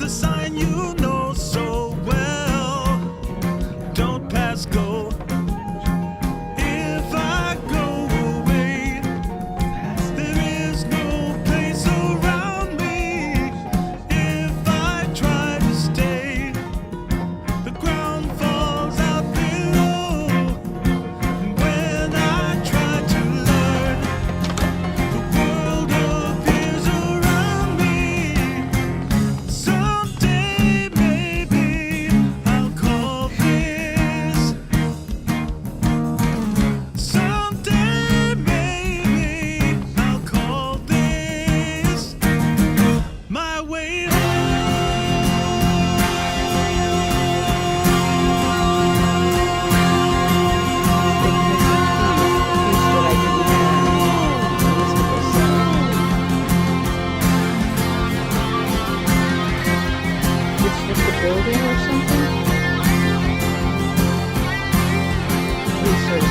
the sign you know so well. Don't pass go. If I go away, there is no place around me. If I try to stay, the ground falls out below. And when I try to learn, the world appears around me. Someday maybe I'll call this. Someday maybe I'll call this my way home. It's just a building or something? Research.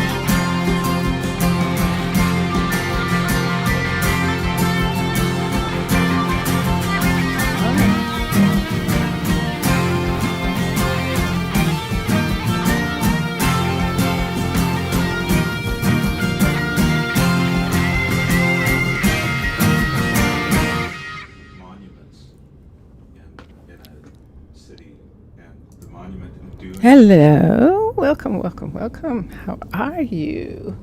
Monuments in a city, and the monument in doing Hello, welcome. How are you?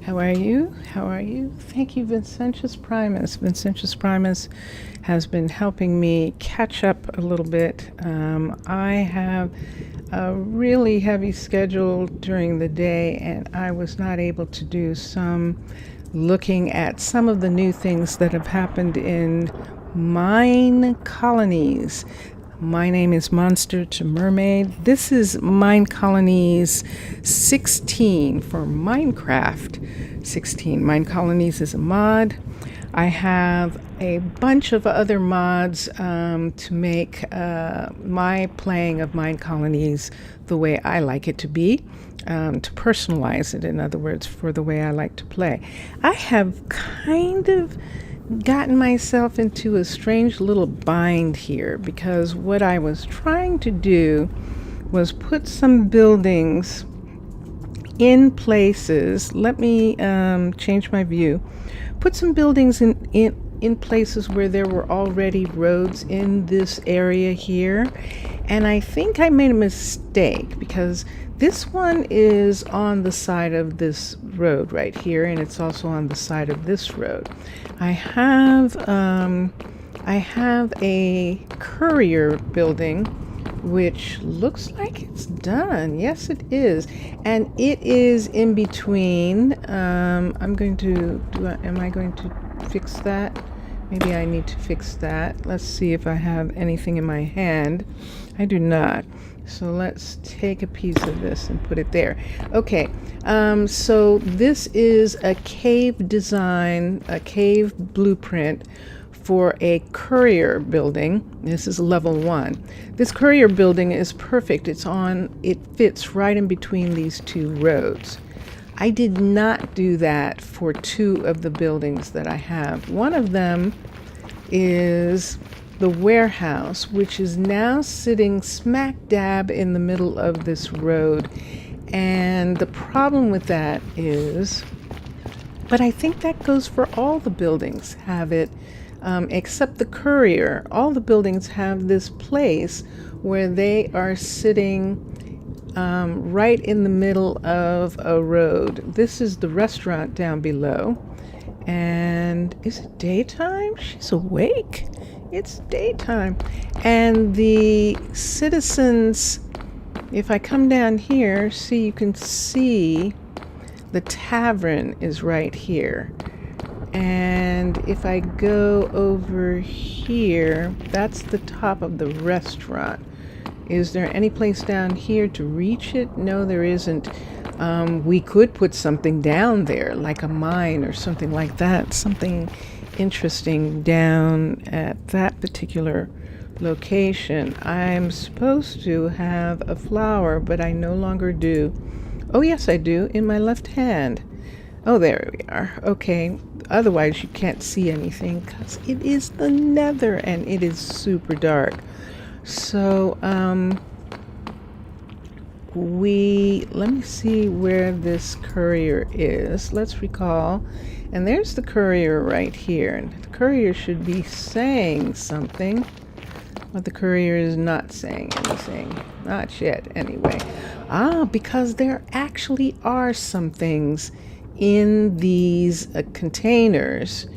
Thank you, Vincentius Primus. Vincentius Primus has been helping me catch up a little bit. I have a really heavy schedule during the day, and I was not able to do some looking at some of the new things that have happened in Minecolonies. My name is Monster to Mermaid. This is Minecolonies 16 for Minecraft 16. Minecolonies is a mod. I have a bunch of other mods to make my playing of Minecolonies the way I like it to be, to personalize it, in other words, for the way I like to play. I have kind of gotten myself into a strange little bind here, because what I was trying to do was put some buildings in places. Let me change my view. Put some buildings in places where there were already roads in this area here. And I think I made a mistake, because this one is on the side of this road right here, and it's also on the side of this road. I have a courier building, which looks like it's done. Yes, it is, and it is in between. Am I going to fix that? Maybe I need to fix that. Let's see if I have anything in my hand. I do not. So let's take a piece of this and put it there. Okay, so this is a cave design, a cave blueprint for a courier building. This is level 1. This courier building is perfect. It fits right in between these two roads. I did not do that for 2 of the buildings that I have. One of them is the warehouse, which is now sitting smack dab in the middle of this road. And the problem with that is, but I think that goes for all the buildings, have it, except the courier. All the buildings have this place where they are sitting right in the middle of a road. This is the restaurant down below. And is it daytime? She's awake. It's daytime. And the citizens, if I come down here, see, you can see the tavern is right here. And if I go over here, that's the top of the restaurant. Is there any place down here to reach it? No, there isn't. We could put something down there, like a mine or something like that, something interesting down at that particular location. I'm supposed to have a flower, but I no longer do. Oh yes, I do, in my left hand. Oh, there we are. Okay, otherwise you can't see anything because it is the nether and it is super dark. So, let me see where this courier is. Let's recall. And there's the courier right here. And the courier should be saying something, but the courier is not saying anything. Not yet, anyway. Because there actually are some things in these containers,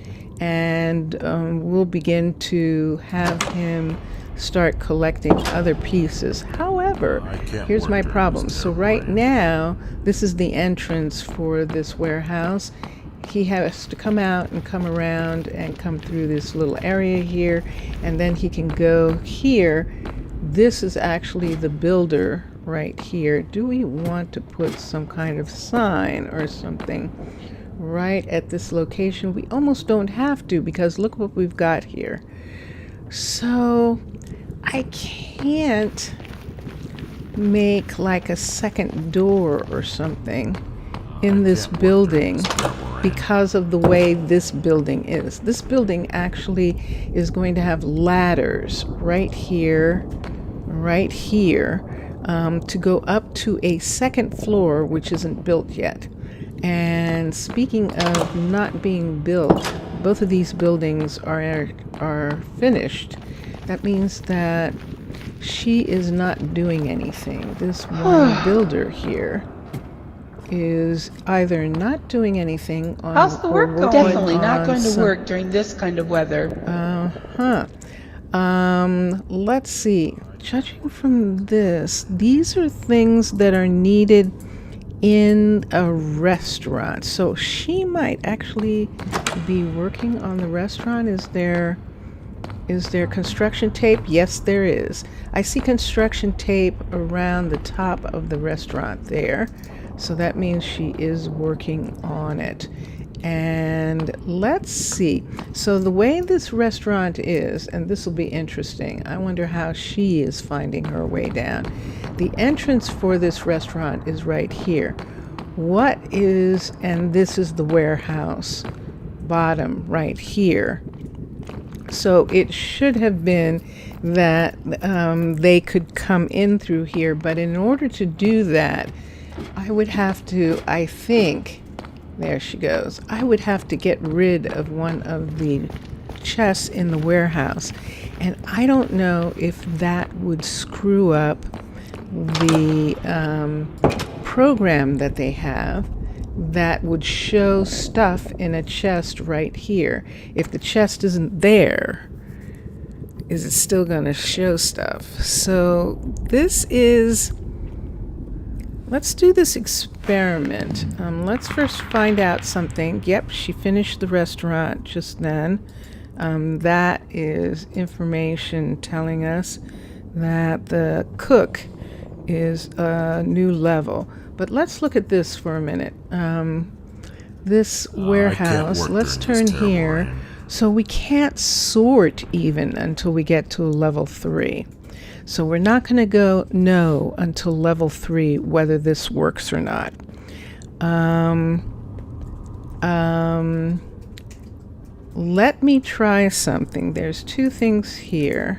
and we'll begin to have him start collecting other pieces. However, here's my problem. So right now, this is the entrance for this warehouse. He has to come out and come around and come through this little area here, and then he can go here. This is actually the builder right here. Do we want to put some kind of sign or something right at this location? We almost don't have to, because look what we've got here. So I can't make like a second door or something in this building because of the way this building is. This building actually is going to have ladders right here, to go up to a second floor, which isn't built yet. And speaking of not being built, both of these buildings are finished. That means that she is not doing anything. This one builder here is either not doing anything on, how's the work going? Definitely not going to work during this kind of weather. Let's see. Judging from this, these are things that are needed in a restaurant. So she might actually be working on the restaurant. Is there construction tape? Yes, there is. I see construction tape around the top of the restaurant there. So that means she is working on it. And let's see. So the way this restaurant is, and this will be interesting. I wonder how she is finding her way down. The entrance for this restaurant is right here. And this is the warehouse bottom right here. So it should have been that they could come in through here. But in order to do that, I would have to, I think, there she goes. I would have to get rid of one of the chests in the warehouse. And I don't know if that would screw up the program that they have that would show stuff in a chest right here. If the chest isn't there, is it still going to show stuff? So this is... Let's do this experiment. Let's first find out something. Yep, she finished the restaurant just then. That is information telling us that the cook is a new level. But let's look at this for a minute. This warehouse, let's turn here. So we can't sort even until we get to level 3. So we're not going to know until level 3 whether this works or not. Let me try something. There's 2 things here,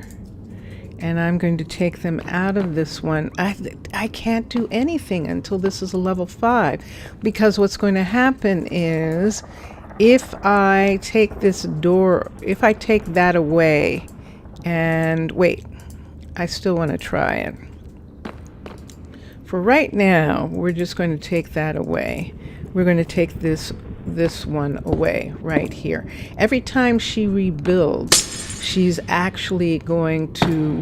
and I'm going to take them out of this one. I can't do anything until this is a level 5, because what's going to happen is if I take this door, if I take that away, and wait, I still want to try it. For right now, we're just going to take that away. We're going to take this one away right here. Every time she rebuilds, she's actually going to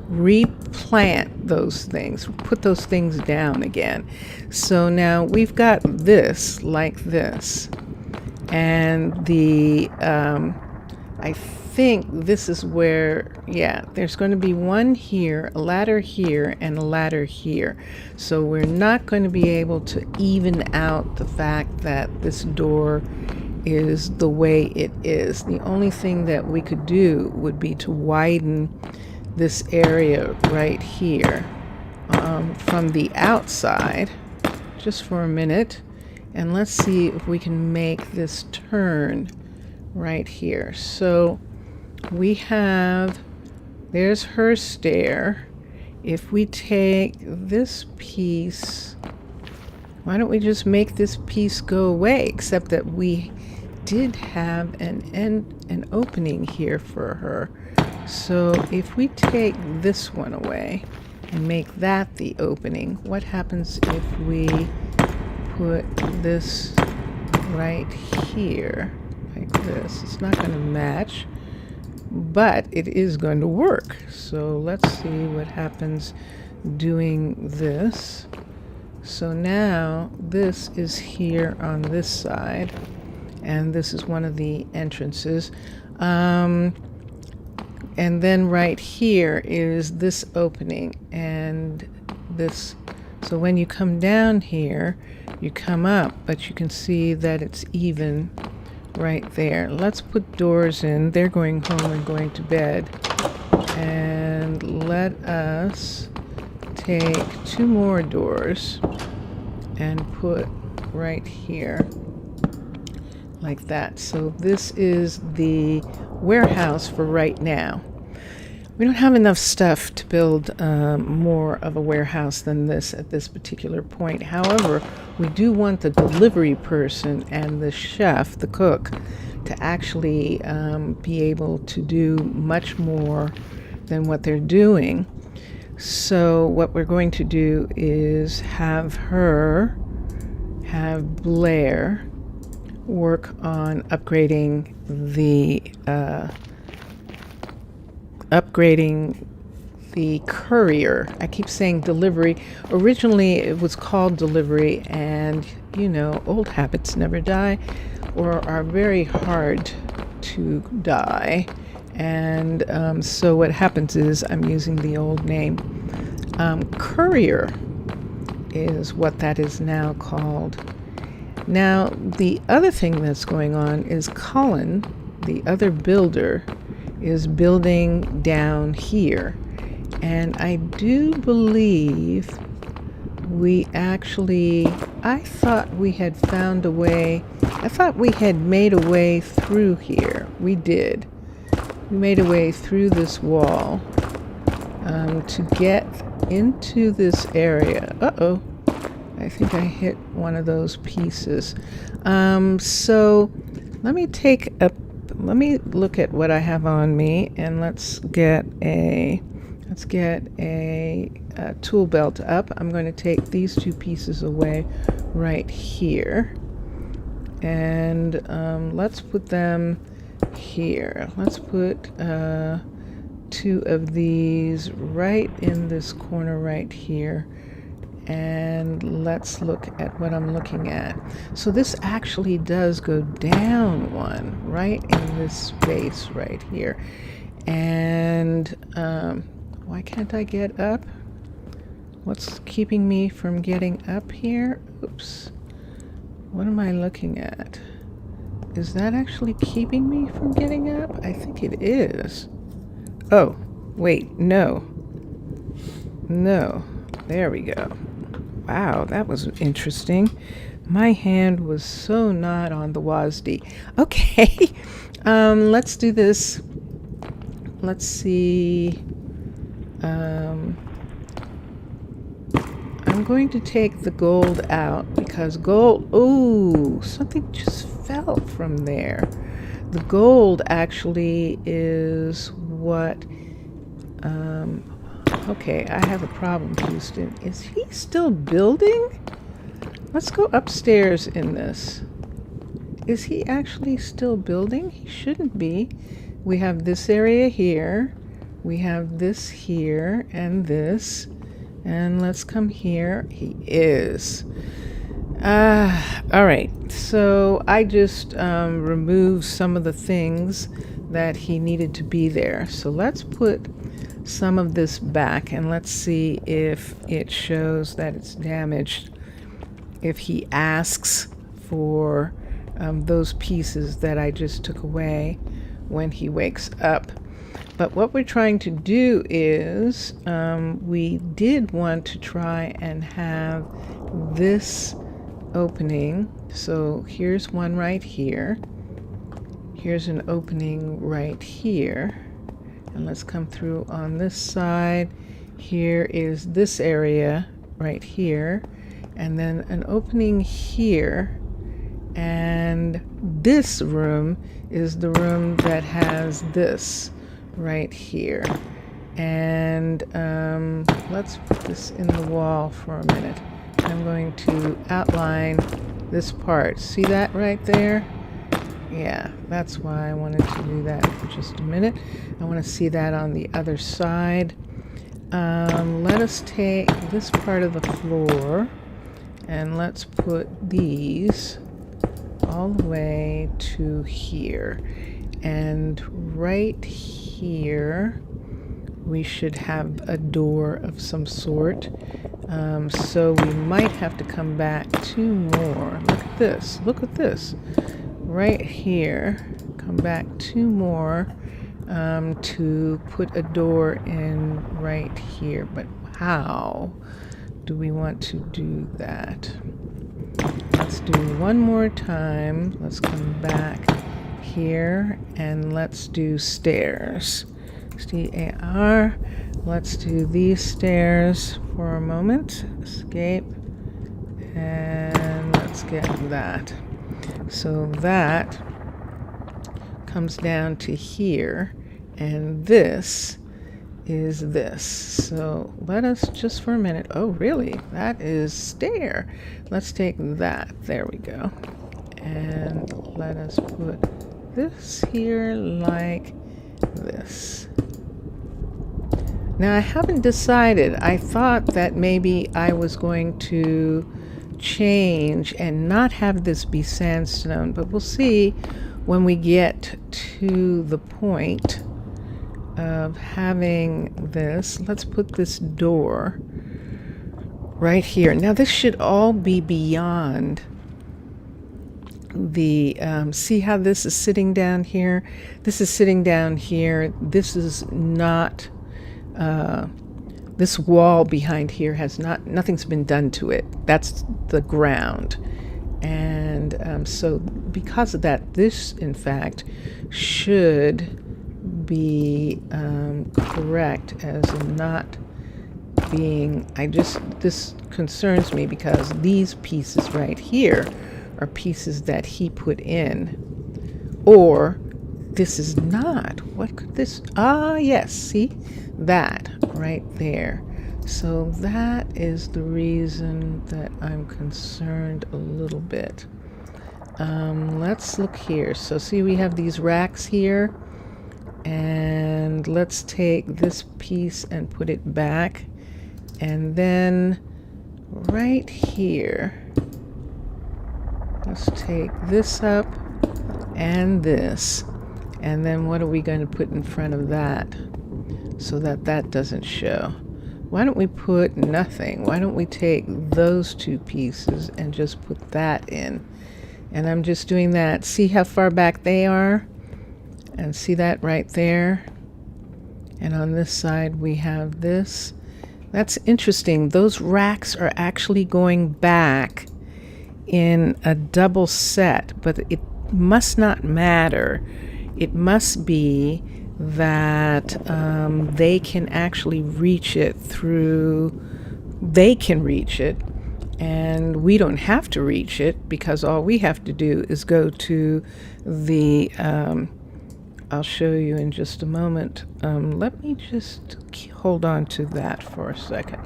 replant those things, put those things down again. So now we've got this like this, and I think this is where, yeah, there's going to be one here, a ladder here, and a ladder here. So we're not going to be able to even out the fact that this door is the way it is. The only thing that we could do would be to widen this area right here from the outside, just for a minute, and let's see if we can make this turn right here. So we have There's her stair. If we take this piece, why don't we just make this piece go away? Except that we did have an opening here for her. So if we take this one away and make that the opening, what happens if we put this right here like this? It's not going to match, but it is going to work. So let's see what happens doing this. So now this is here on this side, and this is one of the entrances. And then right here is this opening and this. So when you come down here, you come up, but you can see that it's even right there. Let's put doors in. They're going home and going to bed. And let us take 2 more doors and put right here like that. So this is the warehouse for right now. We don't have enough stuff to build more of a warehouse than this at this particular point. However, we do want the delivery person and the chef, the cook, to actually be able to do much more than what they're doing. So what we're going to do is have Blair work on upgrading the courier. I keep saying delivery. Originally it was called delivery, and you know, old habits never die or are very hard to die. And so what happens is I'm using the old name. Courier is what that is now called. Now, the other thing that's going on is Colin, the other builder, is building down here. And I do believe I thought we had found a way, I thought we had made a way through here. We did. We made a way through this wall to get into this area. Uh-oh. I think I hit one of those pieces. So let me look at what I have on me, and let's get a tool belt up. I'm going to take these 2 pieces away right here, and let's put them here. Let's put 2 of these right in this corner right here. And let's look at what I'm looking at. So this actually does go down one right in this space right here. And why can't I get up? What's keeping me from getting up here? Oops. What am I looking at? Is that actually keeping me from getting up? I think it is. Oh, wait, no. No. There we go. Wow, that was interesting. My hand was so not on the WASD. Okay, let's do this. Let's see. I'm going to take the gold out because gold, oh, something just fell from there. The gold actually is what, okay, I have a problem, Houston. Is he still building? Let's go upstairs in this. Is he actually still building? He shouldn't be. We have this area here. We have this here and this. And let's come here. He is. All right. So I just removed some of the things that he needed to be there. So let's put some of this back and let's see if it shows that it's damaged. If he asks for those pieces that I just took away when he wakes up. But what we're trying to do is we did want to try and have this opening. So here's one right here. Here's an opening right here. And let's come through on this side. Here is this area right here, and then an opening here. And this room is the room that has this right here. And let's put this in the wall for a minute. I'm going to outline this part. See that right there? Yeah, that's why I wanted to do that for just a minute. I want to see that on the other side. Let us take this part of the floor and let's put these all the way to here. And right here, we should have a door of some sort. So we might have to come back 2 more. Look at this. Look at this. Right here. Come back 2 more to put a door in right here. But how do we want to do that? Let's do 1 more time. Let's come back here and let's do stairs. STAR. Let's do these stairs for a moment. Escape. And let's get that. So that comes down to here. And this is this. So let us just for a minute. Oh, really? That is stair. Let's take that. There we go. And let us put this here like this. Now I haven't decided. I thought that maybe I was going to change and not have this be sandstone, but we'll see when we get to the point of having this. Let's put this door right here. Now this should all be beyond the see how this is sitting down here? This is sitting down here. This is not this wall behind here has nothing's been done to it. That's the ground. And so because of that, this in fact should be correct as not being, this concerns me because these pieces right here are pieces that he put in. Or this is not. What could this? Ah, yes, see? That right there. So that is the reason that I'm concerned a little bit. Let's look here. So see, we have these racks here. And let's take this piece and put it back. And then right here, let's take this up and this. And then what are we going to put in front of that so that that doesn't show? Why don't we put nothing? Why don't we take those 2 pieces and just put that in? And I'm just doing that. See how far back they are? And see that right there? And on this side we have this. That's interesting. Those racks are actually going back in a double set, but it must not matter. It must be that they can actually reach it through, they can reach it, and we don't have to reach it because all we have to do is go to the, I'll show you in just a moment. Let me just hold on to that for a second.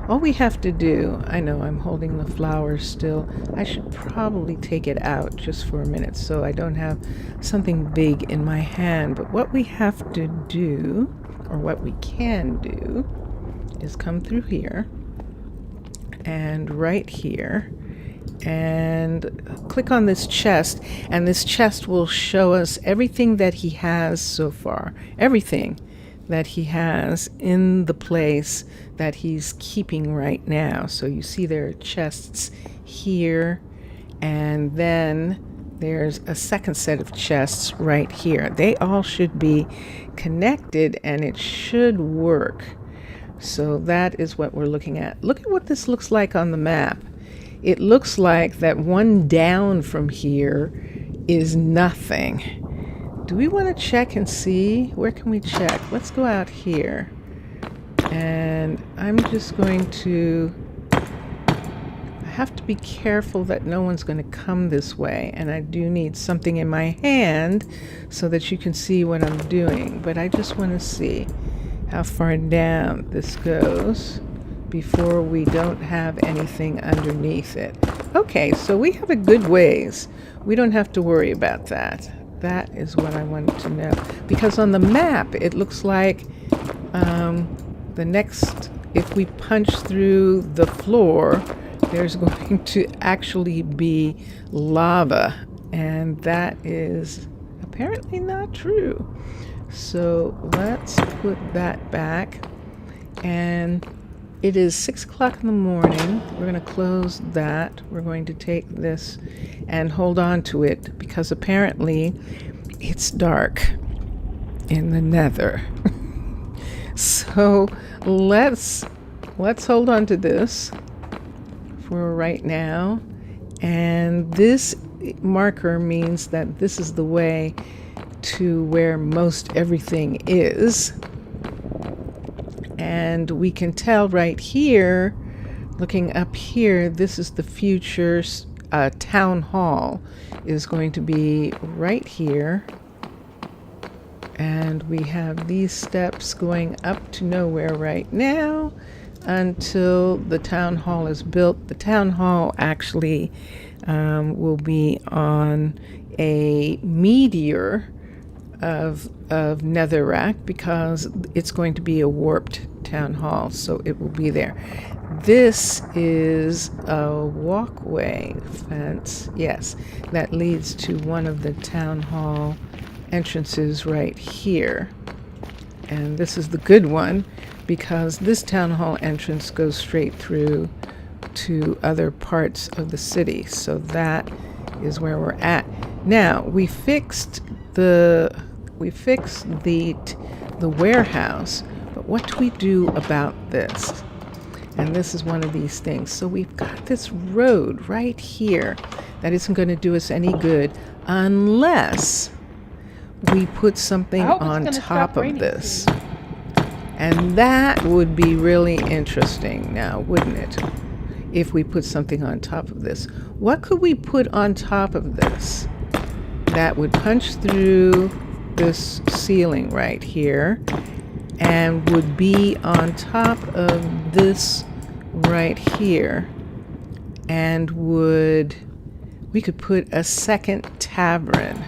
All we have to do, I know I'm holding the flowers still. I should probably take it out just for a minute so I don't have something big in my hand. But what we have to do, or what we can do, is come through here and right here and click on this chest, and this chest will show us everything that he has so far, everything that he has in the place that he's keeping right now. So you see there are chests here, and then there's a second set of chests right here. They all should be connected and it should work. So that is what we're looking at. Look at what this looks like on the map. It looks like that one down from here is nothing. do we want to check and see? Where can we check? Let's go out here. And I'm just going to... I have to be careful that no one's going to come this way. And I do need something in my hand so that you can see what I'm doing. But I just want to see how far down this goes before we don't have anything underneath it. Okay, so we have a good ways. We don't have to worry about that. That is what I wanted to know. Because on the map, it looks like the next, if we punch through the floor, there's going to actually be lava. And that is apparently not true. So let's put that back. And it is 6 o'clock in the morning. We're going to close that. We're going to take this and hold on to it because apparently it's dark in the nether. So let's hold on to this for right now. And this marker means that this is the way to where most everything is. And we can tell right here, looking up here, this is the future town hall is going to be right here. And we have these steps going up to nowhere right now until the town hall is built. The town hall actually will be on a meteor of netherrack because it's going to be a warped town hall, so it will be there. This is a walkway fence, yes, that leads to one of the town hall entrances right here. And this is the good one because this town hall entrance goes straight through to other parts of the city. So that is where we're at. Now, we fixed the warehouse, but what do we do about this? And this is one of these things. So we've got this road right here that isn't going to do us any good unless we put something on top of this. And that would be really interesting now, wouldn't it? If we put something on top of this. What could we put on top of this that would punch through this ceiling right here and would be on top of this right here, and we could put a second tavern.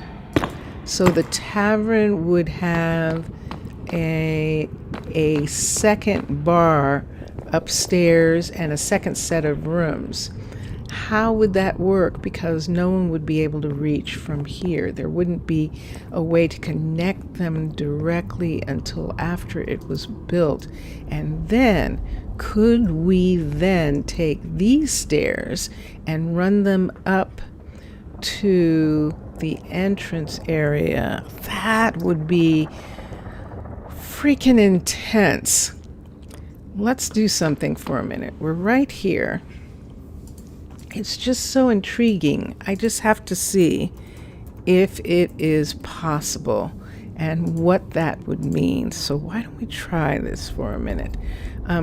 So the tavern would have a second bar upstairs and a second set of rooms. How would that work? Because no one would be able to reach from here. There wouldn't be a way to connect them directly until after it was built. And then, could we then take these stairs and run them up to the entrance area? That would be freaking intense. Let's do something for a minute. We're right here. It's just so intriguing. I just have to see if it is possible and what that would mean. So why don't we try this for a minute?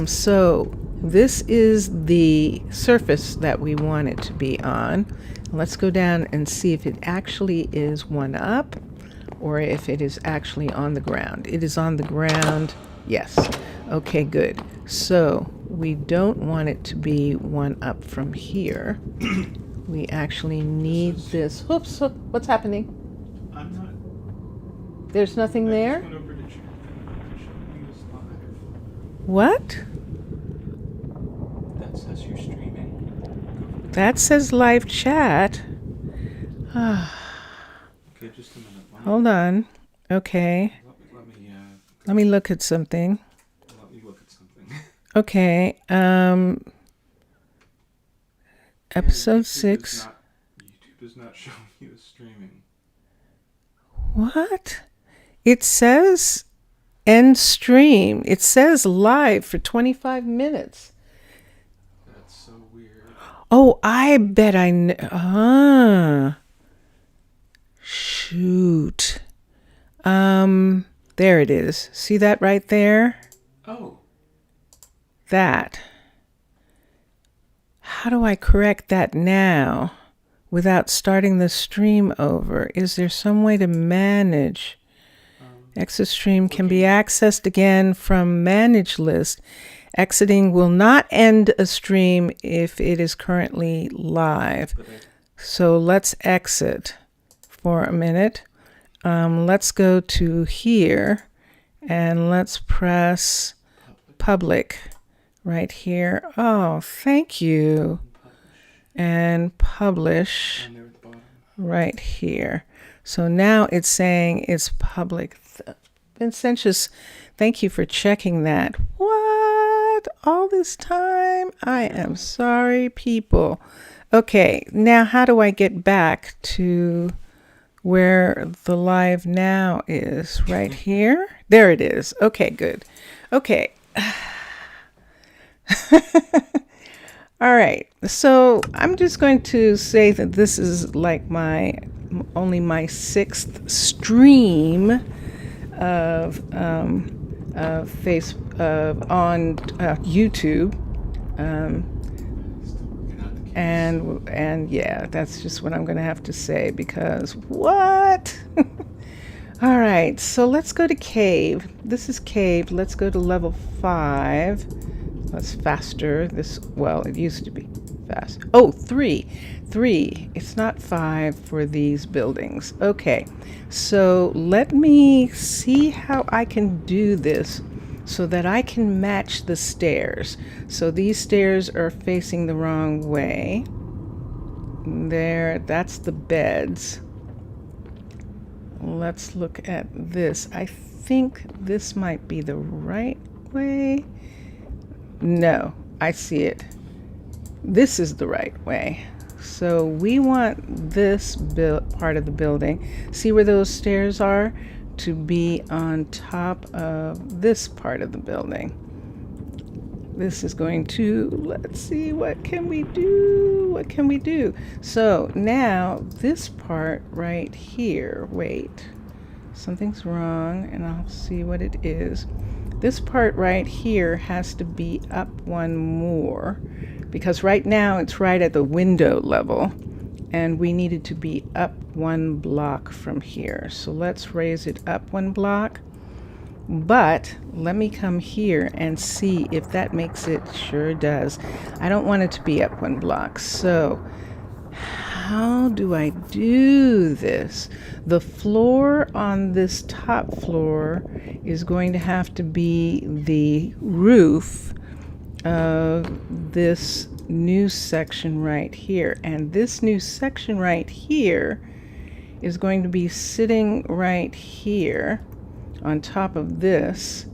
So this is the surface that we want it to be on. Let's go down and see if it actually is one up or if it is actually on the ground. It is on the ground. Yes. Okay, good. So we don't want it to be one up from here. We actually need this. Oops, what's happening? I'm not. There's nothing I there? just went over to show you this live. What? That says you're streaming. That says live chat. Okay, just a minute. Hold on. Okay. Let me look at something. Let me look at something. Okay. Episode 6. YouTube is not showing you the streaming. What? It says end stream. It says live for 25 minutes. That's so weird. Oh, I bet I know. Shoot. There it is. See that right there? Oh, That. How do I correct that now without starting the stream over? Is there some way to manage? Exit stream can be accessed again from manage list. Exiting will not end a stream if it is currently live. So let's exit for a minute. Let's go to here and let's press public right here. Oh, thank you. And publish and there at the bottom. right here. So now it's saying it's public. Vincentius, thank you for checking that. What? All this time? I am sorry, people. Okay, now how do I get back to where the live now is? Right here? There it is. Okay, good. Okay. All right. So I'm just going to say that this is like only my 6th stream of on YouTube. And yeah, that's just what I'm going to have to say, because what? All right, so let's go to cave. This is cave. Let's go to level 5. That's faster. Well, it used to be fast. Oh, 3. It's not 5 for these buildings. Okay, so let me see how I can do this so that I can match the stairs. So these stairs are facing the wrong way. There, that's the beds. Let's look at this. I think this might be the right way. No, I see it. This is the right way. So we want this part of the building. See where those stairs are? To be on top of this part of the building. This is going to, let's see, what can we do? What can we do? So now this part right here, wait, something's wrong, and I'll see what it is. This part right here has to be up one more, because right now it's right at the window level, and we need it to be up 1 block from here. So let's raise it up 1 block. But let me come here and see if that makes it. Sure does. I don't want it to be up 1 block. So how do I do this? The floor on this top floor is going to have to be the roof of this new section right here. And this new section right here is going to be sitting right here on top of this,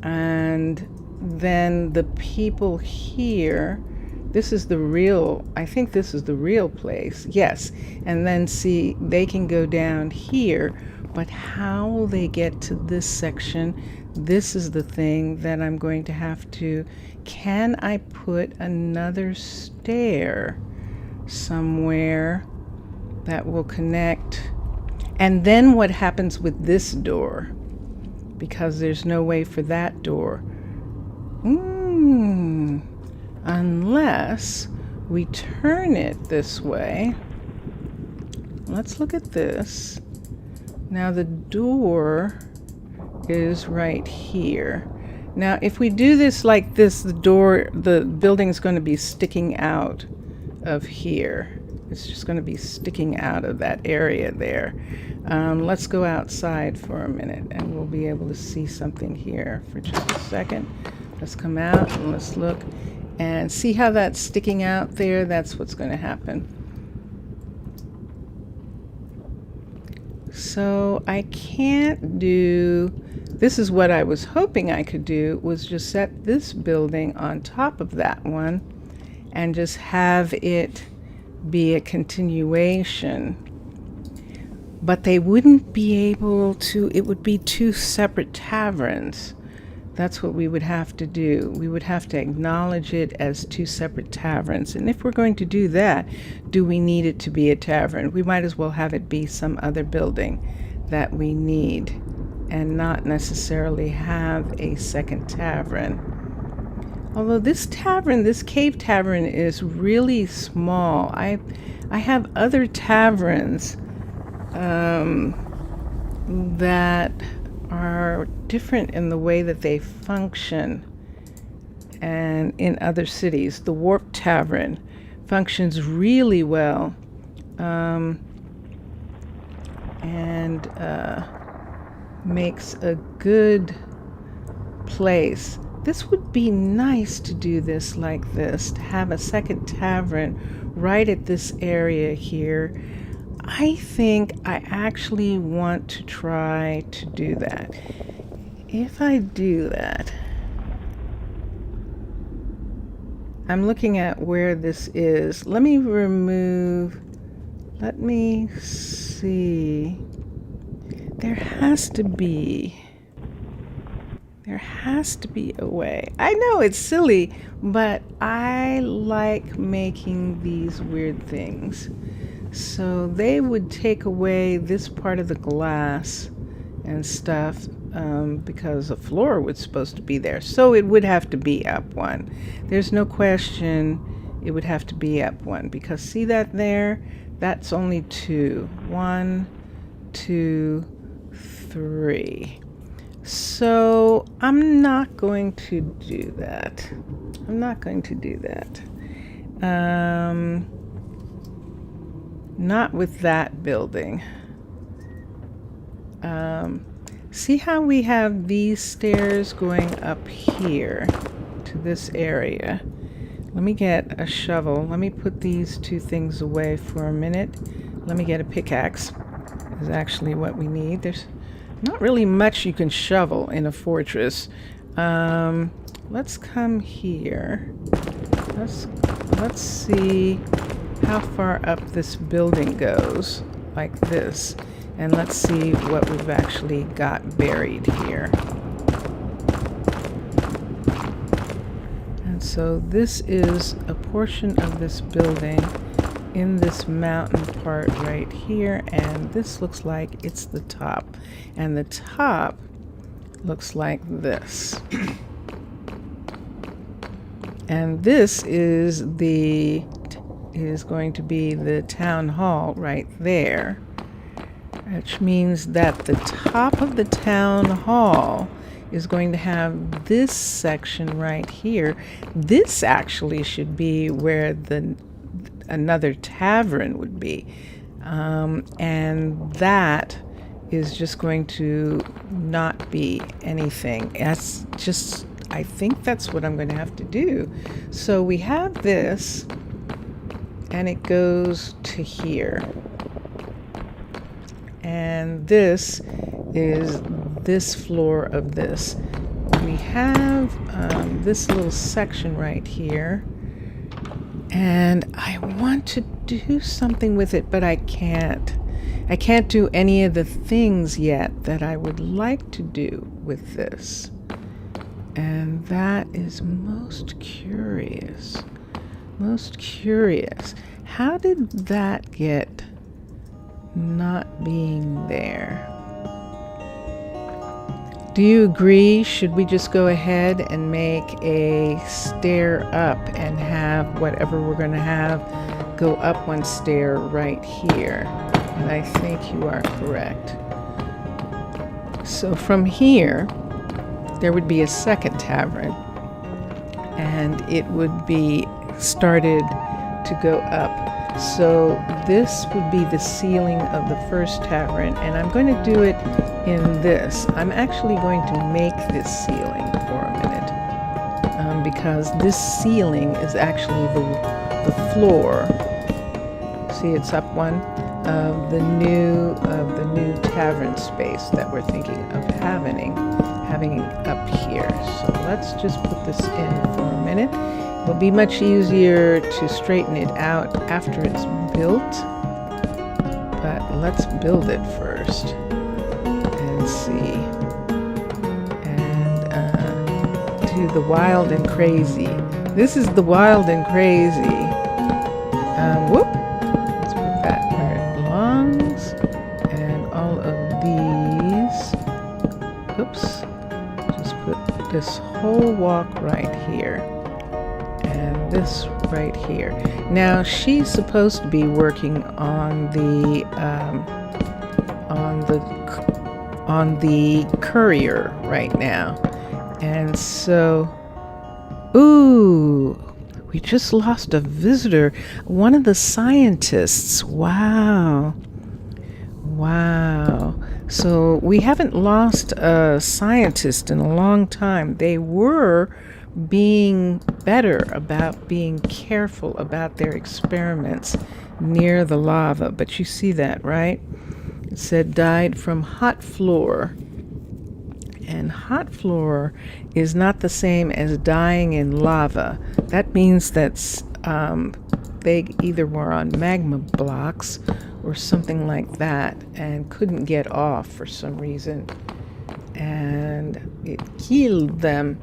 and then the people here, this is the real, I think this is the real place, yes, and then see, they can go down here, but how will they get to this section? This is the thing that I'm going to have to, can I put another stair somewhere that will connect? And then what happens with this door? Because there's no way for that door. Unless we turn it this way. Let's look at this. Now the door is right here. Now if we do this like this, the building's going to be sticking out of here. It's just going to be sticking out of that area there. Let's go outside for a minute and we'll be able to see something here for just a second. Let's come out and let's look and see how that's sticking out there. That's what's going to happen. So I can't do, this is what I was hoping I could do, was just set this building on top of that one and just have it be a continuation. But they wouldn't be able to, it would be 2 separate taverns. That's what we would have to do. We would have to acknowledge it as 2 separate taverns. And if we're going to do that, do we need it to be a tavern? We might as well have it be some other building. that we need and not necessarily have a second tavern. Although this tavern, this cave tavern, is really small. I have other taverns that are different in the way that they function, and in other cities. The Warp Tavern functions really well, and makes a good place. This would be nice to do this like this, to have a second tavern right at this area here. I think I actually want to try to do that. If I do that, I'm looking at where this is. Let me see. There has to be a way. I know it's silly, but I like making these weird things. So they would take away this part of the glass and stuff, because the floor was supposed to be there. So it would have to be up one. There's no question it would have to be up one, because see that there? That's only two. 1, 2, 3. So I'm not going to do that. Not with that building. See how we have these stairs going up here to this area? Let me get a shovel. Let me put these two things away for a minute. Let me get a pickaxe. Is actually what we need. There's not really much you can shovel in a fortress. Let's come here. Let's see how far up this building goes, like this. And let's see what we've actually got buried here. And so this is a portion of this building in this mountain part right here, and this looks like it's the top. And the top looks like this. And this is going to be the town hall right there, which means that the top of the town hall is going to have this section right here. This actually should be where another tavern would be, and that is just going to not be anything. That's just, I think that's what I'm going to have to do. So we have this, and it goes to here. And this is this floor of this. We have this little section right here. And I want to do something with it, but I can't. I can't do any of the things yet that I would like to do with this. And that is most curious. Most curious. How did that get not being there? Do you agree? Should we just go ahead and make a stair up and have whatever we're going to have go up one stair right here? And I think you are correct. So from here, there would be a second tavern, and it would be started to go up. So this would be the ceiling of the first tavern, and I'm going to do it in this. I'm actually going to make this ceiling for a minute, because this ceiling is actually the floor. See, it's up one of the new tavern space that we're thinking of having up here. So let's just put this in for a minute. It'll be much easier to straighten it out after it's built, but let's build it first and see, and do the wild and crazy. This is the wild and crazy. Whoop, let's put that where it belongs, and all of these whole walk right here, and this right here. Now she's supposed to be working on the courier right now, and so, ooh, we just lost a visitor, one of the scientists. Wow. So we haven't lost a scientist in a long time. They were being better about being careful about their experiments near the lava, but you see that, right? It said died from hot floor. And hot floor is not the same as dying in lava. That means that they either were on magma blocks or something like that and couldn't get off for some reason, and it killed them.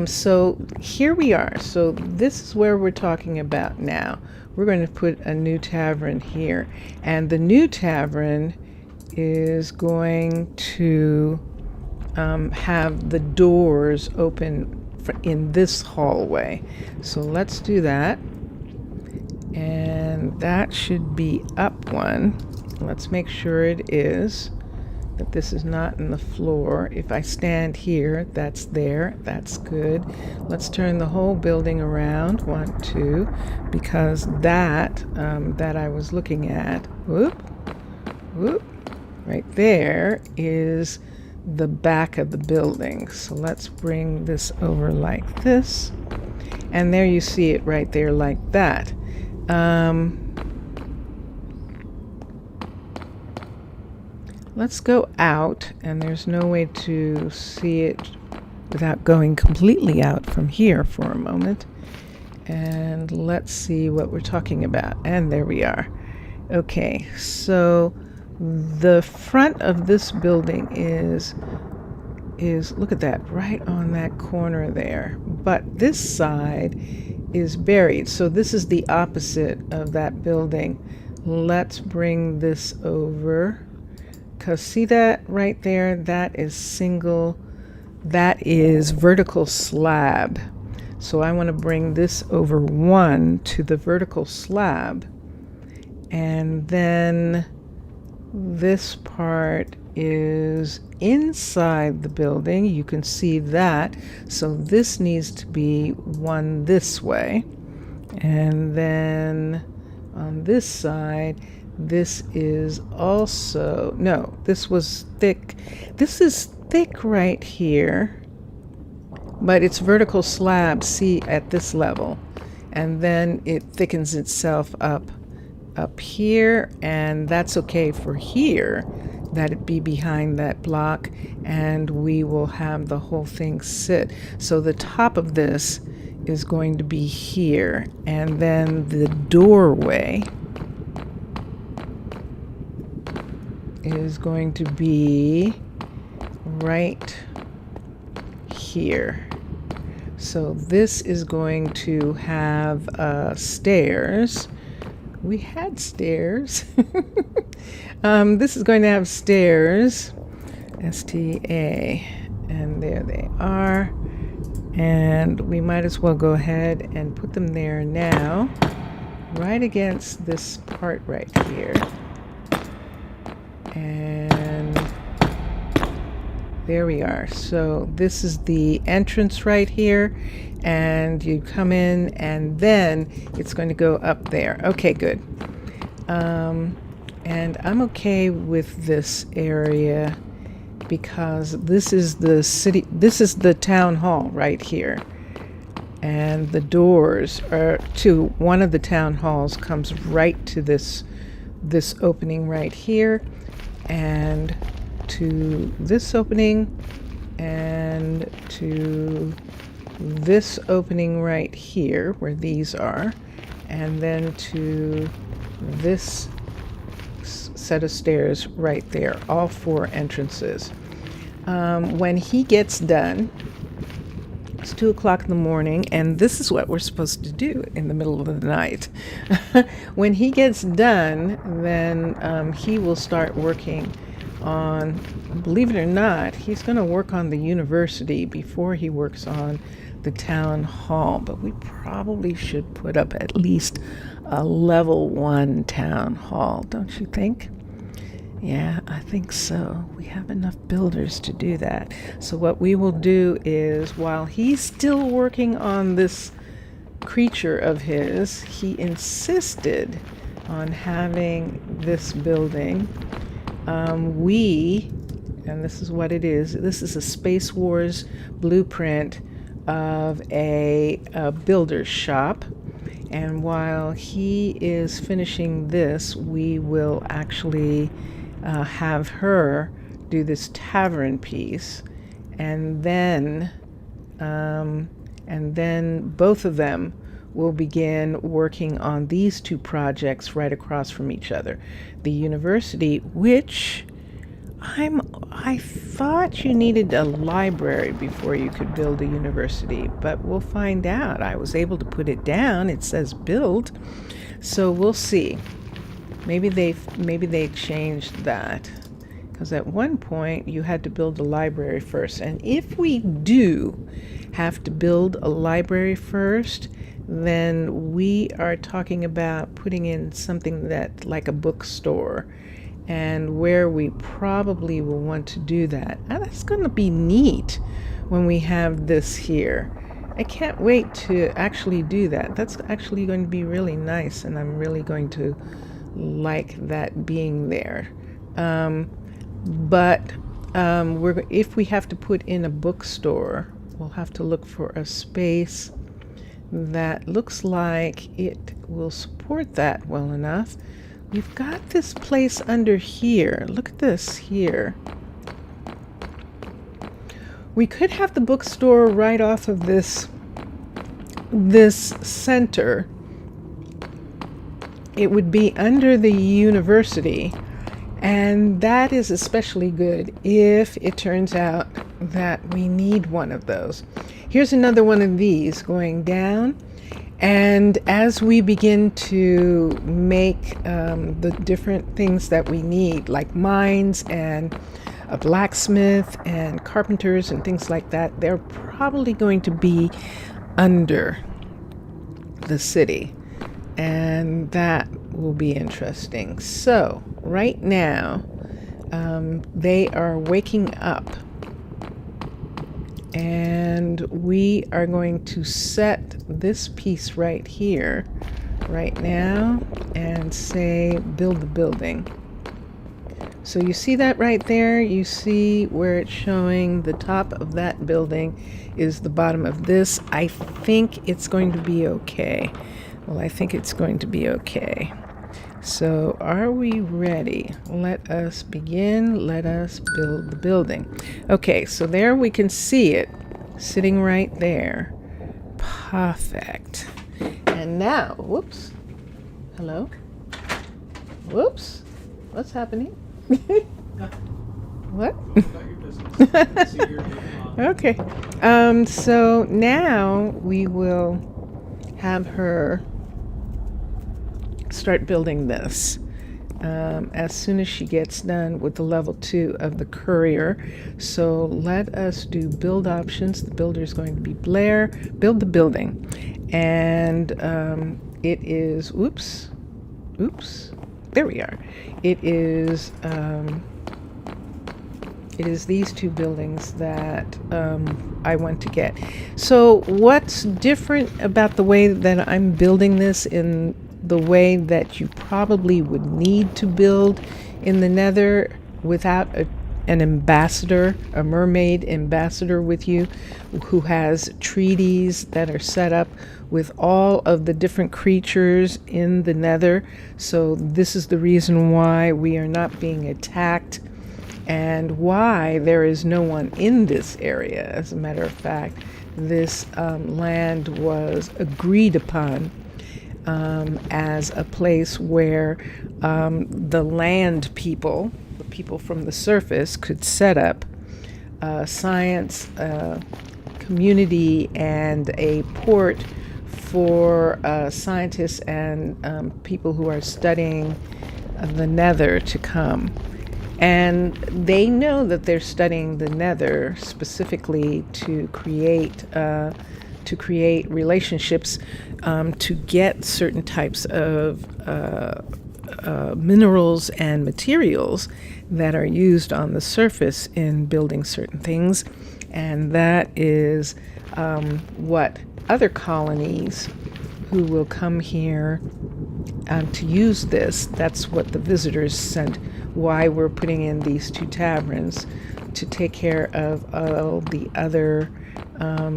So here we are. So this is where we're talking about now. We're going to put a new tavern here, and the new tavern is going to have the doors open in this hallway. So let's do that. And that should be up one. Let's make sure it is, that this is not in the floor. If I stand here, that's there. That's good. Let's turn the whole building around. 1, 2, because that I was looking at, whoop, right there is the back of the building. So let's bring this over like this. And there you see it right there like that. Let's go out, and there's no way to see it without going completely out from here for a moment. And let's see what we're talking about. And there we are. Okay, so the front of this building is look at that, right on that corner there. But this side is buried. So this is the opposite of that building. Let's bring this over. Because see that right there? That is vertical slab. So I want to bring this over 1 to the vertical slab. And then this part is inside the building. You can see that. So this needs to be 1 this way. And then on this side, this is also, no, this was thick. This is thick right here, but it's vertical slab, see, at this level. And then it thickens itself up here, and that's okay for here, that it be behind that block, and we will have the whole thing sit. So the top of this is going to be here, and then the doorway is going to be right here. So this is going to have stairs. We had stairs. This is going to have stairs, STA, and there they are. And we might as well go ahead and put them there now, right against this part right here. And there we are. So this is the entrance right here, and you come in, and then it's going to go up there. Okay, good. And I'm okay with this area because this is the city, this is the town hall right here. And the doors are to one of the town halls comes right to this opening right here, and to this opening, and to this opening right here where these are, and then to this set of stairs right there, all 4 entrances. When he gets done, it's 2 o'clock in the morning, and this is what we're supposed to do in the middle of the night. When he gets done, then he will start working on, believe it or not, he's going to work on the university before he works on the town hall. But we probably should put up at least a level 1 town hall, don't you think? Yeah, I think so. We have enough builders to do that. So what we will do is, while he's still working on this creature of his, he insisted on having this building. And this is what it is. This is a Space Wars blueprint of a builder's shop. And while he is finishing this, we will actually have her do this tavern piece, and then both of them will begin working on these two projects right across from each other. The university, which I thought you needed a library before you could build a university, but we'll find out. I was able to put it down. It says build, so we'll see. Maybe they changed that, because at one point you had to build a library first. And if we do have to build a library first, then we are talking about putting in something that like a bookstore, and where we probably will want to do that. And that's going to be neat when we have this here. I can't wait to actually do that. That's actually going to be really nice, and I'm really going to like that being there. If we have to put in a bookstore, we'll have to look for a space that looks like it will support that well enough. We've got this place under here. Look at this here. We could have the bookstore right off of this center. It would be under the university, and that is especially good if it turns out that we need one of those. Here's another one of these going down, and as we begin to make the different things that we need, like mines and a blacksmith and carpenters and things like that, they're probably going to be under the city. And that will be interesting. So right now, they are waking up, and we are going to set this piece right here, right now, and say build the building. So you see that right there? You see where it's showing the top of that building is the bottom of this. I think it's going to be okay. Well, I think it's going to be okay. So are we ready? Let us begin. Let us build the building. Okay, so there we can see it sitting right there. Perfect. And now, whoops. Hello? Whoops. What's happening? What? Okay. So now we will have her start building this as soon as she gets done with the level 2 of the courier. So let us do build options. The builder is going to be Blair. Build the building. And it is, oops, there we are. It is these two buildings that I want to get. So what's different about the way that I'm building this in the way that you probably would need to build in the nether without an ambassador, a mermaid ambassador with you, who has treaties that are set up with all of the different creatures in the nether. So this is the reason why we are not being attacked and why there is no one in this area. As a matter of fact, this land was agreed upon as a place where the land people, the people from the surface, could set up science, community, and a port for scientists and people who are studying the nether to come. And they know that they're studying the nether specifically to create relationships, to get certain types of minerals and materials that are used on the surface in building certain things. And that is what other colonies who will come here to use this, that's what the visitors sent, why we're putting in these 2 taverns, to take care of all the other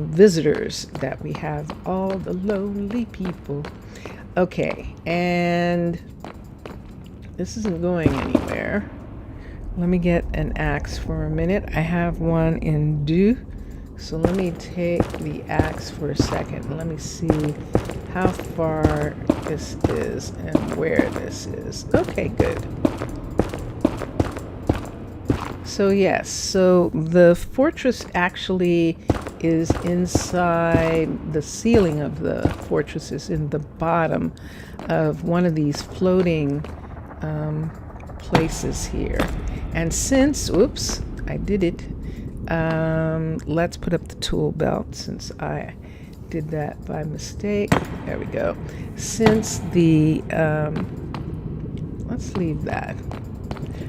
visitors that we have, all the lonely people. Okay, and this isn't going anywhere. Let me get an axe for a minute. I have one in do. So let me take the axe for a second. Let me see how far this is and where this is. Okay, good. So yes, so the fortress actually is inside, the ceiling of the fortress is in the bottom of one of these floating places here. And since, oops, I did it. Let's put up the tool belt since I did that by mistake. There we go. Since the, let's leave that.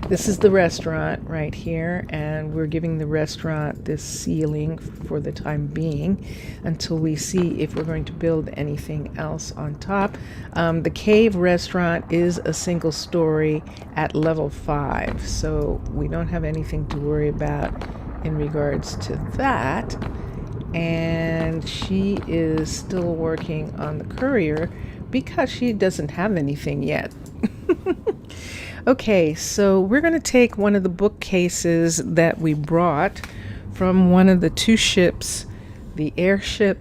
This is the restaurant right here, and we're giving the restaurant this ceiling for the time being until we see if we're going to build anything else on top. The cave restaurant is a single story at level 5, so we don't have anything to worry about in regards to that. And she is still working on the courier because she doesn't have anything yet. Okay, so we're going to take one of the bookcases that we brought from one of the 2 ships, the airship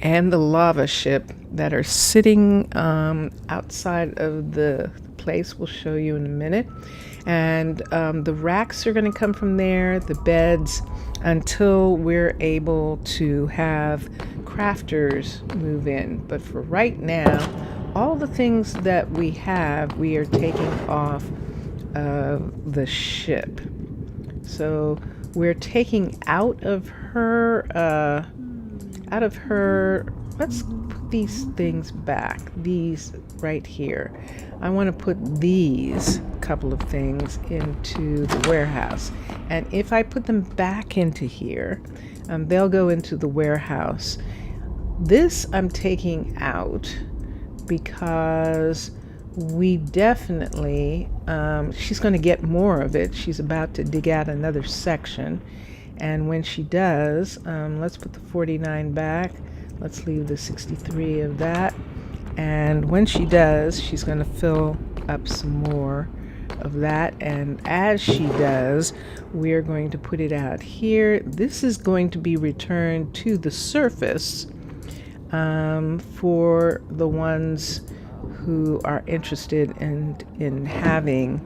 and the lava ship, that are sitting outside of the place. We'll show you in a minute. And the racks are going to come from there, the beds, until we're able to have crafters move in. But for right now, all the things that we have, we are taking off of the ship. So we're taking out of her, let's put these things back, these right here. I want to put these couple of things into the warehouse. And if I put them back into here, they'll go into the warehouse. This I'm taking out because we definitely, she's going to get more of it. She's about to dig out another section. And when she does, let's put the 49 back. Let's leave the 63 of that. And when she does, she's going to fill up some more of that. And as she does, we're going to put it out here. This is going to be returned to the surface for the ones who are interested in having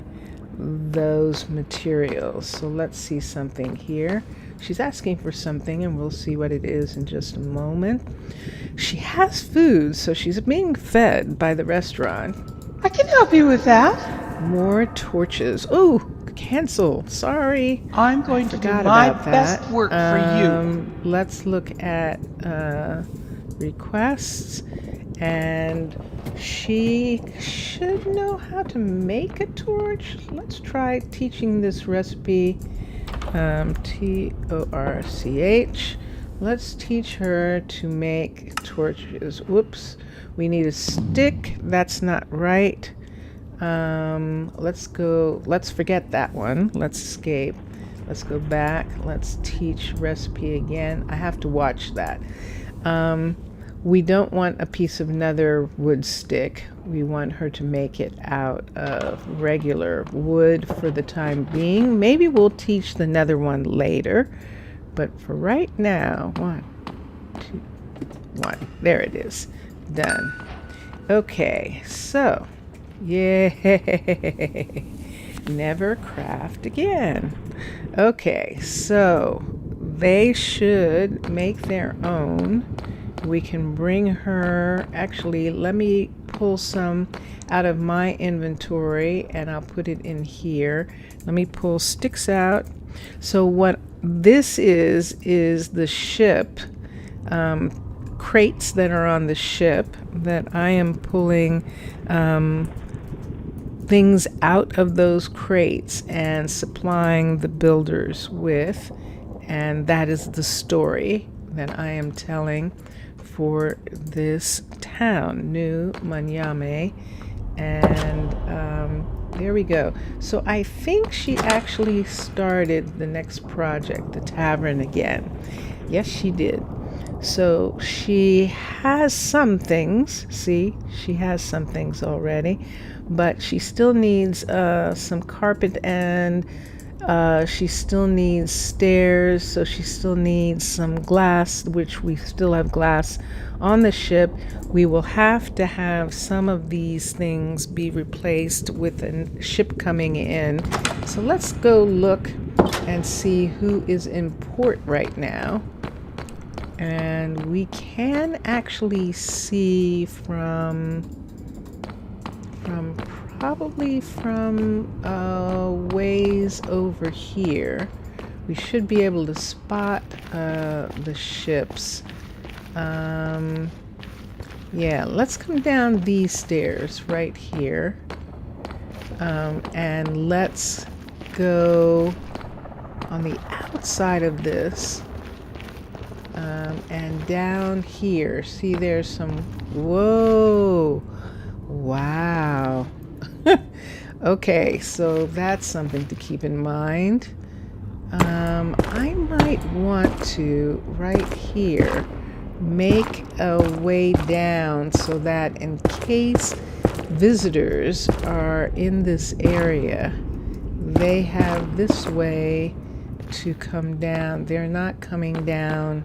those materials. So let's see something here. She's asking for something, and we'll see what it is in just a moment. She has food, so she's being fed by the restaurant. I can help you with that. More torches. Oh, cancel. Sorry. I'm going to do Forgot my about best that. work for you. Let's look at requests, and she should know how to make a torch. Let's try teaching this recipe. Torch. Let's teach her to make torches. Whoops, we need a stick. That's not right. Let's forget that one. Let's escape. Let's go back. Let's teach recipe again. I have to watch that. We don't want a piece of nether wood stick. We want her to make it out of regular wood for the time being. Maybe we'll teach the nether one later, but for right now, 1, 2, 1. There it is. Done. Okay, so, yay! Never craft again. Okay, so they should make their own We can bring her, actually, let me pull some out of my inventory and I'll put it in here. Let me pull sticks out. So what this is the ship, crates that are on the ship that I am pulling things out of those crates and supplying the builders with. And that is the story that I am telling for this town, New Manyame. And there we go. So I think she actually started the next project, the tavern again. Yes, she did. So she has some things. See, she has some things already, but she still needs some carpet, and she still needs stairs, so she still needs some glass, which we still have glass on the ship. We will have to have some of these things be replaced with a ship coming in. So let's go look and see who is in port right now. And we can actually see from probably from ways over here. We should be able to spot the ships. Yeah, let's come down these stairs right here. And let's go on the outside of this. And down here, see there's some, whoa, wow. Okay, so that's something to keep in mind. I might want to, right here, make a way down so that in case visitors are in this area, they have this way to come down. They're not coming down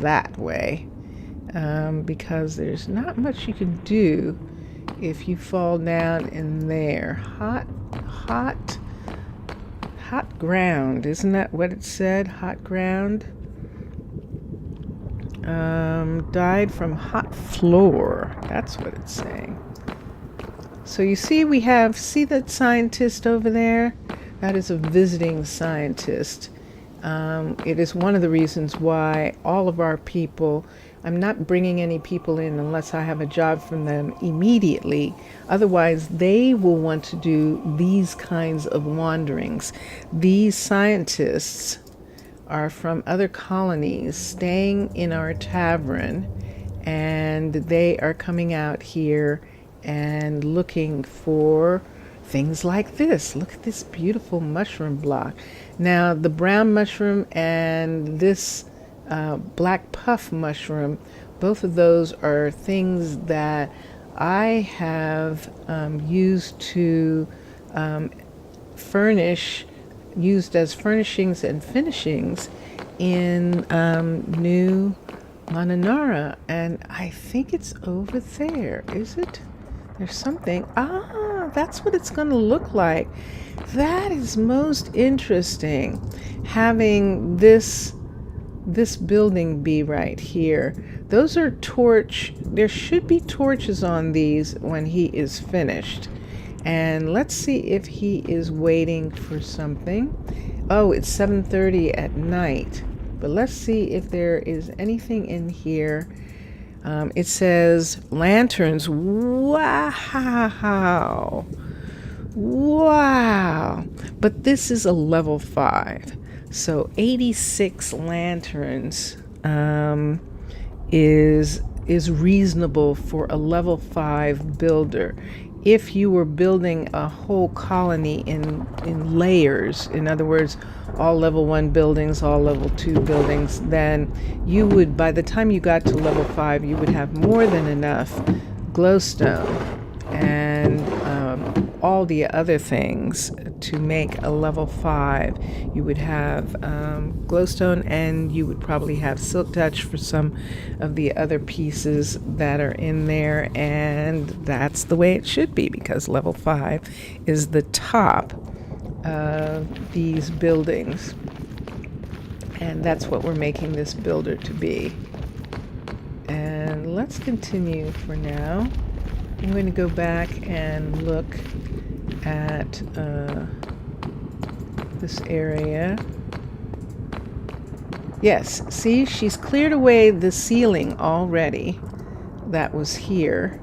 that way, because there's not much you can do if you fall down in there. Hot ground, isn't that what it said? Hot ground. Died from hot floor. That's what it's saying. So you see, see that scientist over there? That is a visiting scientist. It is one of the reasons why all of our people, I'm not bringing any people in unless I have a job from them immediately. Otherwise, they will want to do these kinds of wanderings. These scientists are from other colonies staying in our tavern, and they are coming out here and looking for things like this. Look at this beautiful mushroom block. Now, the brown mushroom and this black puff mushroom, both of those are things that I have used to used as furnishings and finishings in New Mananara. And I think it's over there, is it? There's something. That's what it's going to look like. That is most interesting. Having this building be right here. Those are there should be torches on these when he is finished. And let's see if he is waiting for something. Oh, it's 7:30 at night. But let's see if there is anything in here. It says lanterns. Wow. Wow. But this is a level 5. So 86 lanterns is reasonable for a level 5 builder. If you were building a whole colony in layers, in other words, all level 1 buildings, all level 2 buildings, then you would, by the time you got to level 5, you would have more than enough glowstone and all the other things to make a level 5. You would have glowstone, and you would probably have silk touch for some of the other pieces that are in there, and that's the way it should be, because level 5 is the top of these buildings, and that's what we're making this builder to be. And let's continue for now. I'm going to go back and look at this area. Yes, see, she's cleared away the ceiling already that was here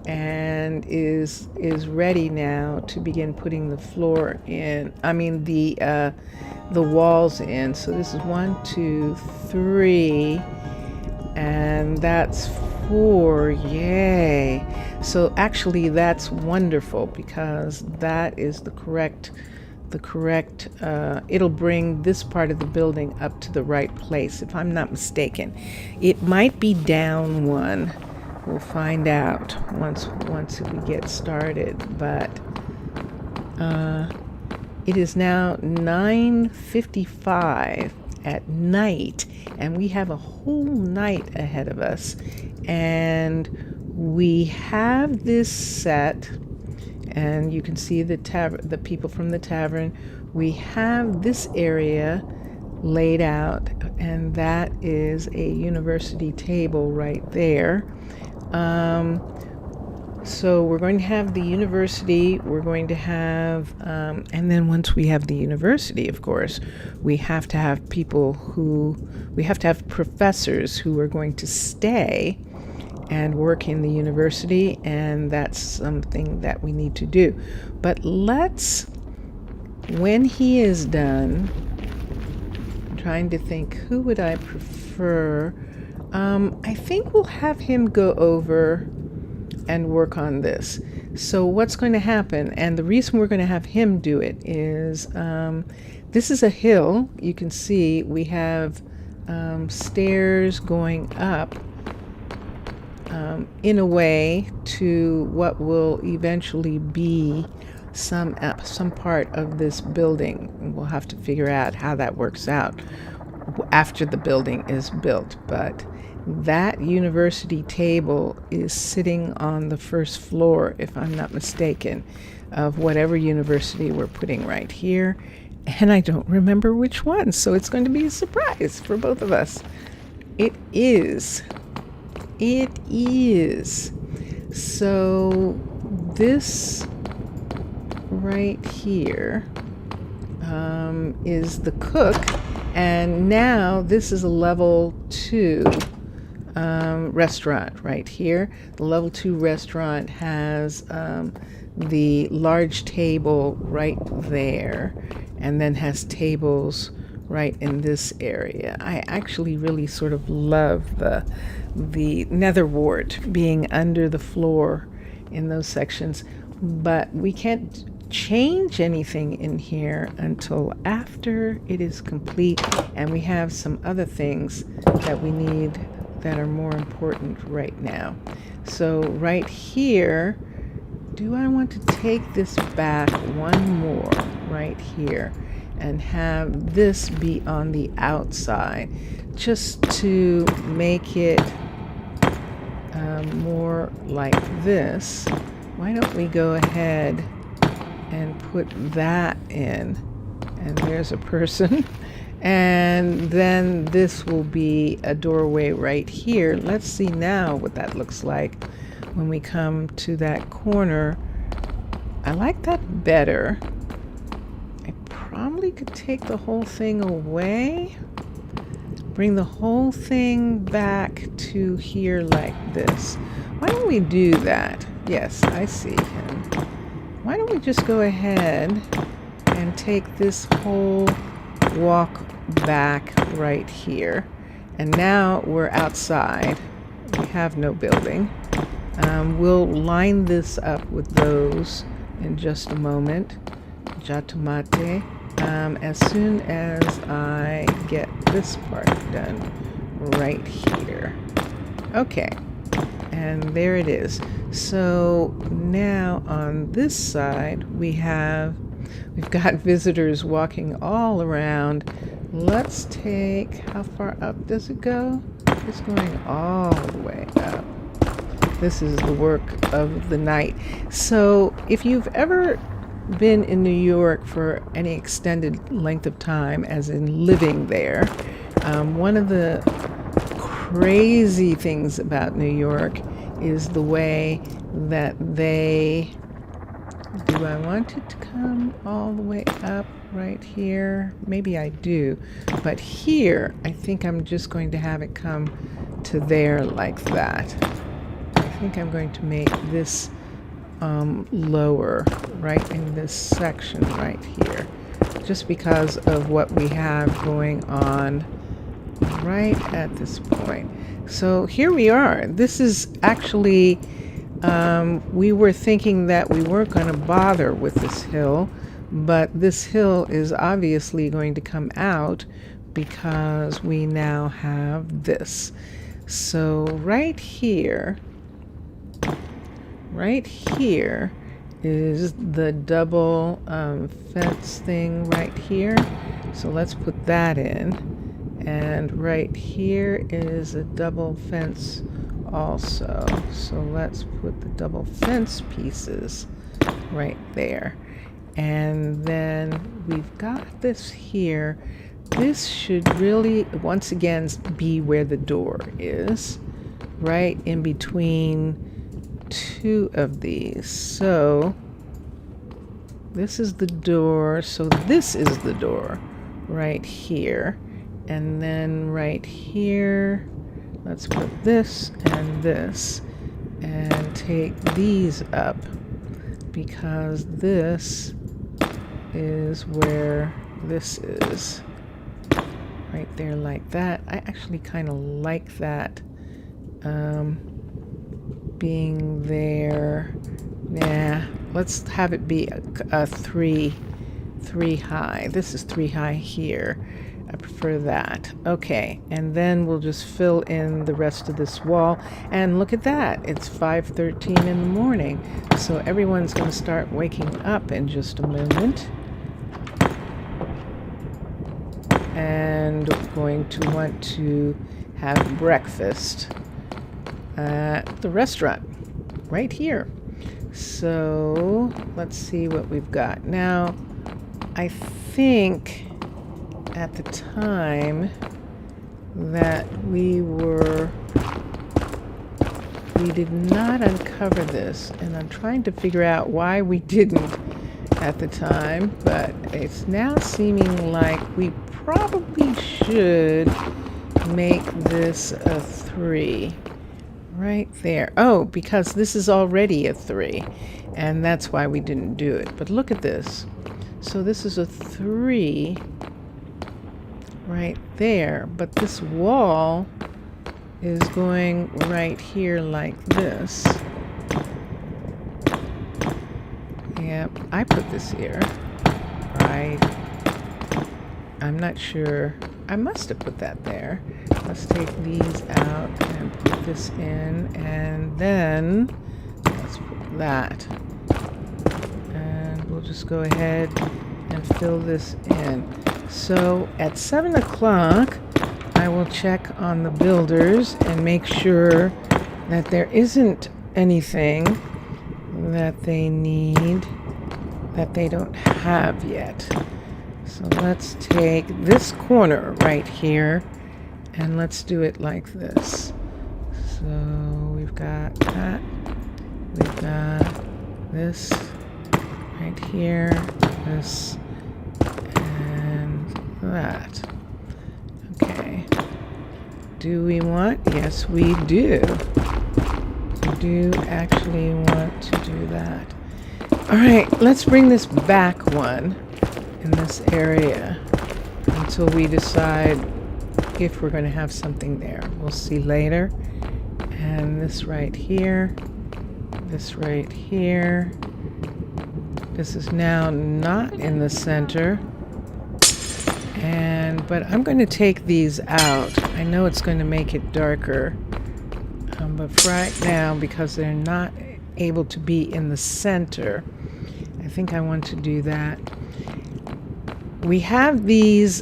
and is ready now to begin putting the floor in. I mean the walls in. So this is 1, 2, 3, and that's 4. Yay! So actually that's wonderful because that is the correct it'll bring this part of the building up to the right place, if I'm not mistaken. It might be down one. We'll find out once we get started. But it is now 9:55 at night, and we have a whole night ahead of us. And we have this set. And you can see the people from the tavern. We have this area laid out, and that is a university table right there. So we're going to have the university. We're going to have, and then once we have the university, of course, we have to have professors who are going to stay and work in the university, and that's something that we need to do. But when he is done, I'm trying to think, who would I prefer? I think we'll have him go over and work on this. So what's going to happen, and the reason we're going to have him do it is, this is a hill. You can see we have stairs going up in a way to what will eventually be some part of this building. We'll have to figure out how that works out after the building is built. But that university table is sitting on the first floor, if I'm not mistaken, of whatever university we're putting right here. And I don't remember which one, so it's going to be a surprise for both of us. It is. So this right here is the cook, and now this is a level 2 restaurant right here. The level 2 restaurant has the large table right there, and then has tables right in this area. I actually really sort of love the nether wart being under the floor in those sections, but we can't change anything in here until after it is complete, and we have some other things that we need that are more important right now. So right here, do I want to take this back one more right here and have this be on the outside, just to make it more like this? Why don't we go ahead and put that in, and there's a person, and then this will be a doorway right here. Let's see now what that looks like when we come to that corner. I like that better. Probably could take the whole thing away, bring the whole thing back to here like this. Why don't we do that? Yes, I see him. Why don't we just go ahead and take this whole walk back right here, and now we're outside. We have no building. We'll line this up with those in just a moment. Jatomate. As soon as I get this part done right here. Okay, and there it is. So now on this side we've got visitors walking all around. Let's take, how far up does it go? It's going all the way up. This is the work of the night. So if you've ever been in New York for any extended length of time, as in living there, one of the crazy things about New York is the way that they... Do I want it to come all the way up right here? Maybe I do. But here, I think I'm just going to have it come to there like that. I think I'm going to make this lower right in this section right here, just because of what we have going on right at this point. So here we are. This is actually, we were thinking that we weren't going to bother with this hill, but this hill is obviously going to come out because we now have this. So right here is the double fence thing right here. So let's put that in. And right here is a double fence also. So let's put the double fence pieces right there. And then we've got this here. This should really, once again, be where the door is, right in between two of these. So this is the door, so this is the door right here. And then right here, let's put this and this and take these up, because this is where this is, right there like that. I actually kind of like that being there. Nah, let's have it be a three high. This is 3 high here. I prefer that. Okay, and then we'll just fill in the rest of this wall. And look at that, it's 5:13 in the morning. So everyone's going to start waking up in just a moment. And going to want to have breakfast at the restaurant right here. So let's see what we've got. Now, I think at the time that we did not uncover this, and I'm trying to figure out why we didn't at the time, but it's now seeming like we probably should make this a 3 right there. Oh, because this is already a 3, and that's why we didn't do it. But look at this. So this is a 3 right there, but this wall is going right here like this. Yep, I put this here, right? I'm not sure. I must have put that there. Let's take these out and put this in, and then let's put that. And we'll just go ahead and fill this in. So at 7 o'clock, I will check on the builders and make sure that there isn't anything that they need that they don't have yet. So let's take this corner right here and let's do it like this. So we've got that, we've got this right here, this, and that. Okay. Do we want? Yes, we do. We do actually want to do that. All right, let's bring this back one in this area until we decide if we're going to have something there. We'll see later. And this right here, this right here. This is now not in the center. But I'm going to take these out. I know it's going to make it darker. But for right now, because they're not able to be in the center, I think I want to do that. We have these.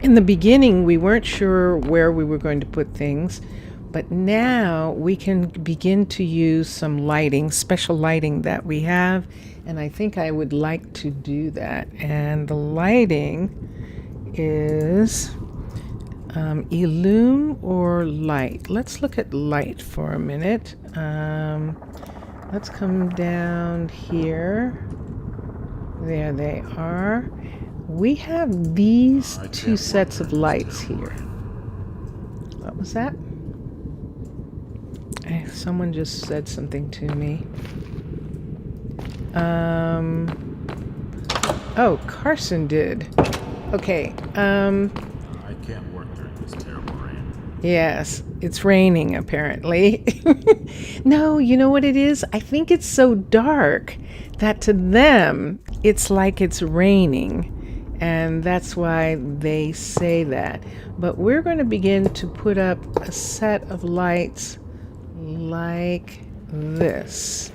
In the beginning, we weren't sure where we were going to put things, but now we can begin to use some lighting, special lighting that we have, and I think I would like to do that. And the lighting is Illume or light? Let's look at light for a minute. Let's come down here. There they are. We have these two sets of lights here. What was that? Someone just said something to me. Oh, Carson did. Okay. I can't work during this terrible rain. Yes, it's raining apparently. No, you know what it is? I think it's so dark that to them it's like it's raining. And that's why they say that. But we're going to begin to put up a set of lights like this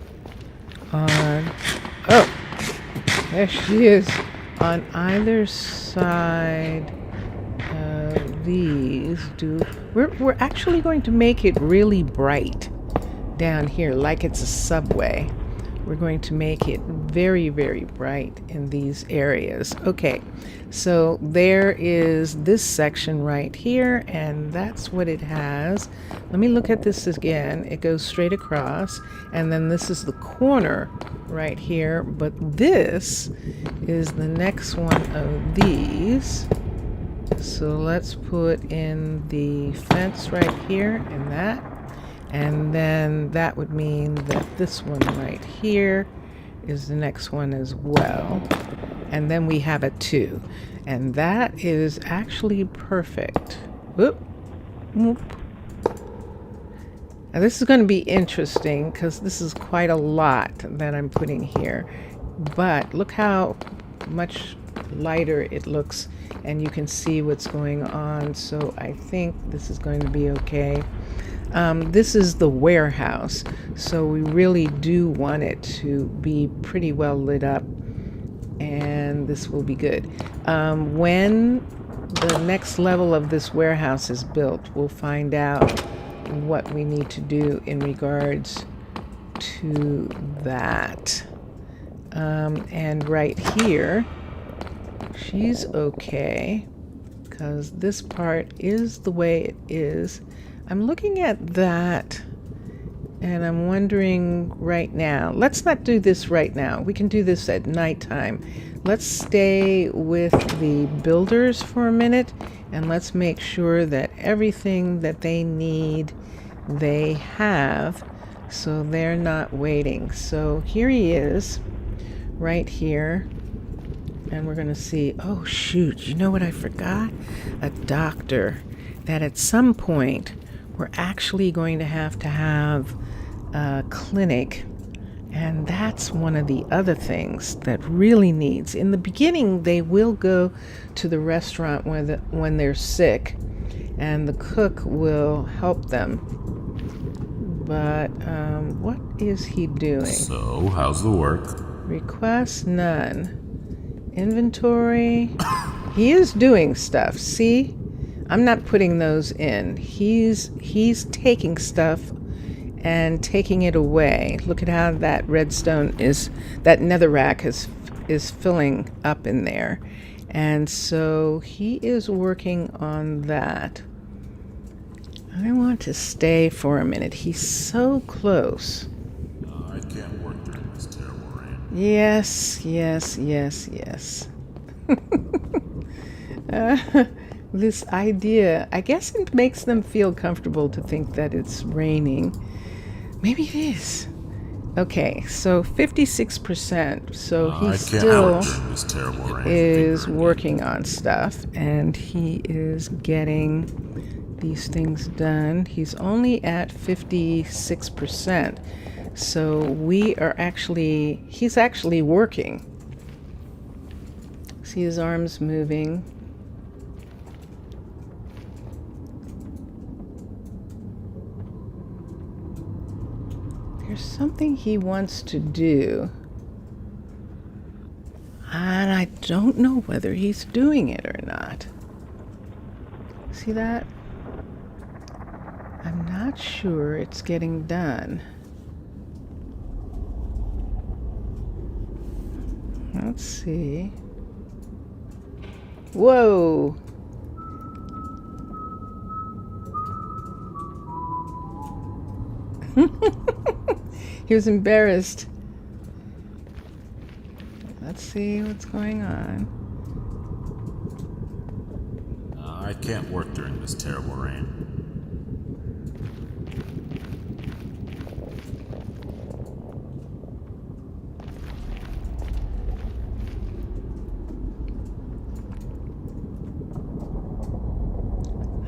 on, oh, there she is, on either side of these. We're actually going to make it really bright down here, like it's a subway. We're going to make it very, very bright in these areas. Okay, so there is this section right here, and that's what it has. Let me look at this again. It goes straight across, and then this is the corner right here, but this is the next one of these. So let's put in the fence right here and that. And then that would mean that this one right here is the next one as well. And then we have a 2. And that is actually perfect. Whoop. Whoop. Now this is going to be interesting because this is quite a lot that I'm putting here. But look how much lighter it looks, and you can see what's going on. So I think this is going to be okay. This is the warehouse, so we really do want it to be pretty well lit up, and this will be good. When the next level of this warehouse is built, we'll find out what we need to do in regards to that. And right here, she's okay, because this part is the way it is. I'm looking at that, and I'm wondering right now. Let's not do this right now. We can do this at nighttime. Let's stay with the builders for a minute, and let's make sure that everything that they need, they have, so they're not waiting. So here he is, right here. And we're going to see, oh shoot, you know what I forgot? A doctor. That at some point, we're actually going to have a clinic, and that's one of the other things that really needs. In the beginning, they will go to the restaurant when they're sick, and the cook will help them. But what is he doing? So, how's the work? Request none. Inventory. He is doing stuff. See? I'm not putting those in. He's taking stuff and taking it away. Look at how that redstone that netherrack is filling up in there. And so he is working on that. I want to stay for a minute. He's so close. I can't work during this terrible rain. Yes, yes, yes, yes. This idea, I guess it makes them feel comfortable to think that it's raining. Maybe it is. Okay, so 56%. So he still is working on stuff, and he is getting these things done. He's only at 56%. So he's actually working. See his arms moving. There's something he wants to do, and I don't know whether he's doing it or not. See that? I'm not sure it's getting done. Let's see. Whoa! He was embarrassed. Let's see what's going on. I can't work during this terrible rain.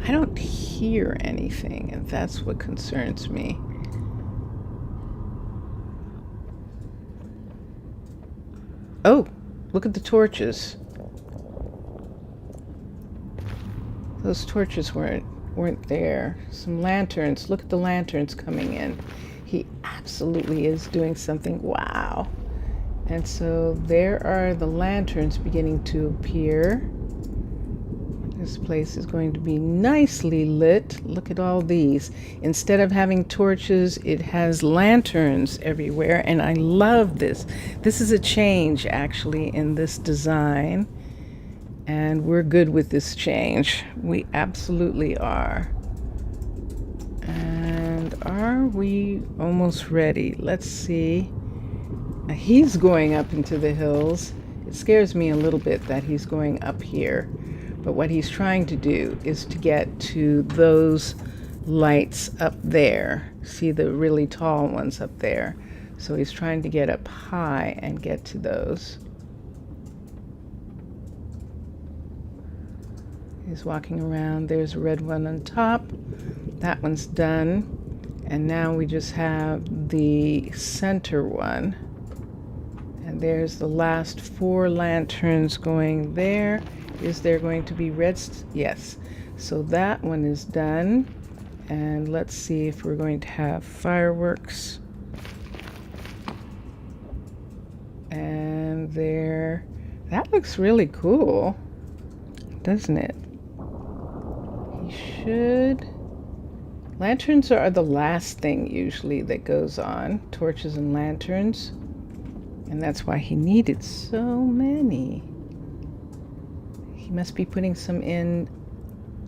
I don't hear anything, and that's what concerns me. Oh, look at the torches. Those torches weren't there. Some lanterns. Look at the lanterns coming in. He absolutely is doing something. Wow. And so there are the lanterns beginning to appear. This place is going to be nicely lit. Look at all these. Instead of having torches, it has lanterns everywhere, and I love this. This is a change, actually, in this design, and we're good with this change. We absolutely are. And are we almost ready? Let's see. He's going up into the hills. It scares me a little bit that he's going up here. But what he's trying to do is to get to those lights up there. See the really tall ones up there. So he's trying to get up high and get to those. He's walking around. There's a red one on top. That one's done. And now we just have the center one. And there's the last 4 lanterns going there. Is there going to be red? Yes. So that one is done. And let's see if we're going to have fireworks. And there. That looks really cool, doesn't it? He should. Lanterns are the last thing usually that goes on. Torches and lanterns. And that's why he needed so many. He must be putting some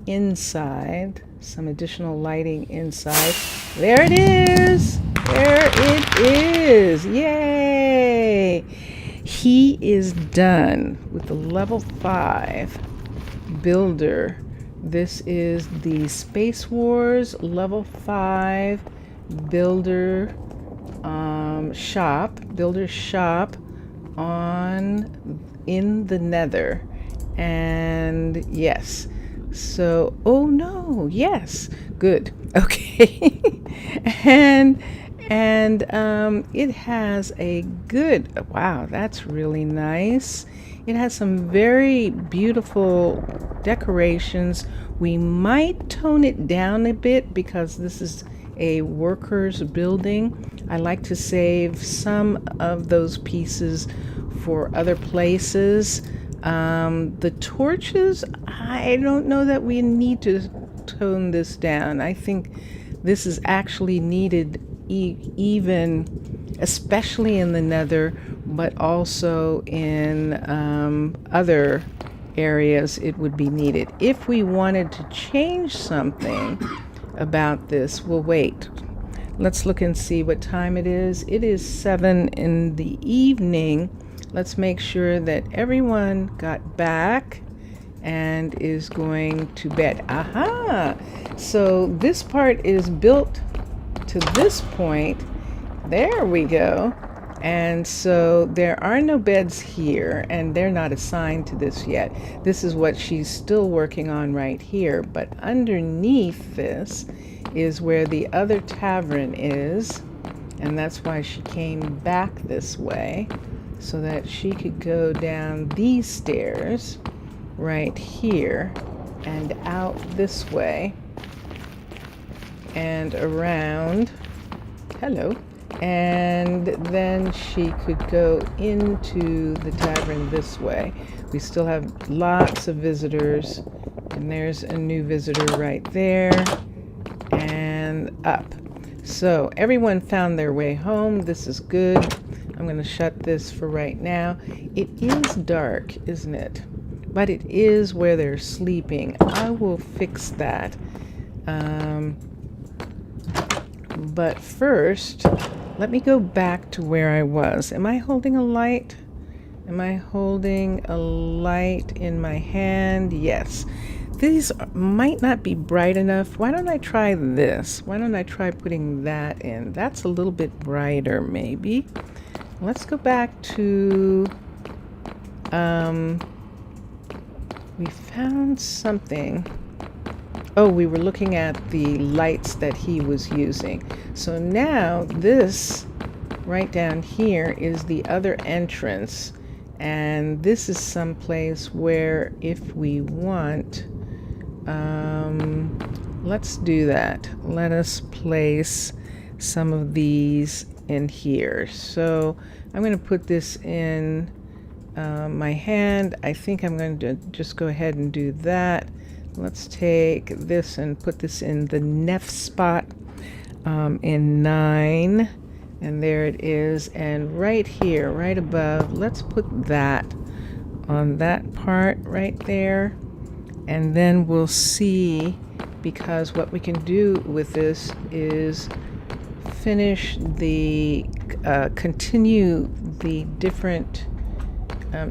inside, some additional lighting inside. There it is! There it is! Yay! He is done with the level 5 builder. This is the Space Wars level 5 builder builder shop in the nether. And yes, so oh no, yes, good, okay. and it has a good, wow, that's really nice. It has some very beautiful decorations. We might tone it down a bit because this is a workers building. I like to save some of those pieces for other places. The torches, I don't know that we need to tone this down. I think this is actually needed even, especially in the nether, but also in other areas it would be needed. If we wanted to change something about this, we'll wait. Let's look and see what time it is. It is 7 in the evening. Let's make sure that everyone got back and is going to bed. Aha! So this part is built to this point. There we go. And so there are no beds here, and they're not assigned to this yet. This is what she's still working on right here. But underneath this is where the other tavern is, and that's why she came back this way, so that she could go down these stairs right here and out this way and around. Hello. And then she could go into the tavern this way. We still have lots of visitors, and there's a new visitor right there, and up. So everyone found their way home. This is good. I'm going to shut this for right now. It is dark, isn't it? But it is where they're sleeping. I will fix that. But first, let me go back to where I was. Am I holding a light? Am I holding a light in my hand? Yes. These might not be bright enough. Why don't I try this? Why don't I try putting that in? That's a little bit brighter, maybe. Let's go back to, we found something. Oh, we were looking at the lights that he was using. So now this right down here is the other entrance. And this is some place where if we want, let's do that. Let us place some of these in here. So I'm going to put this in my hand. I think I'm going to just go ahead and do that. Let's take this and put this in the Nef spot in 9. And there it is. And right here, right above, let's put that on that part right there. And then we'll see, because what we can do with this is finish the, continue the different,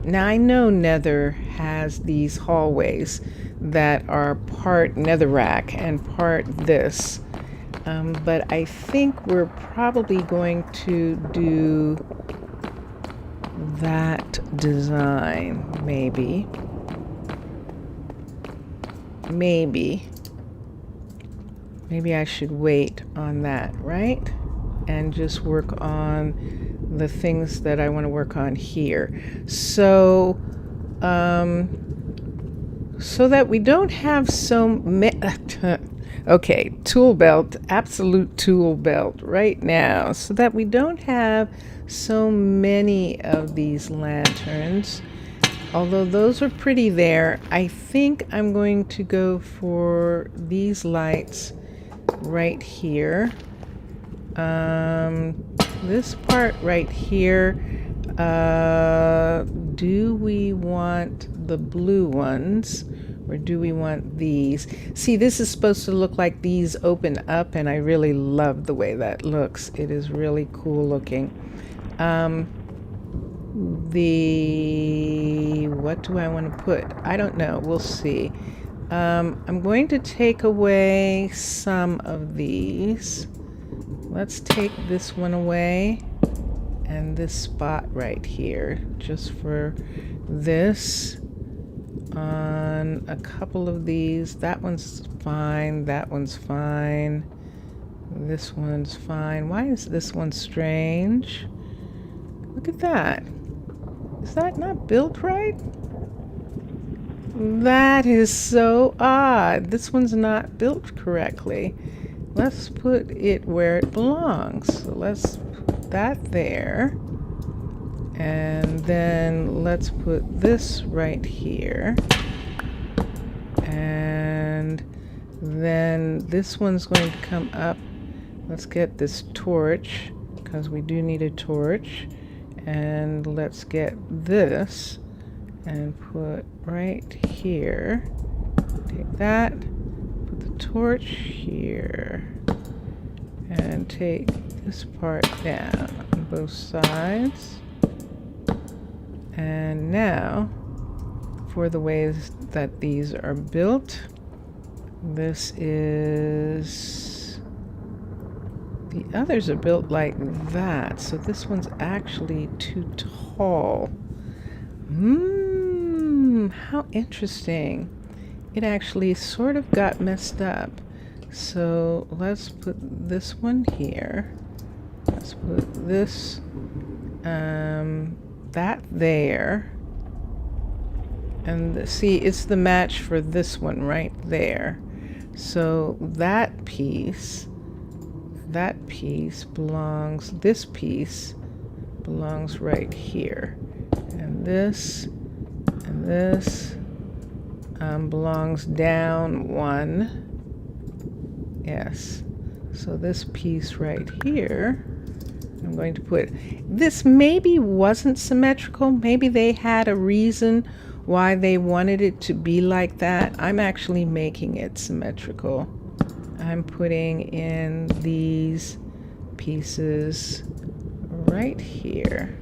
now I know Nether has these hallways that are part netherrack and part this. But I think we're probably going to do that design, maybe. Maybe I should wait on that, right? And just work on the things that I want to work on here. So, so that we don't have so many... Okay, tool belt, absolute tool belt right now, so that we don't have so many of these lanterns. Although those are pretty there, I think I'm going to go for these lights right here. This part right here, do we want the blue ones? Or do we want these? See, this is supposed to look like these open up, and I really love the way that looks. It is really cool looking. What do I want to put? I don't know. We'll see. I'm going to take away some of these. Let's take this one away and this spot right here, just for this. On a couple of these. That one's fine. That one's fine. This one's fine. Why is this one strange? Look at that. Is that not built right? That is so odd. This one's not built correctly. Let's put it where it belongs. So let's put that there. And then let's put this right here. And then this one's going to come up. Let's get this torch, because we do need a torch. And let's get this and put right here. Take that, put the torch here. And take this part down on both sides. And now, for the ways that these are built, this is, the others are built like that, so this one's actually too tall. How interesting. It actually sort of got messed up. So let's put this one here. Let's put this, that there. And see, it's the match for this one right there. So that piece belongs, this piece belongs right here. And this belongs down one. Yes. So this piece right here, I'm going to put, this maybe wasn't symmetrical. Maybe they had a reason why they wanted it to be like that. I'm actually making it symmetrical. I'm putting in these pieces right here.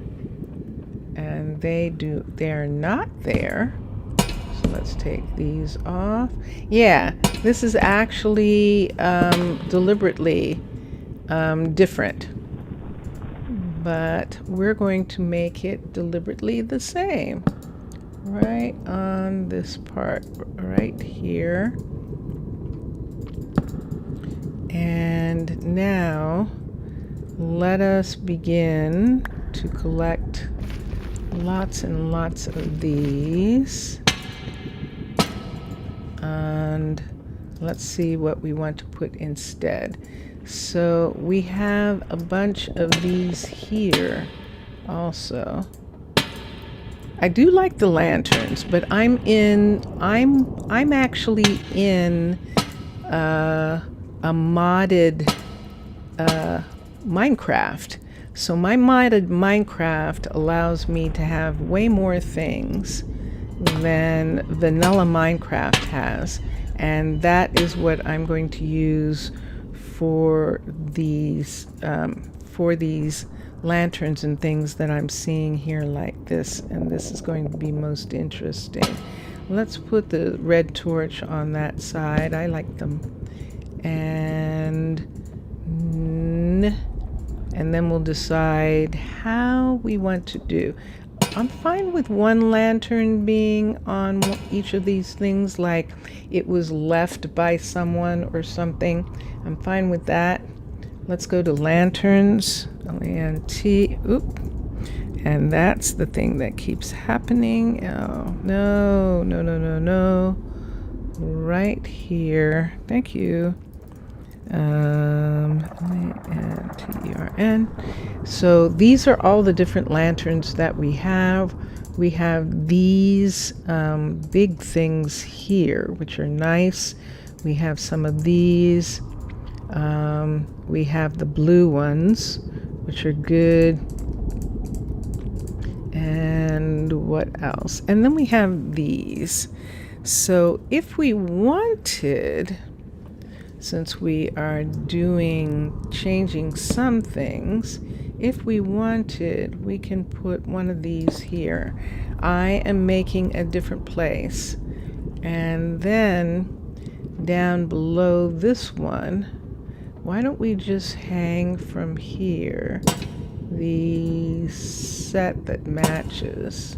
And they're not there. So let's take these off. Yeah, this is actually deliberately different. But we're going to make it deliberately the same. Right on this part, right here. And now let us begin to collect lots and lots of these. And let's see what we want to put instead. So we have a bunch of these here also. I do like the lanterns, but I'm actually in a modded Minecraft. So my modded Minecraft allows me to have way more things than vanilla Minecraft has, and that is what I'm going to use for these lanterns and things that I'm seeing here like this, and this is going to be most interesting. Let's put the red torch on that side. I like them. And then we'll decide how we want to do. I'm fine with one lantern being on each of these things, like it was left by someone or something. I'm fine with that. Let's go to lanterns, L-A-N-T, oop. And that's the thing that keeps happening. Oh, no, no, no, no, no. Right here. Thank you. L-A-N-T-E-R-N. So these are all the different lanterns that we have. We have these big things here, which are nice. We have some of these. We have the blue ones, which are good. And what else? And then we have these. So if we wanted, since we are changing some things, if we wanted, we can put one of these here. I am making a different place. And then down below this one, why don't we just hang from here the set that matches,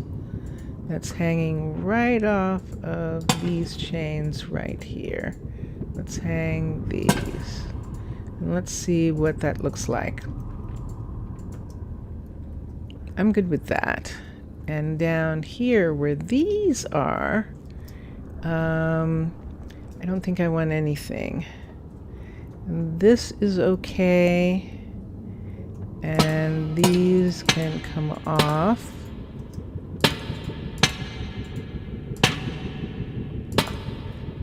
that's hanging right off of these chains right here. Let's hang these and let's see what that looks like. I'm good with that. And down here where these are, I don't think I want anything. This is okay. And these can come off.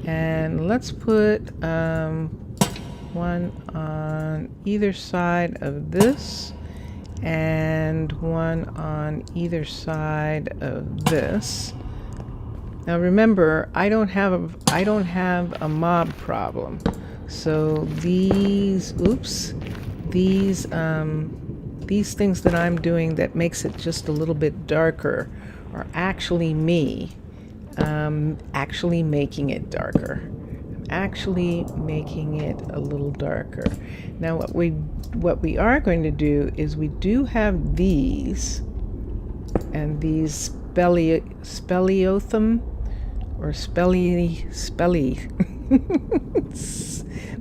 And let's put one on either side of this and one on either side of this. Now remember, I don't have a mob problem. So these things that I'm doing that makes it just a little bit darker are actually me actually making it darker. I'm actually making it a little darker. Now what we are going to do is we do have these, and these speliothum or spelly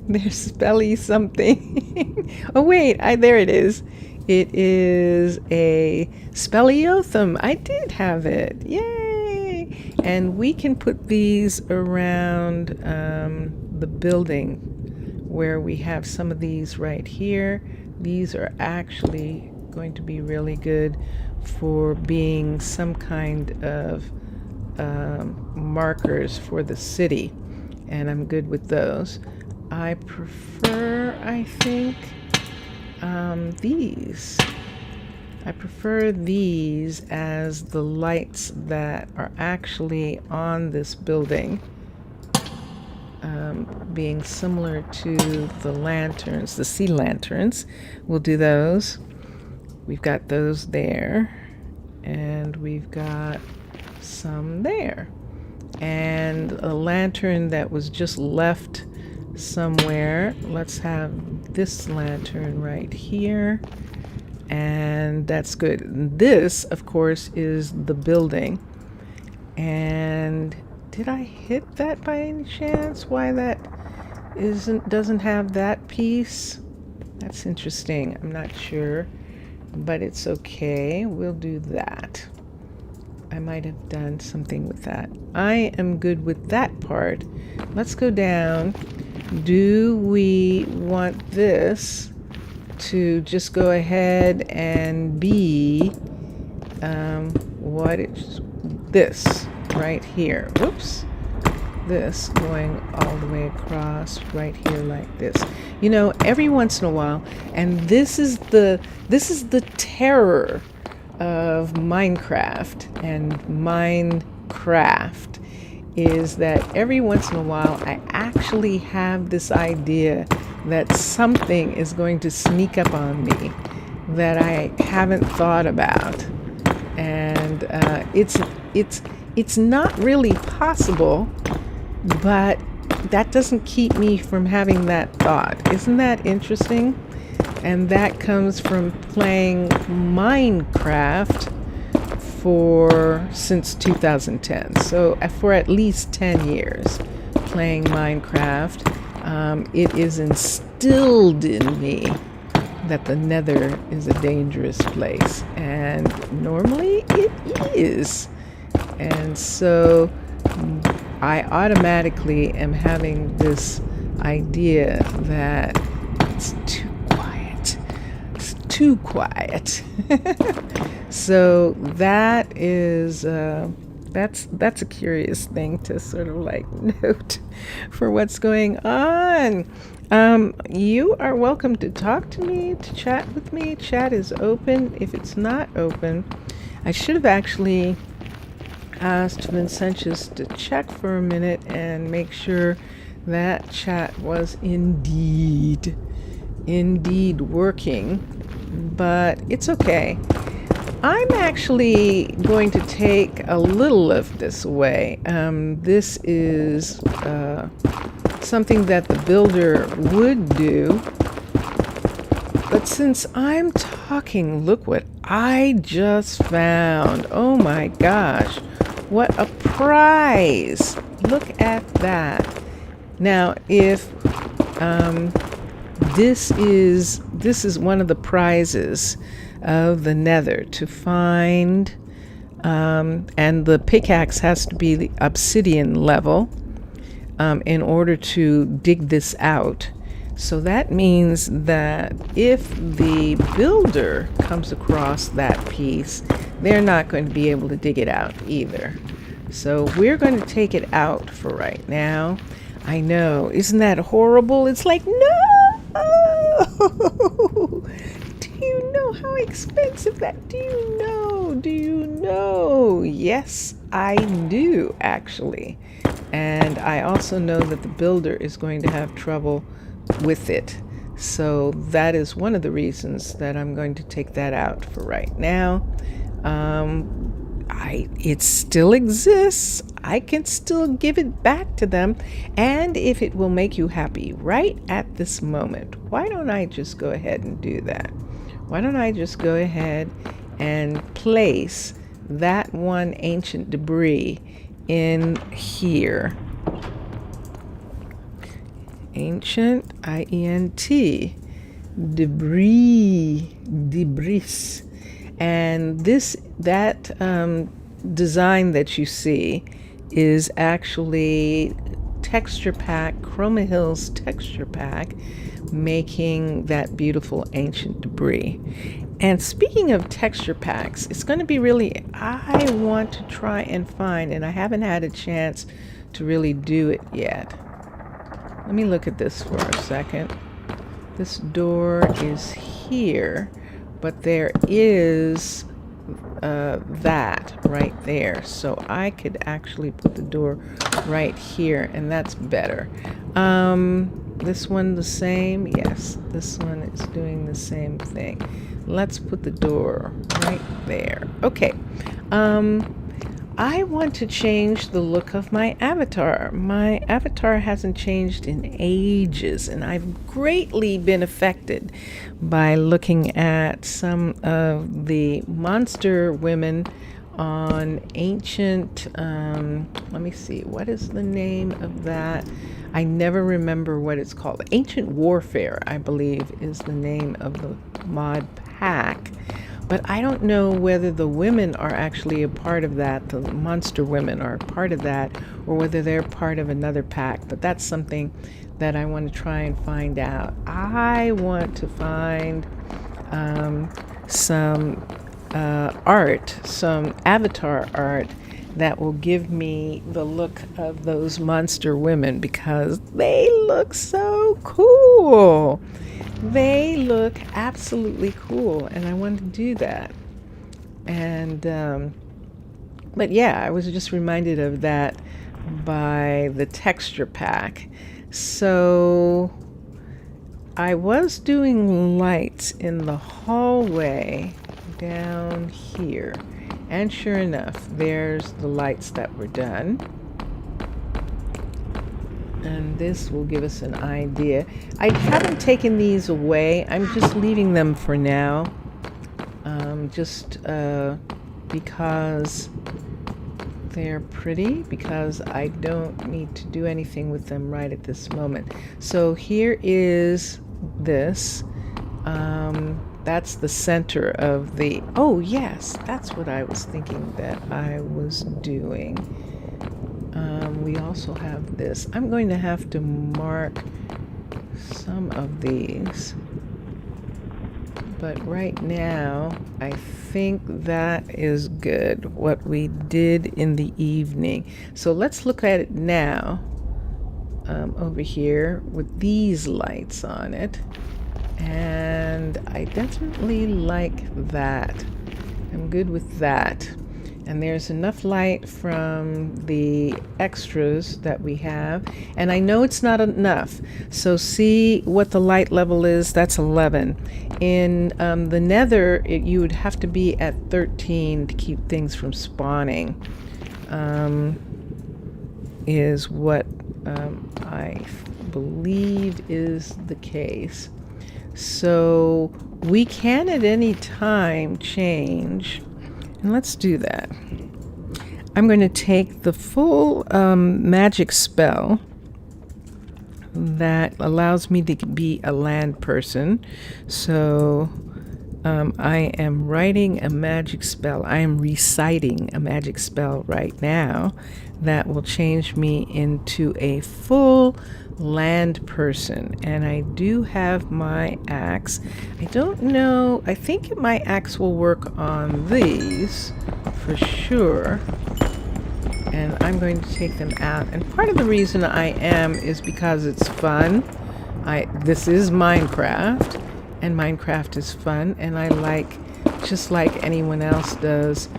they're spelly something. Oh wait, there it is. It is a speliothum. I did have it. Yay! And we can put these around the building where we have some of these right here. These are actually going to be really good for being some kind of markers for the city. And I'm good with those. I prefer, I think, these. I prefer these as the lights that are actually on this building. being similar to the lanterns, the sea lanterns. We'll do those. We've got those there, and we've got some there. And a lantern that was just left somewhere. Let's have this lantern right here. And that's good. This, of course, is the building. And did I hit that by any chance? Why that doesn't have that piece? That's interesting. I'm not sure, but it's okay. We'll do that. I might have done something with that. I am good with that part. Let's go down. Do we want this to just go ahead and be what is this right here? Whoops. This going all the way across right here like this. You know, every once in a while, and this is the terror of Minecraft and Minecraft, is that every once in a while I actually have this idea that something is going to sneak up on me that I haven't thought about, and it's not really possible, but that doesn't keep me from having that thought. Isn't that interesting? And that comes from playing Minecraft since 2010. So for at least 10 years playing Minecraft, it is instilled in me that the nether is a dangerous place. And normally it is. And so I automatically am having this idea that it's too quiet. So that is that's a curious thing to sort of like note for what's going on. You are welcome to talk to me, to chat with me. Chat is open. If it's not open, I should have actually asked Vincentius to check for a minute and make sure that chat was indeed working, but it's okay. I'm actually going to take a little of this away. This is something that the builder would do, but since I'm talking, look what I just found. Oh my gosh, what a prize! Look at that. Now, if this is one of the prizes of the nether, to find, and the pickaxe has to be the obsidian level in order to dig this out. So that means that if the builder comes across that piece, they're not going to be able to dig it out either. So we're going to take it out for right now. I know, isn't that horrible? It's like, no! Do you know how expensive that? Do you know? Yes, I do, actually. And I also know that the builder is going to have trouble with it. So that is one of the reasons that I'm going to take that out for right now. It still exists. I can still give it back to them. And if it will make you happy right at this moment, why don't I just go ahead and do that? Why don't I just go ahead and place that one ancient debris in here? Ancient, I-E-N-T, debris. And that design that you see is actually texture pack, Chroma Hills texture pack, making that beautiful ancient debris. And speaking of texture packs, it's going to be really, I want to try and find, and I haven't had a chance to really do it yet. Let me look at this for a second. This door is here, but there is that right there. So I could actually put the door right here, and that's better. This one the same? Yes, this one is doing the same thing. Let's put the door right there. Okay. I want to change the look of my avatar. My avatar hasn't changed in ages, and I've greatly been affected by looking at some of the monster women on ancient, let me see, what is the name of that? I never remember what it's called. Ancient Warfare, I believe, is the name of the mod pack. But I don't know whether the women are actually a part of that, the monster women are a part of that, or whether they're part of another pack. But that's something that I want to try and find out. I want to find some art, some avatar art that will give me the look of those monster women, because they look so cool. They look absolutely cool, and I want to do that. And but yeah, I was just reminded of that by the texture pack. So I was doing lights in the hallway down here, and sure enough, there's the lights that were done. And this will give us an idea. I haven't taken these away. I'm just leaving them for now. Because they're pretty, because I don't need to do anything with them right at this moment. So here is this. That's the center of the, oh yes, that's what I was thinking that I was doing. We also have this. I'm going to have to mark some of these, but right now I think that is good, what we did in the evening. So let's look at it now, over here with these lights on it, and I definitely like that. I'm good with that. And there's enough light from the extras that we have. And I know it's not enough. So see what the light level is. That's 11. In the nether, you would have to be at 13 to keep things from spawning. Is what I believe is the case. So we can at any time change. And let's do that. I'm going to take the full magic spell that allows me to be a land person. So I am writing a magic spell. I am reciting a magic spell right now that will change me into a full land person. And I do have my axe. I don't know, I think my axe will work on these for sure. And I'm going to take them out. And part of the reason I am is because it's fun. This is Minecraft, and Minecraft is fun, and I like, just like anyone else does,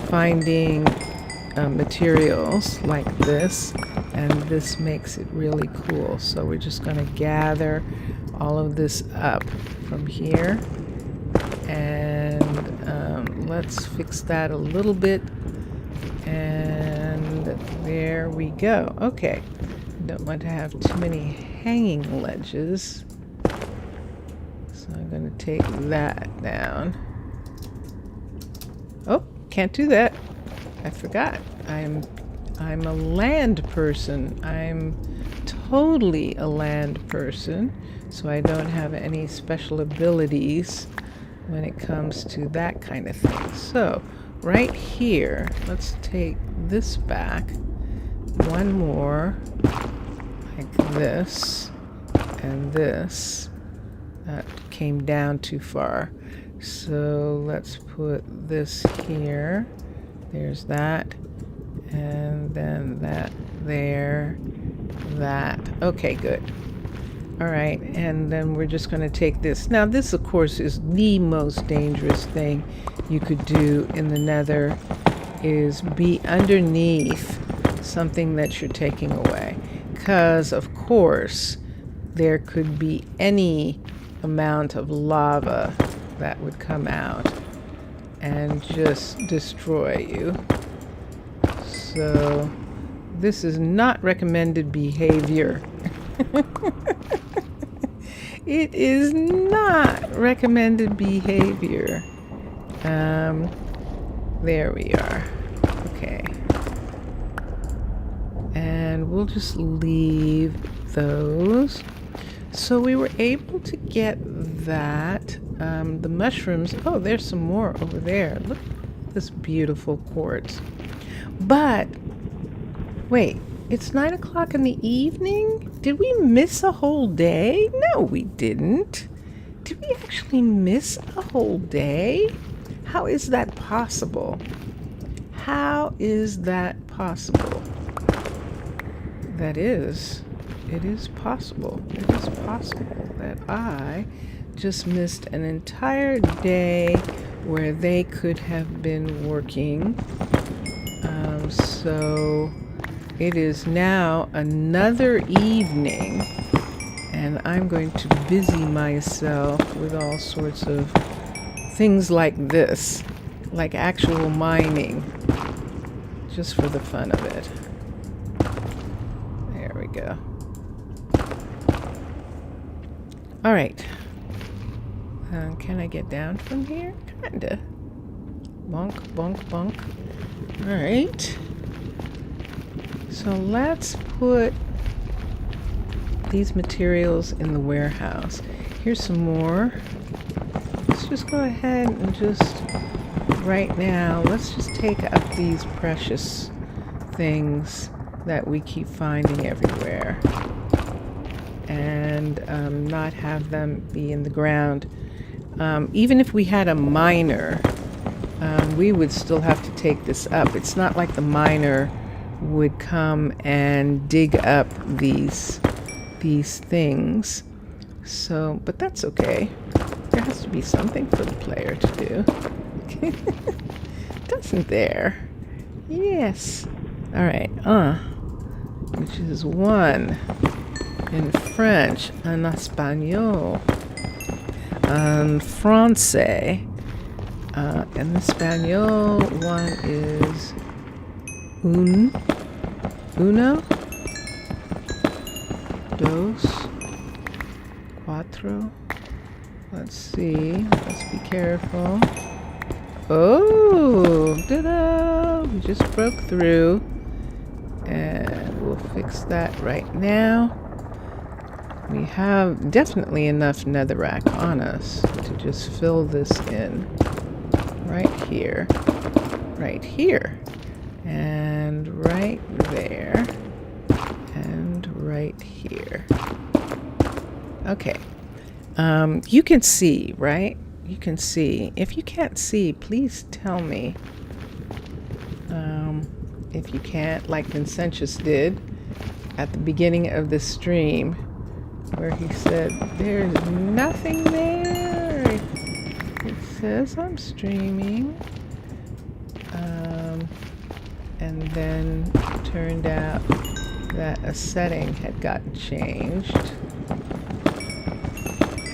finding materials like this, and this makes it really cool. So we're just going to gather all of this up from here, and let's fix that a little bit, and there we go. Okay, don't want to have too many hanging ledges, so I'm going to take that down. Oh, can't do that. I forgot. I'm a land person. I'm totally a land person, so I don't have any special abilities when it comes to that kind of thing. So right here, let's take this back. One more, like this, and this. That came down too far. So let's put this here. There's that, and then that there, that. Okay, good. All right, and then we're just going to take this. Now, this, of course, is the most dangerous thing you could do in the nether, is be underneath something that you're taking away. Because, of course, there could be any amount of lava that would come out and just destroy you. So, this is not recommended behavior. It is not recommended behavior. There we are. Okay. And we'll just leave those. So we were able to get that. The mushrooms. Oh, there's some more over there. Look at this beautiful quartz. But, wait. It's 9 o'clock in the evening? Did we miss a whole day? No, we didn't. Did we actually miss a whole day? How is that possible? How is that possible? That is, it is possible. It is possible that I just missed an entire day where they could have been working. So it is now another evening, and I'm going to busy myself with all sorts of things like this, like actual mining, just for the fun of it. There we go. All right. Can I get down from here? Kinda. Bonk, bonk, bonk. All right. So let's put these materials in the warehouse. Here's some more. Let's just go ahead and just, right now, let's just take up these precious things that we keep finding everywhere. And not have them be in the ground. Even if we had a miner, we would still have to take this up. It's not like the miner would come and dig up these things. So, but that's okay. There has to be something for the player to do. Doesn't there? Yes. All right. Which is one in French, en espagnol, en français. In Espanol, one is uno, dos, cuatro. Let's see. Let's be careful. Oh, ta-da! We just broke through. And we'll fix that right now. We have definitely enough netherrack on us to just fill this in. Right here. Right here. And right there. And right here. Okay. You can see, right? You can see. If you can't see, please tell me. If you can't, like Vincentius did at the beginning of the stream, where he said, there's nothing there. It says I'm streaming. And then it turned out that a setting had gotten changed.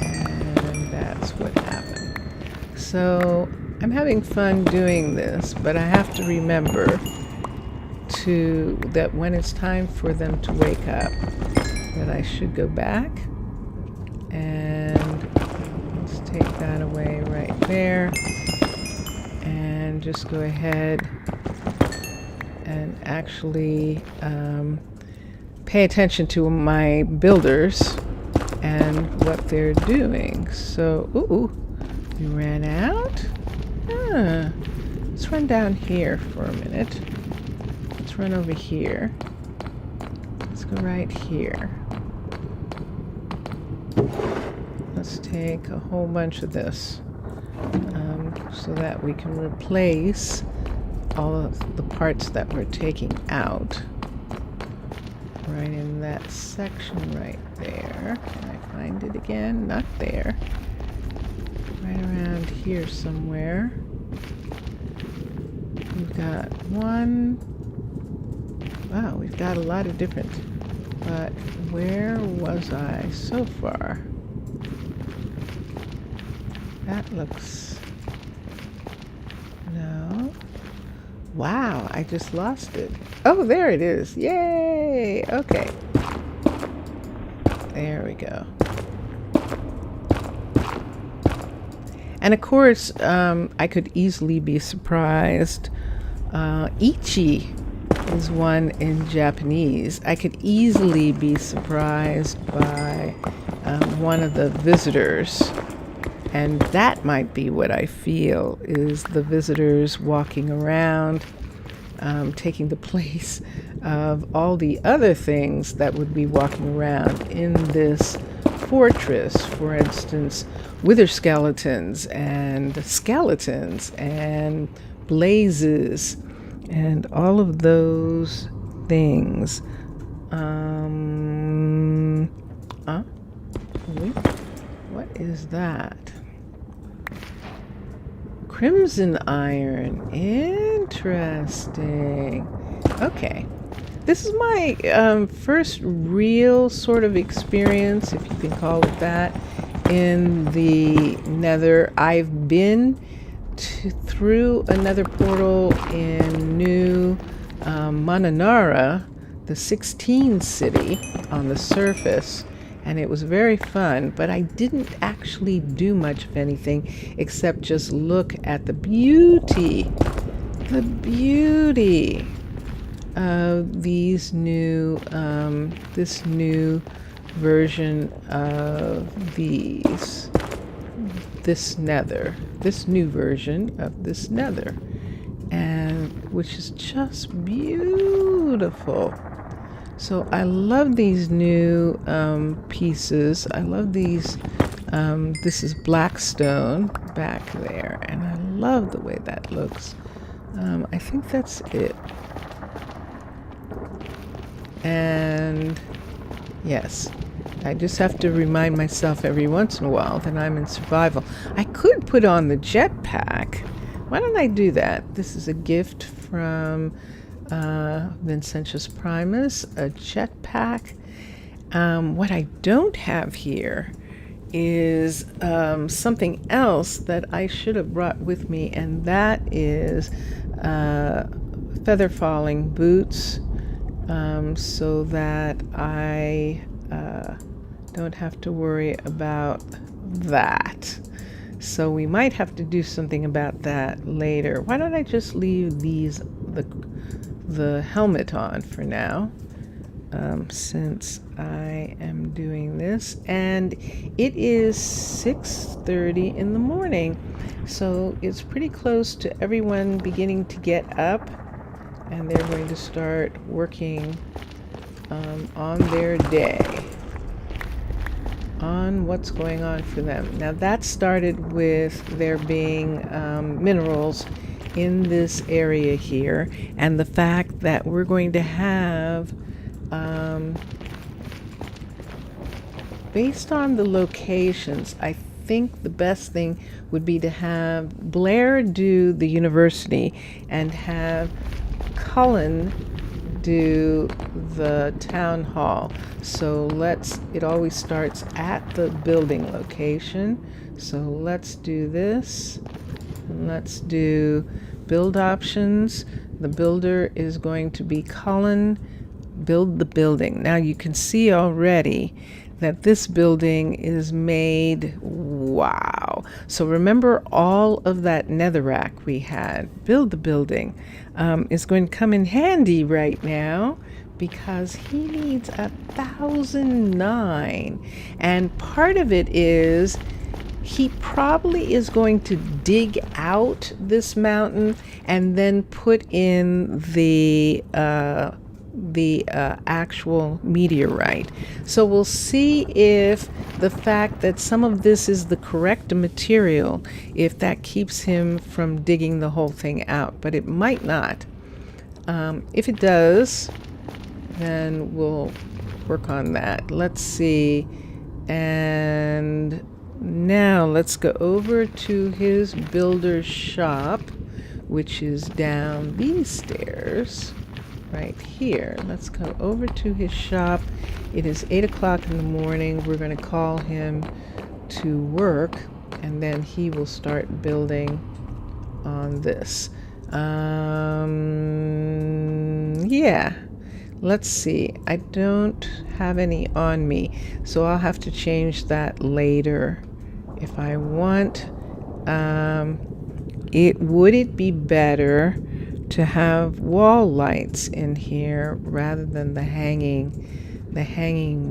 And that's what happened. So I'm having fun doing this, but I have to remember that when it's time for them to wake up, that I should go back. And let's take that away right there. And just go ahead and actually pay attention to my builders and what they're doing. So, ooh, you ran out? Let's run down here for a minute. Let's run over here. Let's go right here. Let's take a whole bunch of this so that we can replace all of the parts that we're taking out. Right in that section right there. Can I find it again. Not there. Right around here somewhere. We've got one. Wow, we've got a lot of different. But where was I so far? That looks... No. Wow, I just lost it. Oh, there it is. Yay! Okay. There we go. And of course, I could easily be surprised. Ichi is one in Japanese. I could easily be surprised by one of the visitors. And that might be what I feel, is the visitors walking around, taking the place of all the other things that would be walking around in this fortress. For instance, wither skeletons and blazes and all of those things. Wait, what is that? Crimson iron. Interesting. Okay. This is my first real sort of experience, if you can call it that, in the nether. I've been through a nether portal in New Mananara, the 16 city on the surface, and it was very fun, but I didn't actually do much of anything except just look at the beauty of these new, this new version of this new version of this nether, and which is just beautiful. So I love these new pieces. I love these. This is blackstone back there, and I love the way that looks. I think that's it. And yes, I just have to remind myself every once in a while that I'm in survival. I could put on the jetpack. Why don't I do that? This is a gift from Vincentius Primus, a jetpack. What I don't have here is something else that I should have brought with me, and that is feather falling boots, so that I don't have to worry about that. So we might have to do something about that later. Why don't I just leave the helmet on for now, since I am doing this, and it is 6:30 in the morning, so it's pretty close to everyone beginning to get up, and they're going to start working on their day, on what's going on for them. Now that started with there being minerals in this area here, and the fact that we're going to have, based on the locations, I think the best thing would be to have Blair do the university and have Cullen do the town hall. So it always starts at the building location. So let's do this. Let's do build options. The builder is going to be Cullen. Build the building. Now you can see already that this building is made, wow. So remember all of that netherrack we had. Build the building is going to come in handy right now, because he needs 1,009. And part of it is he probably is going to dig out this mountain and then put in the actual meteorite. So we'll see if the fact that some of this is the correct material, if that keeps him from digging the whole thing out, but it might not. If it does, then we'll work on that. Let's see. And now let's go over to his builder's shop, which is down these stairs right here. Let's go over to his shop. It is 8 o'clock in the morning. We're going to call him to work, and then he will start building on this. Yeah. Let's see. I don't have any on me, so I'll have to change that later if I want. Would it be better to have wall lights in here rather than the hanging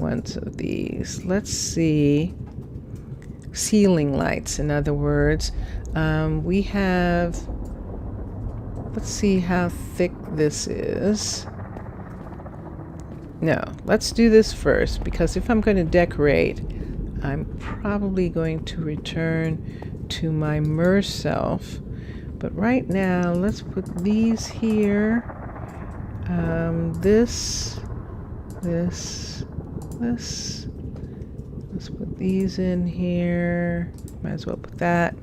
ones of these? Let's see. Ceiling lights, in other words. We have, let's see how thick this is. No, let's do this first, because if I'm going to decorate, I'm probably going to return to my Mer-self. But right now, let's put these here. This. Let's put these in here. Might as well put that.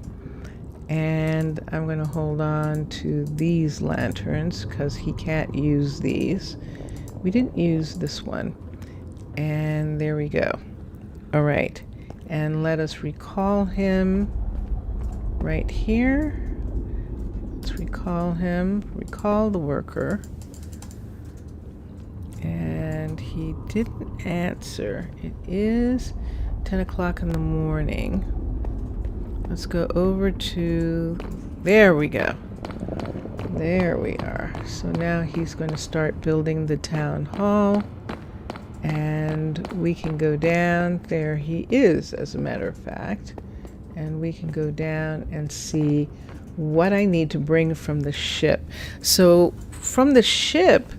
And I'm going to hold on to these lanterns because he can't use these. We didn't use this one. And there we go. All right. And let us recall him right here. Let's recall him. Recall the worker. And he didn't answer. It is 10 o'clock in the morning. Let's go over to, there we go. There we are. So now he's going to start building the town hall. And we can go down. There he is, as a matter of fact. And we can go down and see what I need to bring from the ship. So from the ship,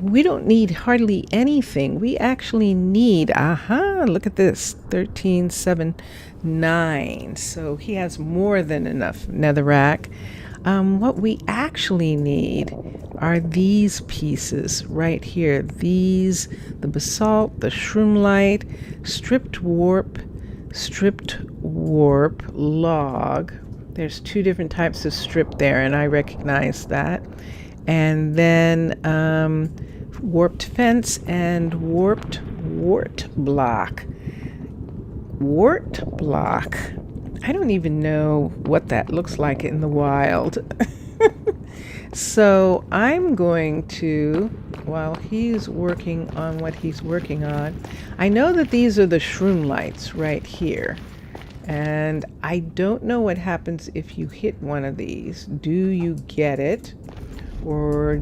we don't need hardly anything. We actually need, look at this, 1379. So he has more than enough netherrack. What we actually need are these pieces right here. These, the basalt, the shroomlight, stripped warp log. There's two different types of strip there, and I recognize that. And then warped fence and warped wart block. Wart block. I don't even know what that looks like in the wild. So I'm going to, while he's working on what he's working on, I know that these are the shroom lights right here. And I don't know what happens if you hit one of these. Do you get it? Or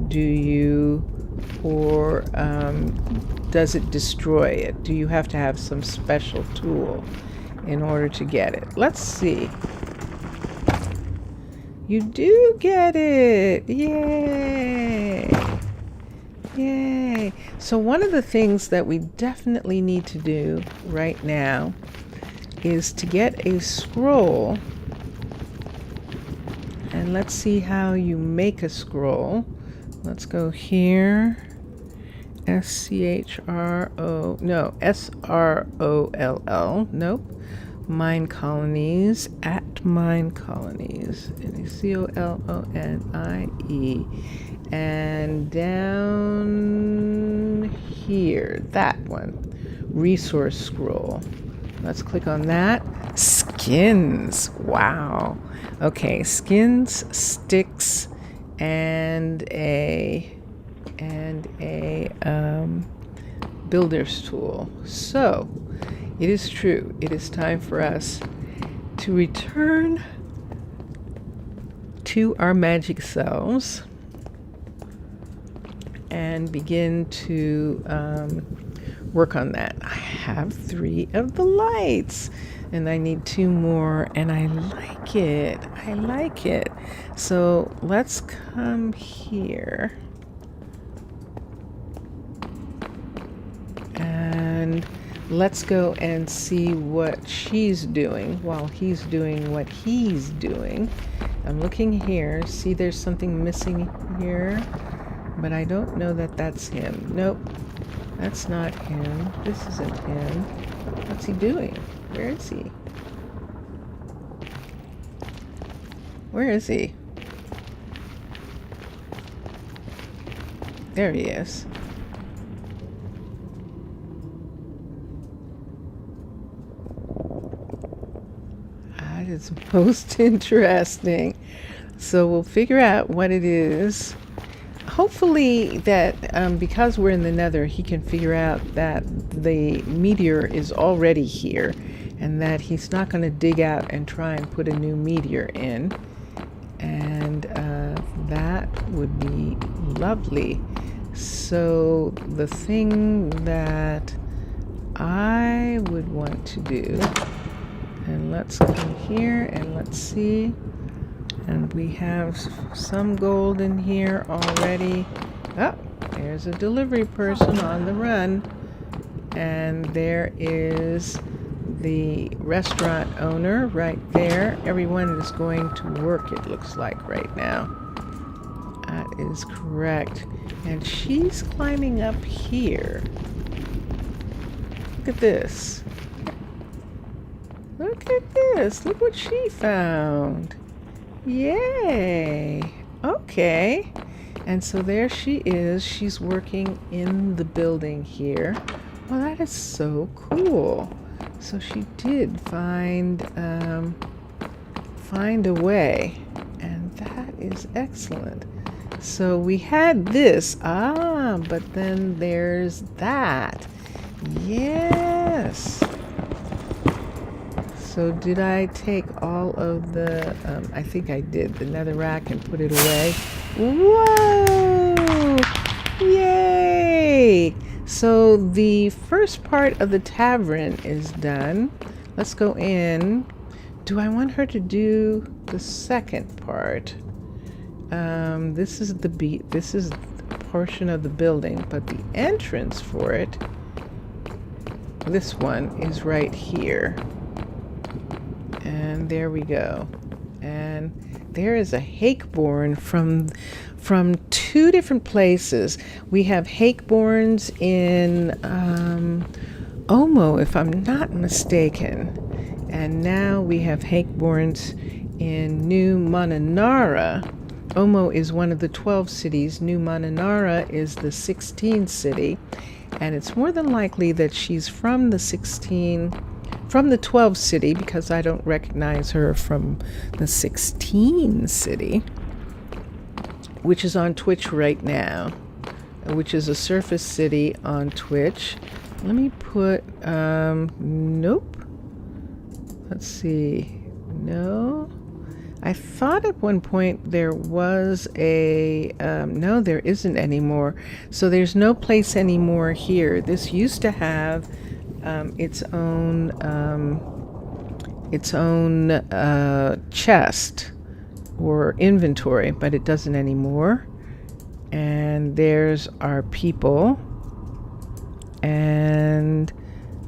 does it destroy it? Do you have to have some special tool in order to get it? Let's see. You do get it. Yay. Yay. So one of the things that we definitely need to do right now is to get a scroll. And let's see how you make a scroll. Let's go here. S-C-H-R-O, no, S-R-O-L-L, nope. Minecolonies, at Minecolonies, C-O-L-O-N-I-E. And down here, that one, resource scroll. Let's click on that. Skins, wow. Okay, skins, sticks, and a builder's tool. So it is true, it is time for us to return to our magic selves and begin to work on that. I have 3 of the lights and I need 2 more, and I like it. I like it. So let's come here. And let's go and see what she's doing while he's doing what he's doing. I'm looking here. See, there's something missing here, but I don't know that that's him. Nope, that's not him. This isn't him. What's he doing? Where is he? Where is he? There he is. That is most interesting. So we'll figure out what it is. Hopefully that because we're in the nether, he can figure out that the meteor is already here and that he's not going to dig out and try and put a new meteor in. And that would be lovely. So the thing that I would want to do, and let's come here and let's see. And we have some gold in here already. Oh, there's a delivery person on the run. And there is the restaurant owner right there. Everyone is going to work, it looks like, right now. That is correct. And she's climbing up here. Look at this. Look at this. Look what she found. Yay. Okay. And so there she is. She's working in the building here. Well, that is so cool. So she did find a way. And that is excellent. So we had this. But then there's that. Yes. So did I take all of the, I think I did, the netherrack and put it away? Whoa! Yay! So the first part of the tavern is done. Let's go in. Do I want her to do the second part? This is the portion of the building, but the entrance for it, this one is right here. And there we go. And there is a hakeborn from two different places. We have hakeborns in Omo, if I'm not mistaken. And now we have hakeborns in New Mananara. Omo is one of the 12 cities. New Mananara is the 16th city. And it's more than likely that she's from the 12 city, because I don't recognize her from the 16 city, which is on Twitch right now, which is a surface city on Twitch. Let me put, nope. Let's see. No. I thought at one point there was a, no, there isn't anymore. So there's no place anymore here. This used to have its own chest or inventory, but it doesn't anymore. And there's our people, and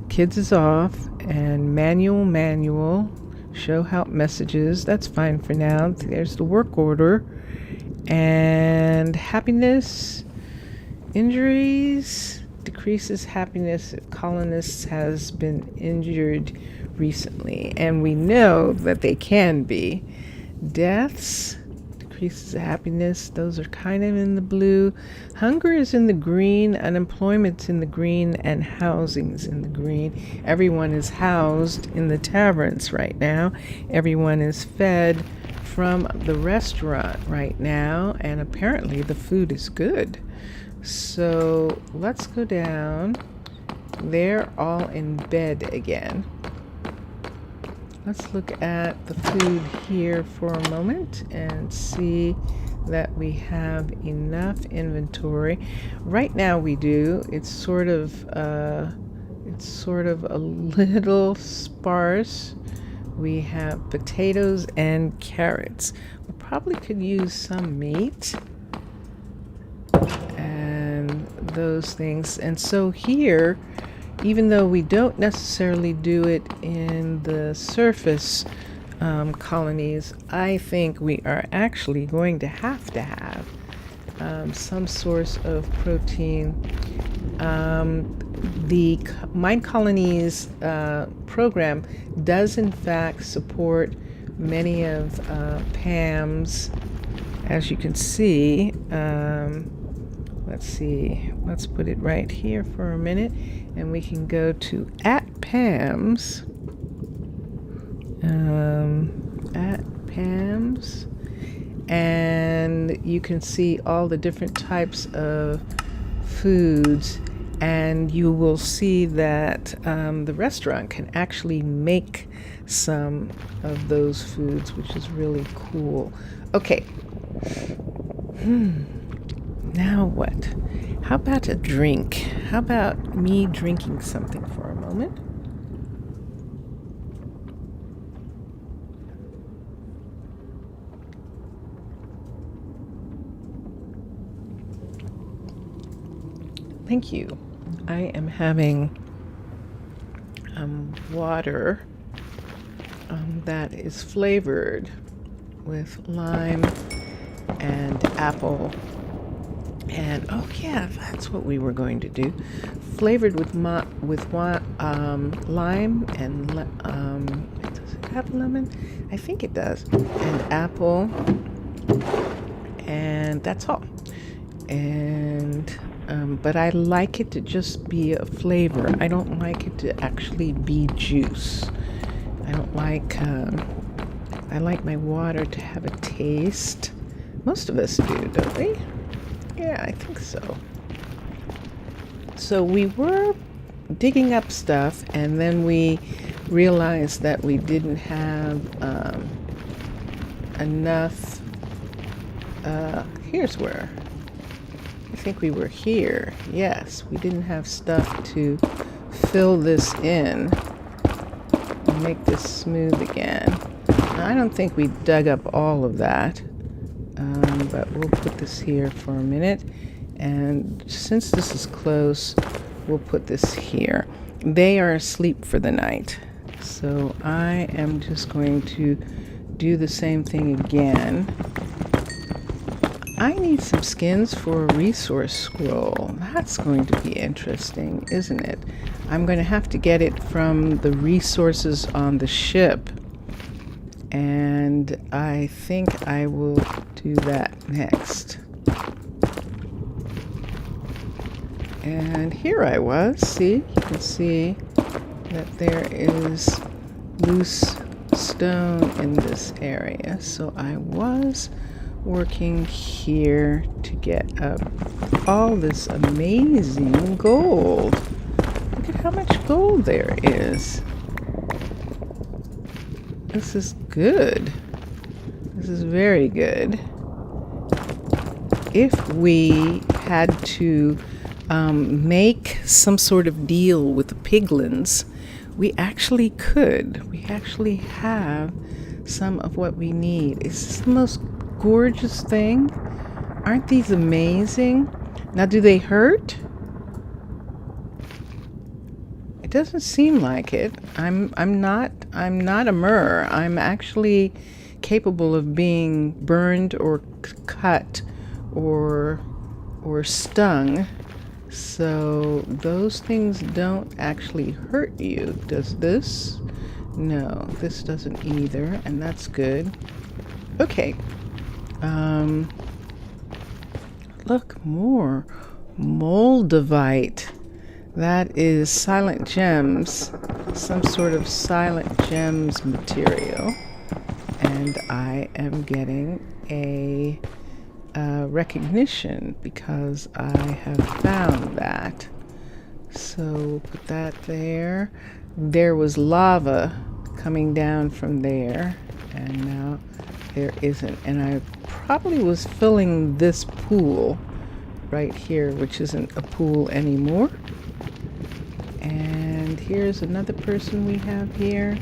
kids is off, and manual show help messages. That's fine for now. There's the work order, and happiness, injuries. Decreases happiness if colonists has been injured recently, and we know that they can be. Deaths, decreases happiness, those are kind of in the blue. Hunger is in the green, unemployment's in the green, and housing's in the green. Everyone is housed in the taverns right now. Everyone is fed from the restaurant right now, and apparently the food is good. So let's go down. They're all in bed again. Let's look at the food here for a moment and see that we have enough inventory. Right now we do. It's sort of a little sparse. We have potatoes and carrots. We probably could use some meat and those things. And so here, even though we don't necessarily do it in the surface colonies, I think we are actually going to have some source of protein The Minecolonies program does in fact support many of Pam's, as you can see. Let's see, let's put it right here for a minute, and we can go to @Pam's. @Pam's, and you can see all the different types of foods, and you will see that the restaurant can actually make some of those foods, which is really cool. Okay. Now what? How about a drink? How about me drinking something for a moment? Thank you. I am having water that is flavored with lime and apple. And oh yeah, that's what we were going to do. Flavored with lime and does it have lemon? I think it does. And apple, and that's all. And but I like it to just be a flavor. I don't like it to actually be juice. I don't like. I like my water to have a taste. Most of us do, don't we? Yeah, I think so. So we were digging up stuff, and then we realized that we didn't have enough. Here's where. I think we were here. Yes, we didn't have stuff to fill this in and make this smooth again. Now, I don't think we dug up all of that. But we'll put this here for a minute, and since this is close, we'll put this here. They are asleep for the night, so I am just going to do the same thing again. I need some skins for a resource scroll. That's going to be interesting, isn't it? I'm going to have to get it from the resources on the ship, and I think I will do that next. And here I was. See, you can see that there is loose stone in this area. So I was working here to get up all this amazing gold. Look at how much gold there is. This is good. This is very good. If we had to make some sort of deal with the piglins, we actually could. We actually have some of what we need. Is this the most gorgeous thing? Aren't these amazing? Now, do they hurt? It doesn't seem like it. I'm not a mer. I'm actually capable of being burned or cut or stung. So those things don't actually hurt you. Does this? No, this doesn't either, and that's good. Okay. Look, more moldavite. That is silent gems, some sort of silent gems material, and I am getting a recognition because I have found that. So put that there. There was lava coming down from there, and now there isn't. And I probably was filling this pool right here, which isn't a pool anymore. And here's another person we have here.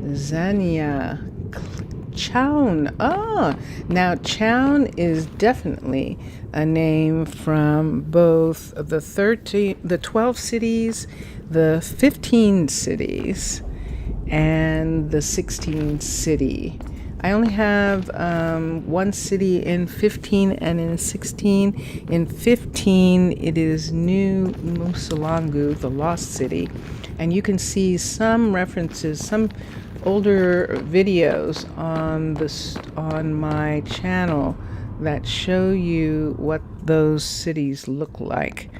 Zania Chown. Ah, now Chown is definitely a name from both the 12 cities, the 15 cities, and the 16 city. I only have one city in 15 and in 16. In 15, it is New Musalangu, the lost city. And you can see some references, some older videos on my channel that show you what those cities look like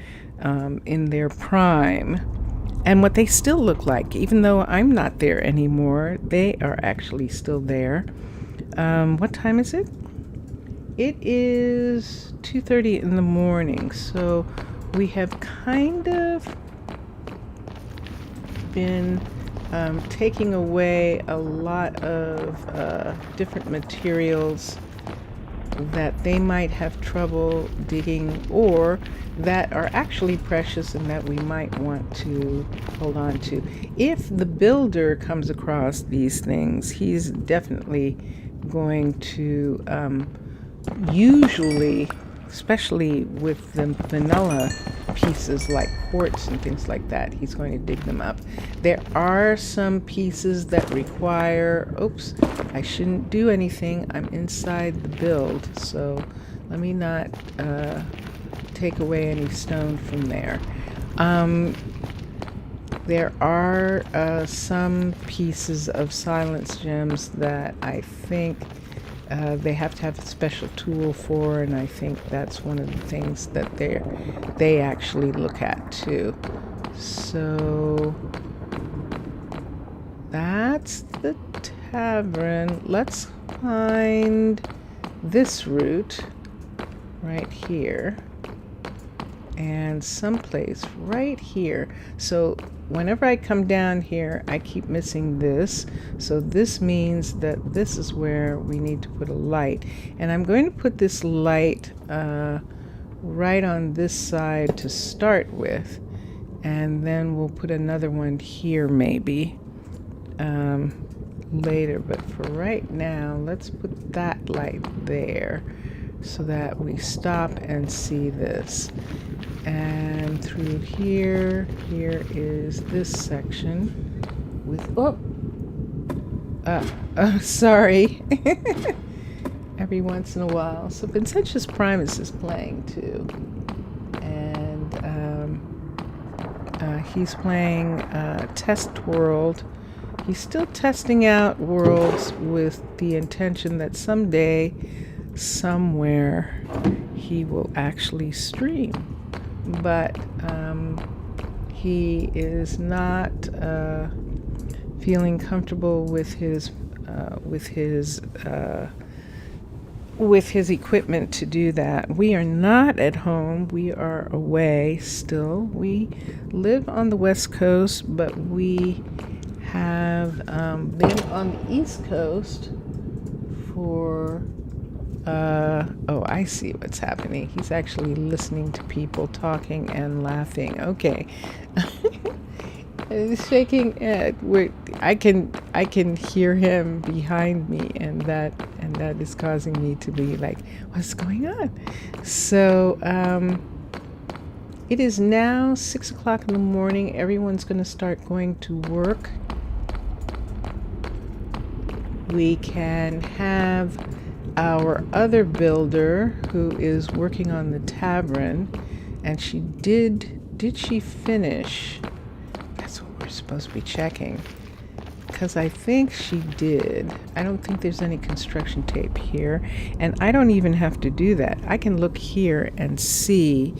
in their prime, and what they still look like. Even though I'm not there anymore, they are actually still there. What time is it? It is 2:30 in the morning, so we have kind of been taking away a lot of different materials that they might have trouble digging, or that are actually precious and that we might want to hold on to. If the builder comes across these things, he's definitely going to usually, especially with the vanilla pieces like quartz and things like that, he's going to dig them up. There are some pieces that require, oops, I shouldn't do anything, I'm inside the build, so let me not take away any stone from there. There are some pieces of silence gems that I think they have to have a special tool for, and I think that's one of the things that they actually look at too. So that's the tavern. Let's find this route right here and someplace right here. So whenever I come down here, I keep missing this. So this means that this is where we need to put a light. And I'm going to put this light right on this side to start with. And then we'll put another one here maybe later. But for right now, let's put that light there so that we stop and see this. And through here is this section with, sorry. Every once in a while. So Vincentius Primus is playing too. And he's playing Test World. He's still testing out worlds with the intention that someday, somewhere, he will actually stream. But he is not feeling comfortable with his equipment to do that. We are not at home. We are away still. We live on the West Coast, but we have been on the East Coast for oh, I see what's happening. He's actually listening to people talking and laughing. Okay. He's shaking. I can hear him behind me, and that is causing me to be like, what's going on? So it is now 6 o'clock in the morning. Everyone's going to start going to work. We can have our other builder who is working on the tavern, and did she finish? That's what we're supposed to be checking, because I think she did. I don't think there's any construction tape here, and I don't even have to do that. I can look here and see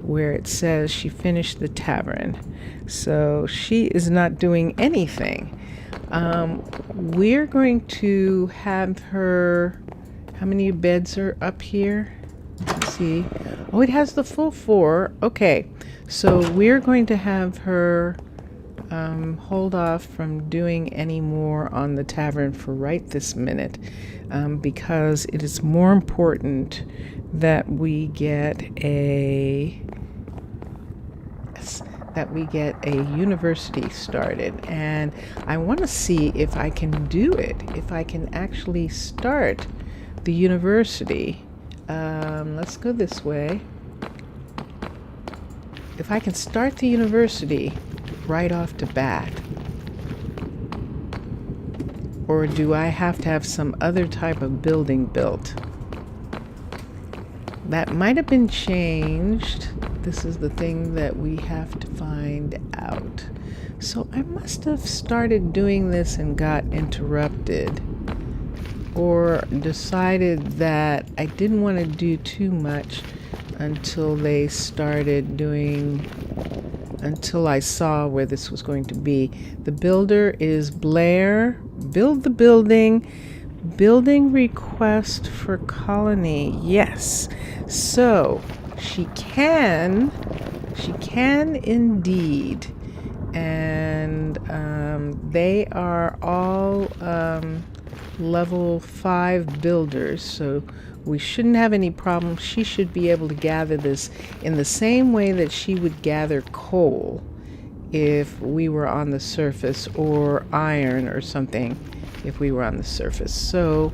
where it says she finished the tavern. So she is not doing anything. We're going to have her. How many beds are up here? Let's see. Oh, it has the full 4. Okay, so we're going to have her hold off from doing any more on the tavern for right this minute, because it is more important that we get a university started, and I want to see if I can do it, if I can actually start the university. Let's go this way. If I can start the university right off the bat, Or do I have to have some other type of building built? That might have been changed. This is the thing that we have to find out. So I must have started doing this and got interrupted, or decided that I didn't want to do too much until they started doing, until I saw where this was going to be. The builder is Blair. Build the building. Building request for colony. Yes. So she can indeed. And they are all level 5 builders, so we shouldn't have any problem. She should be able to gather this in the same way that she would gather coal if we were on the surface, or iron or something if we were on the surface. So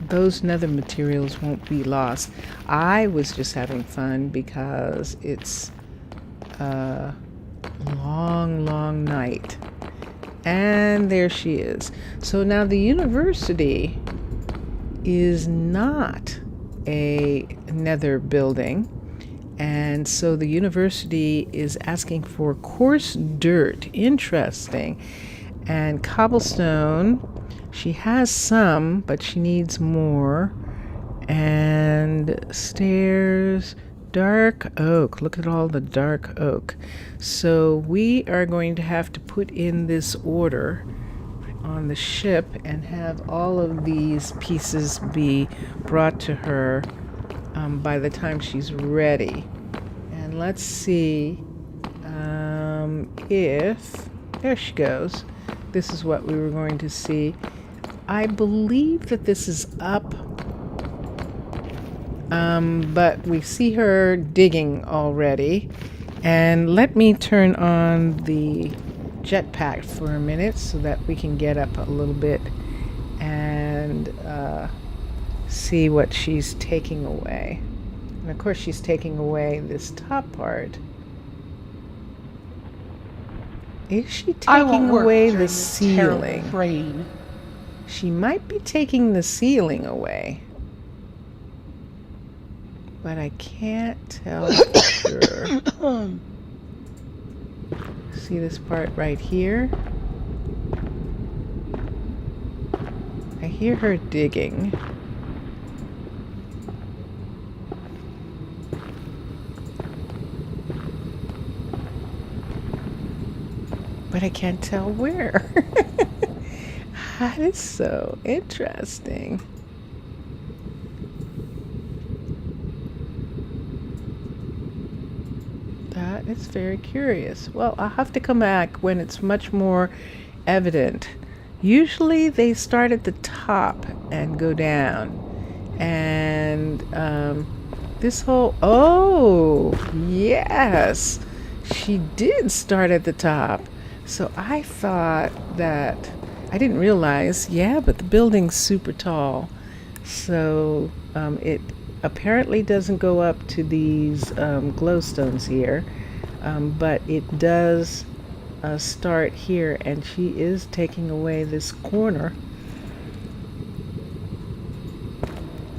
those nether materials won't be lost. I was just having fun because it's a long night. And there she is. So now the university is not a nether building. And so the university is asking for coarse dirt. Interesting. And cobblestone. She has some, but she needs more. And stairs. Dark oak. Look at all the dark oak. So we are going to have to put in this order on the ship and have all of these pieces be brought to her by the time she's ready. And let's see if, there she goes. This is what we were going to see. I believe that this is up. But we see her digging already. And let me turn on the jetpack for a minute so that we can get up a little bit and see what she's taking away. And of course she's taking away this top part. Is she taking away the ceiling? Rain. She might be taking the ceiling away. But I can't tell for sure. See this part right here? I hear her digging. But I can't tell where. That is so interesting. That is very curious. Well, I'll have to come back when it's much more evident. Usually they start at the top and go down. And this whole, oh, yes, she did start at the top. So I thought that, I didn't realize, yeah, but the building's super tall. So it apparently doesn't go up to these glowstones here, but it does start here, and she is taking away this corner.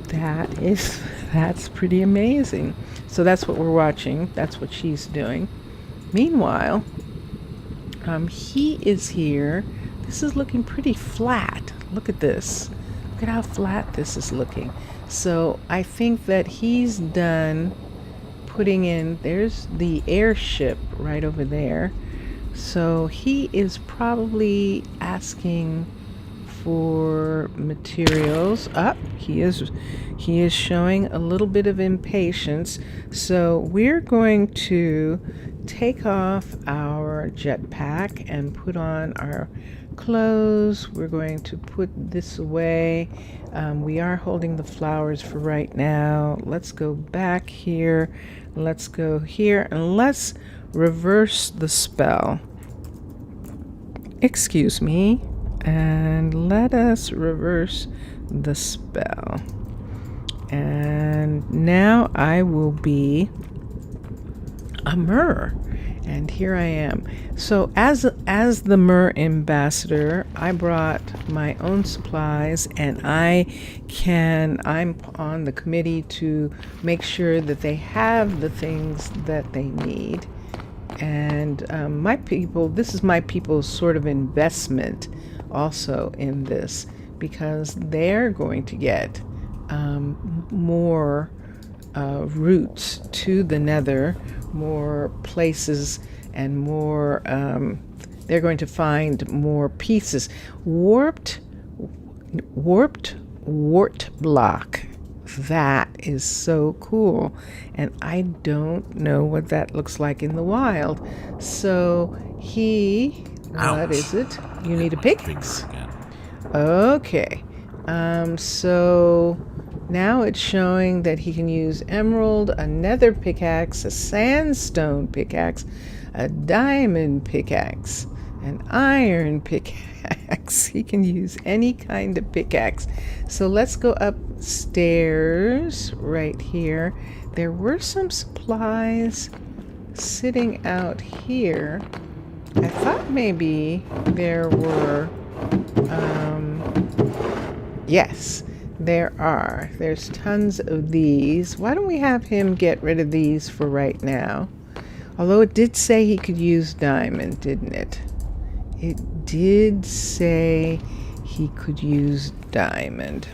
That's pretty amazing. So that's what we're watching. That's what she's doing. Meanwhile, he is here. This is looking pretty flat. Look at this. Look at how flat this is looking. So I think that he's done putting in, there's the airship right over there. So he is probably asking for materials. He is showing a little bit of impatience. So we're going to take off our jetpack and put on our clothes. We're going to put this away. We are holding the flowers for right now. Let's go back here. Let's go here and let's reverse the spell. Excuse me. And let us reverse the spell. And now I will be a Mer. And here I am. So as the Mer ambassador, I brought my own supplies, and I'm on the committee to make sure that they have the things that they need. And this is my people's sort of investment also in this, because they're going to get more routes to the nether, more places, and more, they're going to find more pieces. Warped wart block. That is so cool. And I don't know what that looks like in the wild. So what is it? You need a pickaxe. Okay. So now it's showing that he can use emerald, a nether pickaxe, a sandstone pickaxe, a diamond pickaxe, an iron pickaxe. He can use any kind of pickaxe. So let's go upstairs right here. There were some supplies sitting out here. I thought maybe there were, yes, there are. There's tons of these. Why don't we have him get rid of these for right now? Although it did say he could use diamond, didn't it? It did say he could use diamond.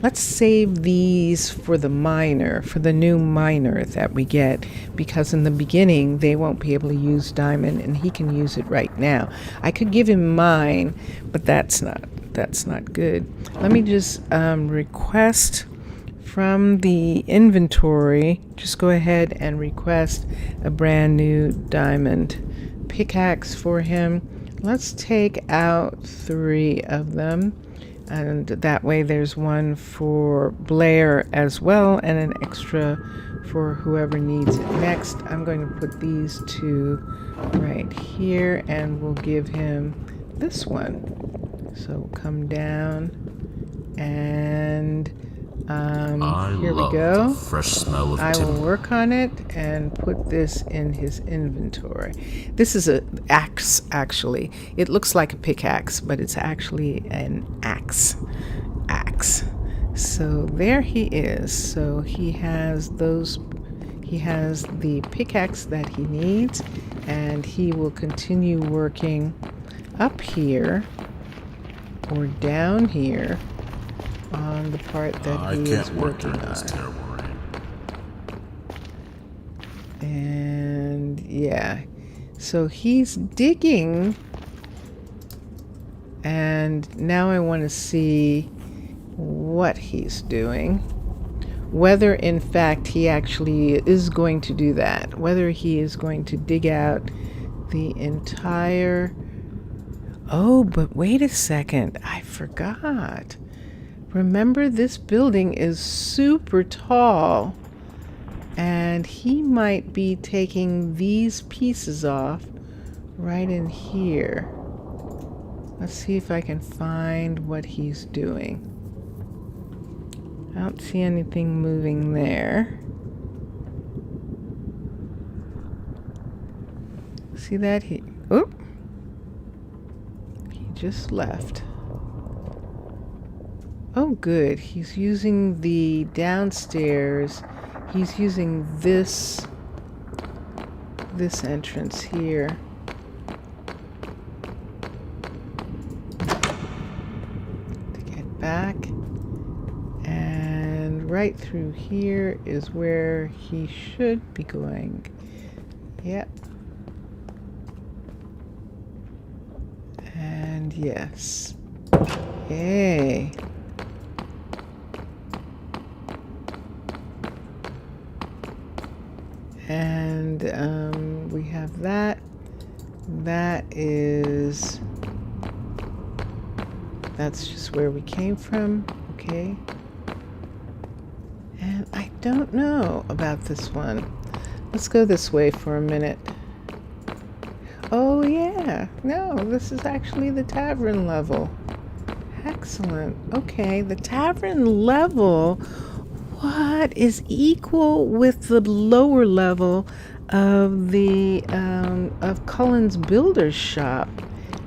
Let's save these for the miner, for the new miner that we get, because in the beginning they won't be able to use diamond, and he can use it right now. I could give him mine, but that's not good. Let me just request from the inventory, just go ahead and request a brand new diamond pickaxe for him. Let's take out 3 of them, and that way there's one for Blair as well, and an extra for whoever needs it next. I'm going to put these 2 right here, and we'll give him this one. So come down, and here we go. The fresh smell of I will timber. work on it and put this in his inventory. This is an axe, actually. It looks like a pickaxe, but it's actually an axe. So there he is. So he has the pickaxe that he needs, and he will continue working up here or down here on the part that he is working on. This terrible rain. And yeah, so he's digging, and now I want to see what he's doing, whether in fact he actually is going to do that, whether he is going to dig out the entire... Oh, but wait a second, I forgot. Remember, this building is super tall, and he might be taking these pieces off right in here. Let's see if I can find what he's doing. I don't see anything moving there. See that? He just left. Oh, good. He's using the downstairs. He's using this entrance here. To get back. And right through here is where he should be going. Yep. And yes. Yay. And we have that. That's just where we came from. Okay. And I don't know about this one. Let's go this way for a minute. Oh yeah, no, this is actually the tavern level. Excellent. Okay, the tavern level, what is equal with the lower level of the of Cullen's Builder's Shop.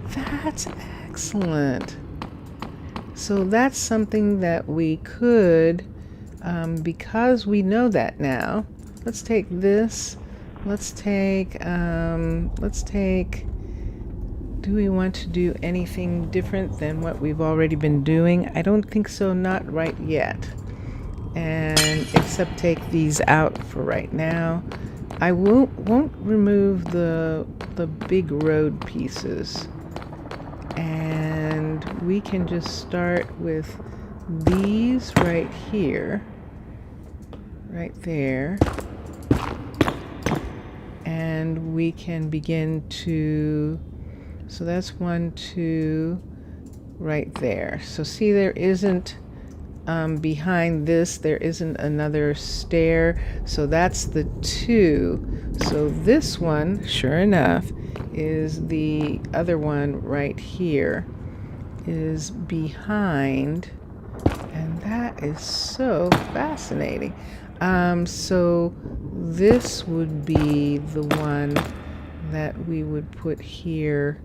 That's excellent. So that's something that we could, because we know that now. Let's take this. Let's take. Do we want to do anything different than what we've already been doing? I don't think so, not right yet. And except take these out for right now. I won't remove the big road pieces. And we can just start with these right here. Right there. And we can begin to, so that's 1, 2, right there. So see, there isn't, behind this, there isn't another stair. So that's the 2. So this one, sure enough, is the other one right here, is behind. And that is so fascinating. So this would be the one that we would put here,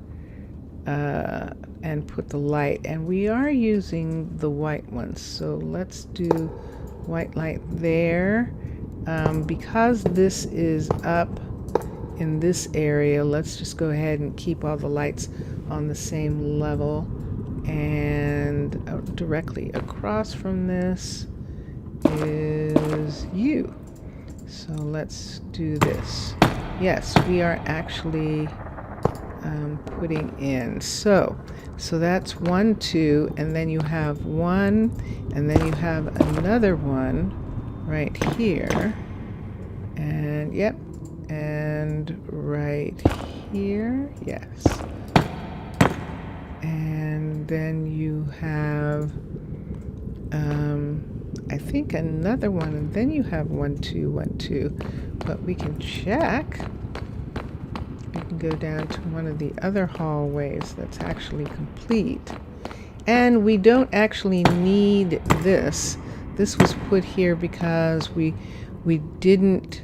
and put the light. And we are using the white ones. So let's do white light there. Because this is up in this area, let's just go ahead and keep all the lights on the same level. And directly across from this is you. So let's do this. Yes, we are actually putting in. So that's 1, 2, and then you have 1, and then you have another one right here. And yep, and right here, yes. And then you have I think another one, and then you have 1, 2, 1, 2. But we can check. We can go down to one of the other hallways that's actually complete. And we don't actually need this. This was put here because we didn't.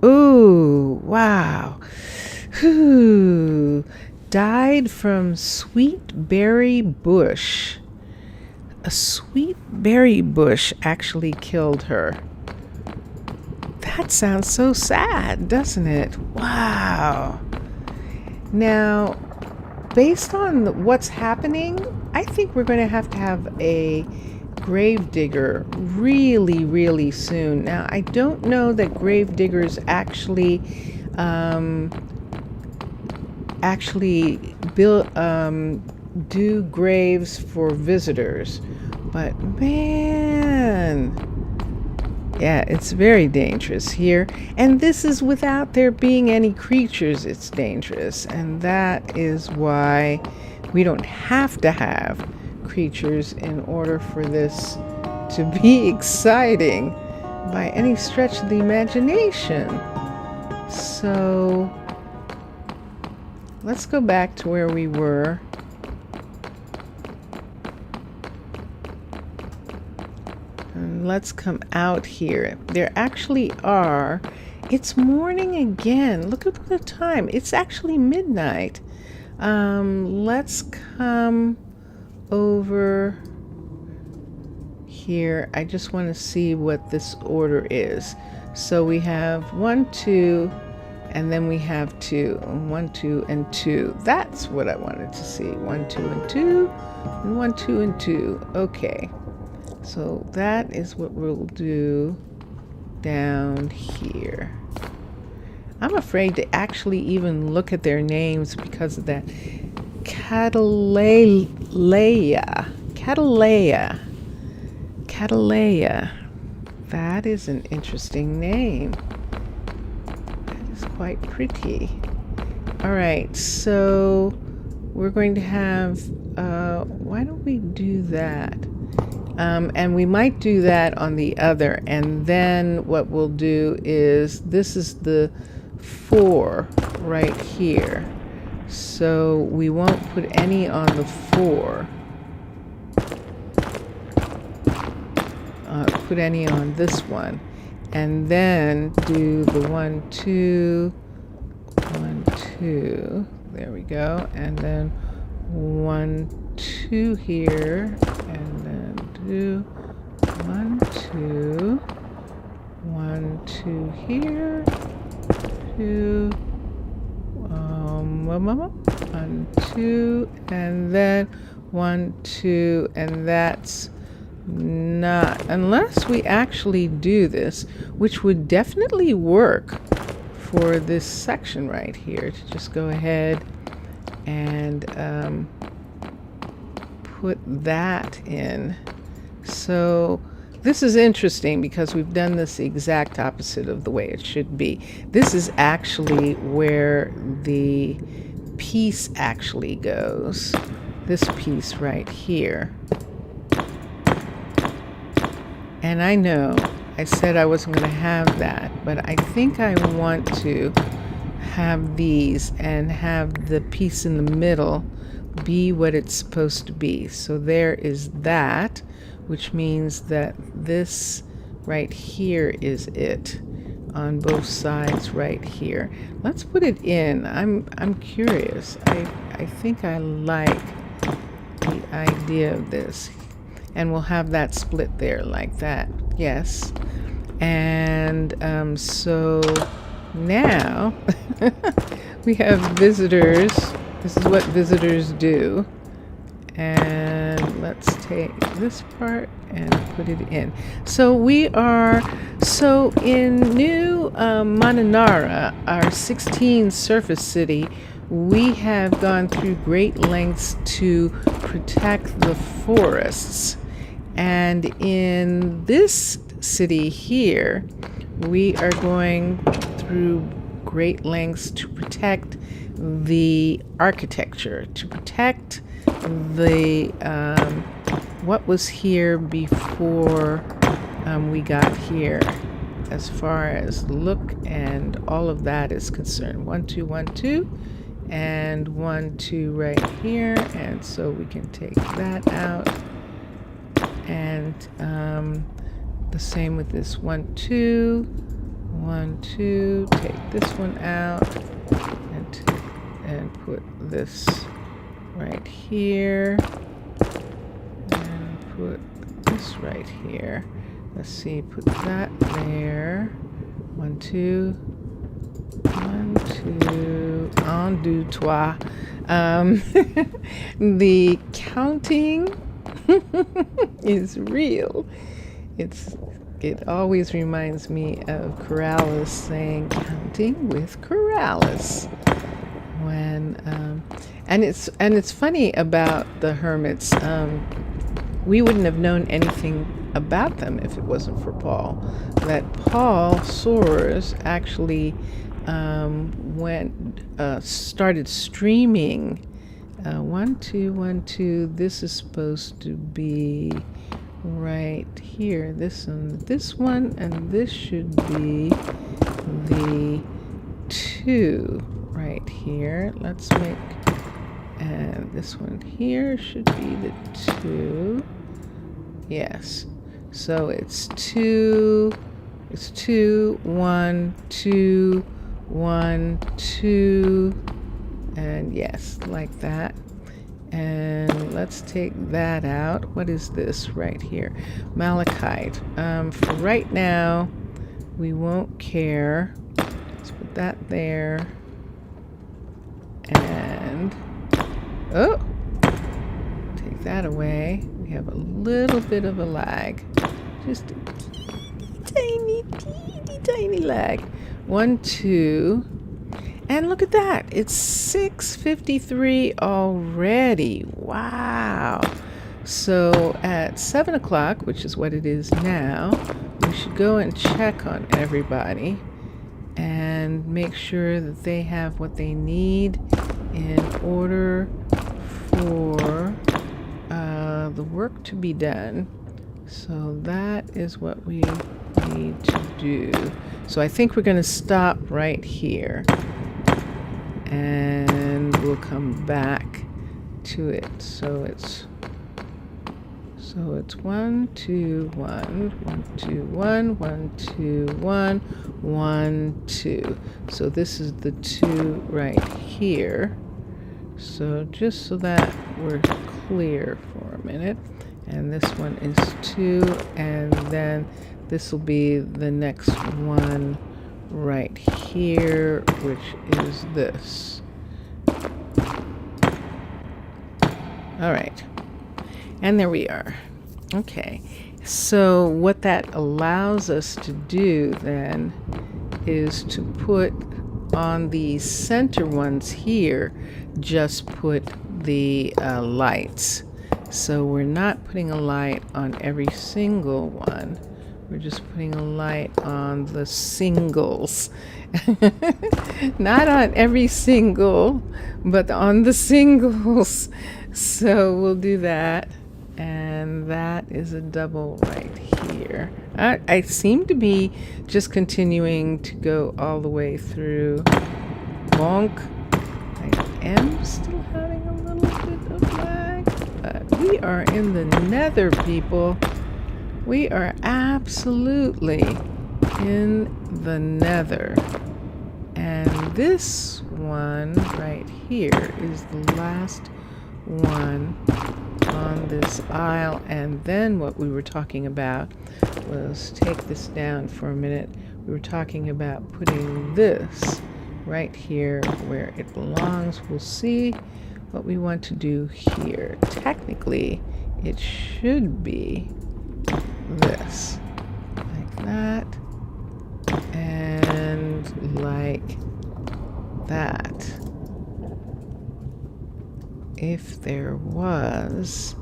Ooh, wow. Whew. Died from sweet berry bush. A sweet berry bush actually killed her. That sounds so sad, doesn't it? Wow. Now, based on what's happening, I think we're going to have a grave digger really, really soon. Now, I don't know that grave diggers actually do graves for visitors, but man, yeah, it's very dangerous here. And this is without there being any creatures. It's dangerous, and that is why we don't have to have creatures in order for this to be exciting by any stretch of the imagination. So let's go back to where we were. And let's come out here. There actually are. It's morning again. Look at the time. It's actually midnight. Let's come over here. I just want to see what this order is. So we have 1, 2, and then we have 2. 1, 2, and 2. That's what I wanted to see. 1, 2, and 2, and 1, 2, and 2. Okay. So that is what we'll do down here. I'm afraid to actually even look at their names because of that. Catalea. That is an interesting name. That is quite pretty. All right, so we're going to have, why don't we do that? And we might do that on the other. And then what we'll do is, this is the 4 right here. So we won't put any on the 4. Put any on this one. and then do the 1, 2, 1, 2. There we go. And then 1, 2 here, and then do 1, 2, 1, 2 here, 2, 1, 2, and then 1, 2, and that's not, unless we actually do this, which would definitely work for this section right here, to just go ahead and put that in. So this is interesting because we've done this the exact opposite of the way it should be. This is actually where the piece actually goes. This piece right here. And I know I said I wasn't going to have that, but I think I want to have these and have the piece in the middle be what it's supposed to be. So there is that, which means that this right here is it on both sides right here. Let's put it in. I'm curious. I think I like the idea of this. And we'll have that split there like that. Yes. And so now we have visitors. This is what visitors do. And let's take this part and put it in. So we are, so in New Mananara, our 16 surface city, we have gone through great lengths to protect the forests. And in this city here, we are going through great lengths to protect the architecture, to protect the what was here before we got here, as far as look and all of that is concerned. 1, 2, 1, 2, and 1, 2 right here, and so we can take that out. And the same with this 1, 2, 1, 2. Take this one out and put this right here, and put this right here. Let's see, put that there. 1, 2, 1, 2. En deux, trois. The counting is real. It always reminds me of Corrales saying counting with Corrales. When and it's funny about the hermits. We wouldn't have known anything about them if it wasn't for Paul. That Paul Soares actually started streaming. 1, 2, 1, 2. This is supposed to be right here. This one, and this should be the 2 right here. Let's make, and this one here should be the 2. Yes. So it's 2. It's 2, 1, 2, 1, 2. And yes, like that. And let's take that out. What is this right here? Malachite. For right now, we won't care. Let's put that there. And, oh, take that away. We have a little bit of a lag. Just a teeny, tiny lag. 1, 2. And look at that. It's 6:53 already. Wow. So at 7 o'clock, which is what it is now, we should go and check on everybody and make sure that they have what they need in order for the work to be done. So that is what we need to do. So I think we're going to stop right here. And we'll come back to it. So So it's 1, 2, 1, 1, 2, 1, 1, 2, 1, 1, 2. So this is the 2 right here. So just so that we're clear for a minute. And this one is 2, and then this will be the next one right here, which is this. All right. And there we are. Okay. So what that allows us to do then is to put on the center ones here, just put the lights. So we're not putting a light on every single one. We're just putting a light on the singles. Not on every single, but on the singles. So we'll do that. And that is a double right here. I seem to be just continuing to go all the way through. Bonk. I am still having a little bit of lag, but we are in the nether, people. We are absolutely in the nether. And this one right here is the last one on this aisle. And then what we were talking about was, take this down for a minute. We were talking about putting this right here where it belongs. We'll see what we want to do here. Technically, it should be this, like that, and like that. If there was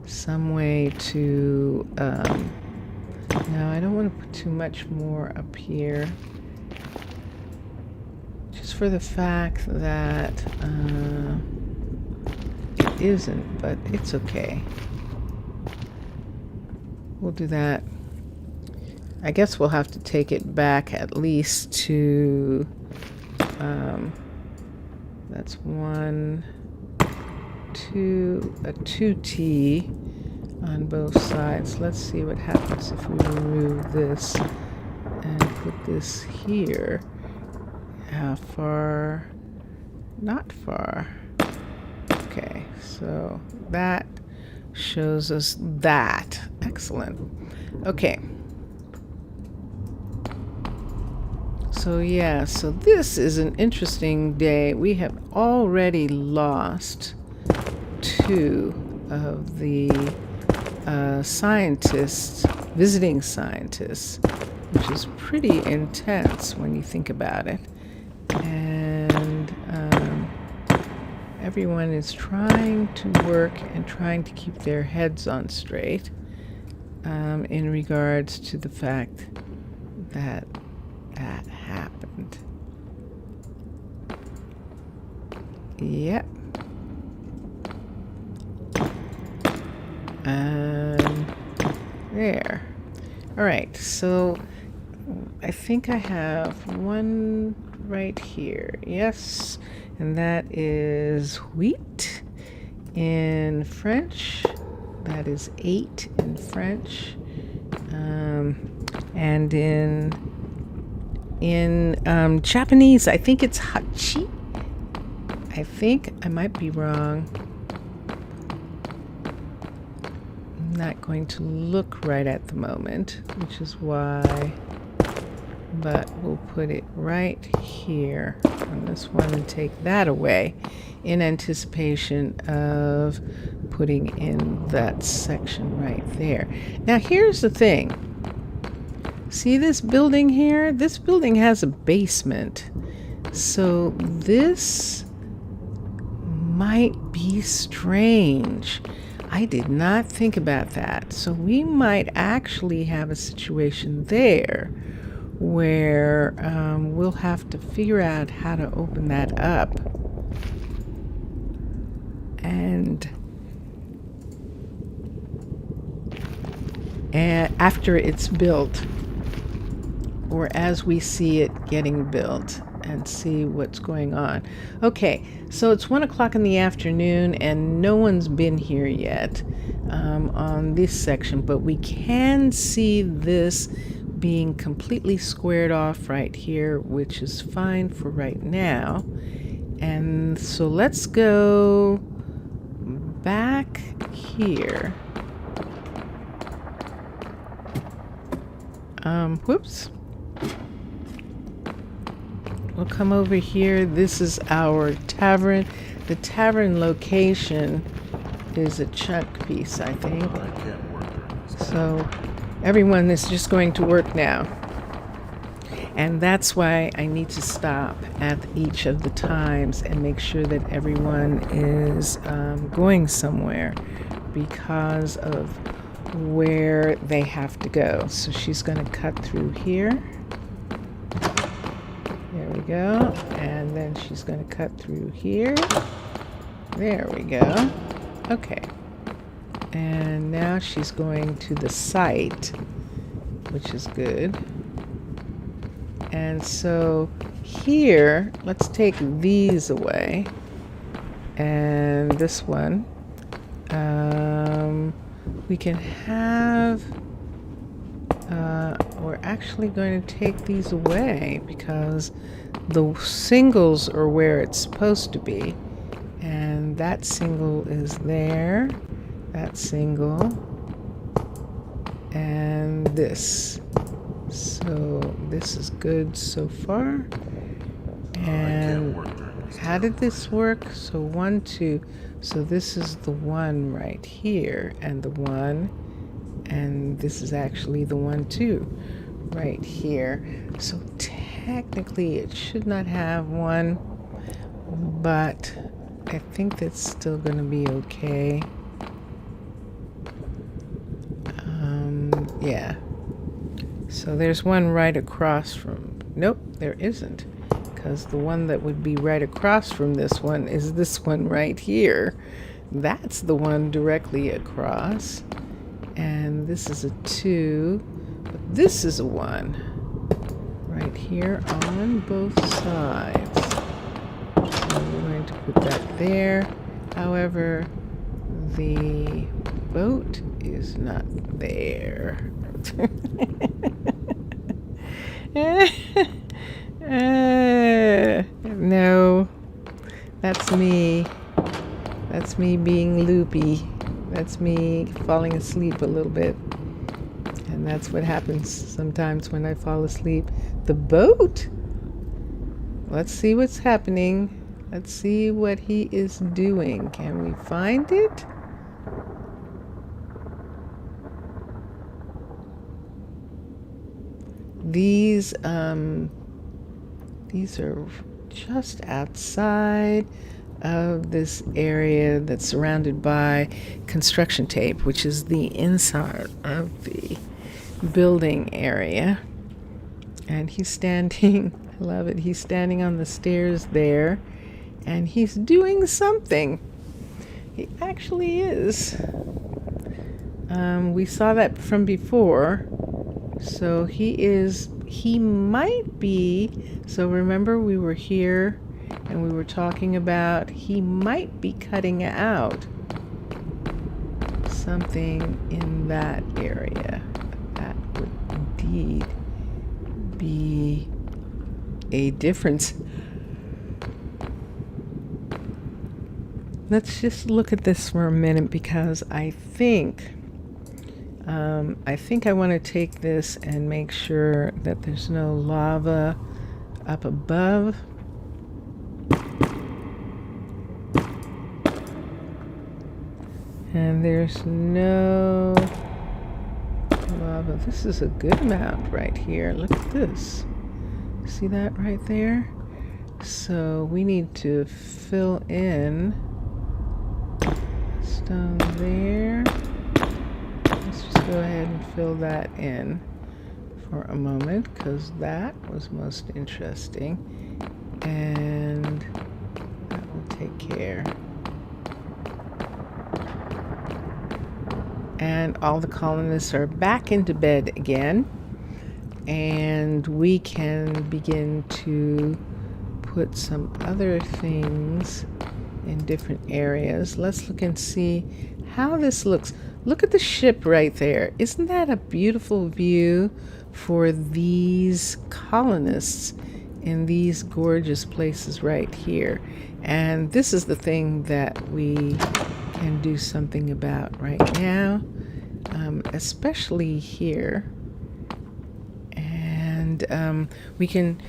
some way to, no, I don't want to put too much more up here, just for the fact that it isn't, but it's okay. We'll do that. I guess we'll have to take it back at least to, that's 1, 2, a 2T on both sides. Let's see what happens if we remove this and put this here. How far? Not far. Okay, so that shows us that. Excellent. Okay. So yeah, so this is an interesting day. We have already lost 2 of the scientists, visiting scientists, which is pretty intense when you think about it. And everyone is trying to work and trying to keep their heads on straight in regards to the fact that that happened. Yep. There. All right, so I think I have one right here. Yes, and that is wheat in French. That is 8 in French. And in Japanese, I think it's hachi. I think I might be wrong. I'm not going to look right at the moment, which is why, but we'll put it right here on this one and take that away in anticipation of putting in that section right there. Now here's the thing. See this building here? This building has a basement. So this might be strange. I did not think about that. So we might actually have a situation there where we'll have to figure out how to open that up. And after it's built, or as we see it getting built. and see what's going on. Okay, so it's 1 o'clock in the afternoon and no one's been here yet on this section, but we can see this being completely squared off right here, which is fine for right now. And so let's go back here. Whoops. We'll come over here. This is our tavern. The tavern location is a chunk piece, I think. I can't work during this. So everyone is just going to work now. And that's why I need to stop at each of the times and make sure that everyone is going somewhere because of where they have to go. So she's going to cut through here. There we go. And then she's going to cut through here. There we go. Okay. And now she's going to the site, which is good. And so here, let's take these away. And this one. We can have, we're actually going to take these away because the singles are where it's supposed to be. And that single is there, that single, and this. So this is good so far. And how did this work? So 1, 2. So this is the 1 right here, and the 1, and this is actually the 1, 2 right here. So technically it should not have 1, but I think that's still going to be okay. Yeah. So there's 1 right across from, nope, there isn't. Because the one that would be right across from this one is this one right here. That's the one directly across. And this is a 2. But this is a 1. Right here on both sides. So we're going to put that there. However, the boat is not there. No, that's me. That's me being loopy. That's me falling asleep a little bit. And that's what happens sometimes when I fall asleep. The boat? Let's see what's happening. Let's see what he is doing. Can we find it? These are just outside of this area that's surrounded by construction tape, which is the inside of the building area. And he's standing, I love it, he's standing on the stairs there, and he's doing something. He actually is. We saw that from before. So he might be, so remember we were here and we were talking about he might be cutting out something in that area. That would indeed be a difference. Let's just look at this for a minute because I think I want to take this and make sure that there's no lava up above. And there's no lava. This is a good amount right here. Look at this. See that right there? So we need to fill in stone there. Let's just go ahead and fill that in for a moment because that was most interesting. And that will take care. And all the colonists are back into bed again. And we can begin to put some other things in different areas. Let's look and see how this looks. Look at the ship right there. Isn't that a beautiful view for these colonists in these gorgeous places right here? And this is the thing that we can do something about right now, especially here. And we can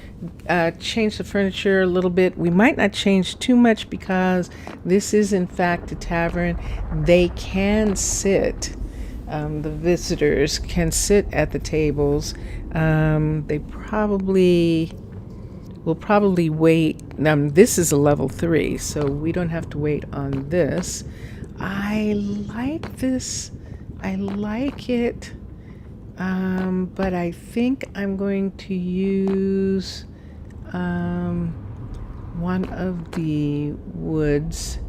change the furniture a little bit. We might not change too much because this is in fact a tavern. They can sit, the visitors can sit at the tables. They will probably wait. This is a level 3, so we don't have to wait on this. I like this. I like it. But I think I'm going to use one of the woods.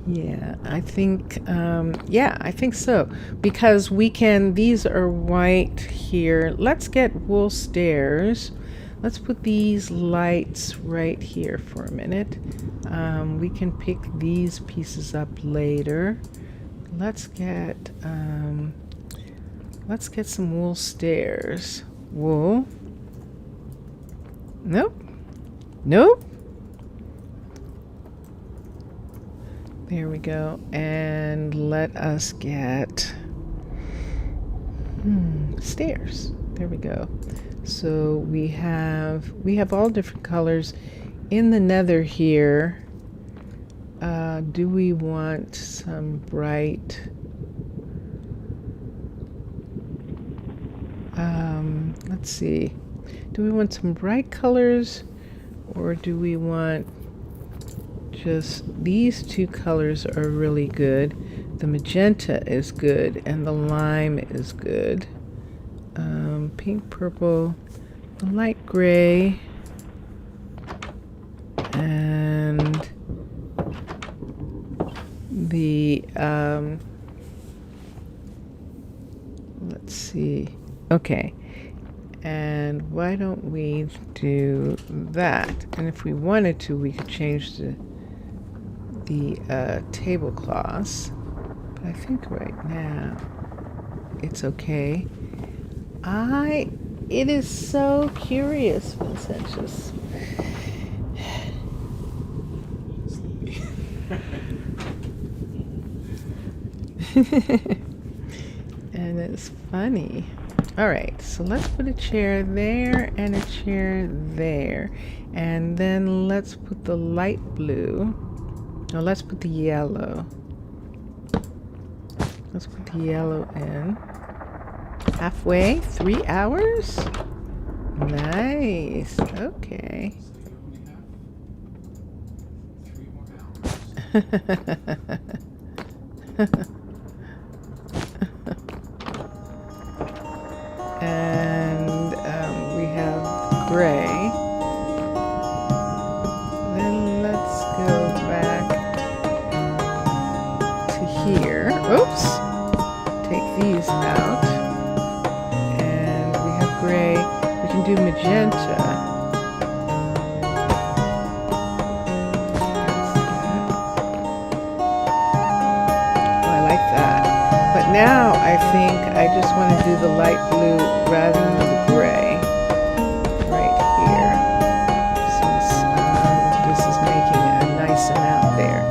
Yeah, I think so. Because we can, these are white here. Let's get wool stairs. Let's put these lights right here for a minute. We can pick these pieces up later. Let's get some wool stairs. Wool. Nope. Nope. There we go. And let us get stairs. There we go. So we have all different colors in the nether here. Do we want some bright let's see, do we want some bright colors, or do we want just these two colors? Are really good. The magenta is good and the lime is good. Pink, purple, the light gray, and the let's see. Okay, and why don't we do that? And if we wanted to, we could change the tablecloths, but I think right now it's okay. It is so curious, Vincentius. And it's funny. All right, so let's put a chair there and a chair there, and then let's put the light blue. No, let's put the yellow. Let's put the yellow in. Halfway, 3 hours? Nice. Okay. And we have gray. Then let's go back to here. Oops. Take these out. And we have gray. We can do magenta. Now I think I just want to do the light blue rather than the gray right here, since this is making a nice amount there.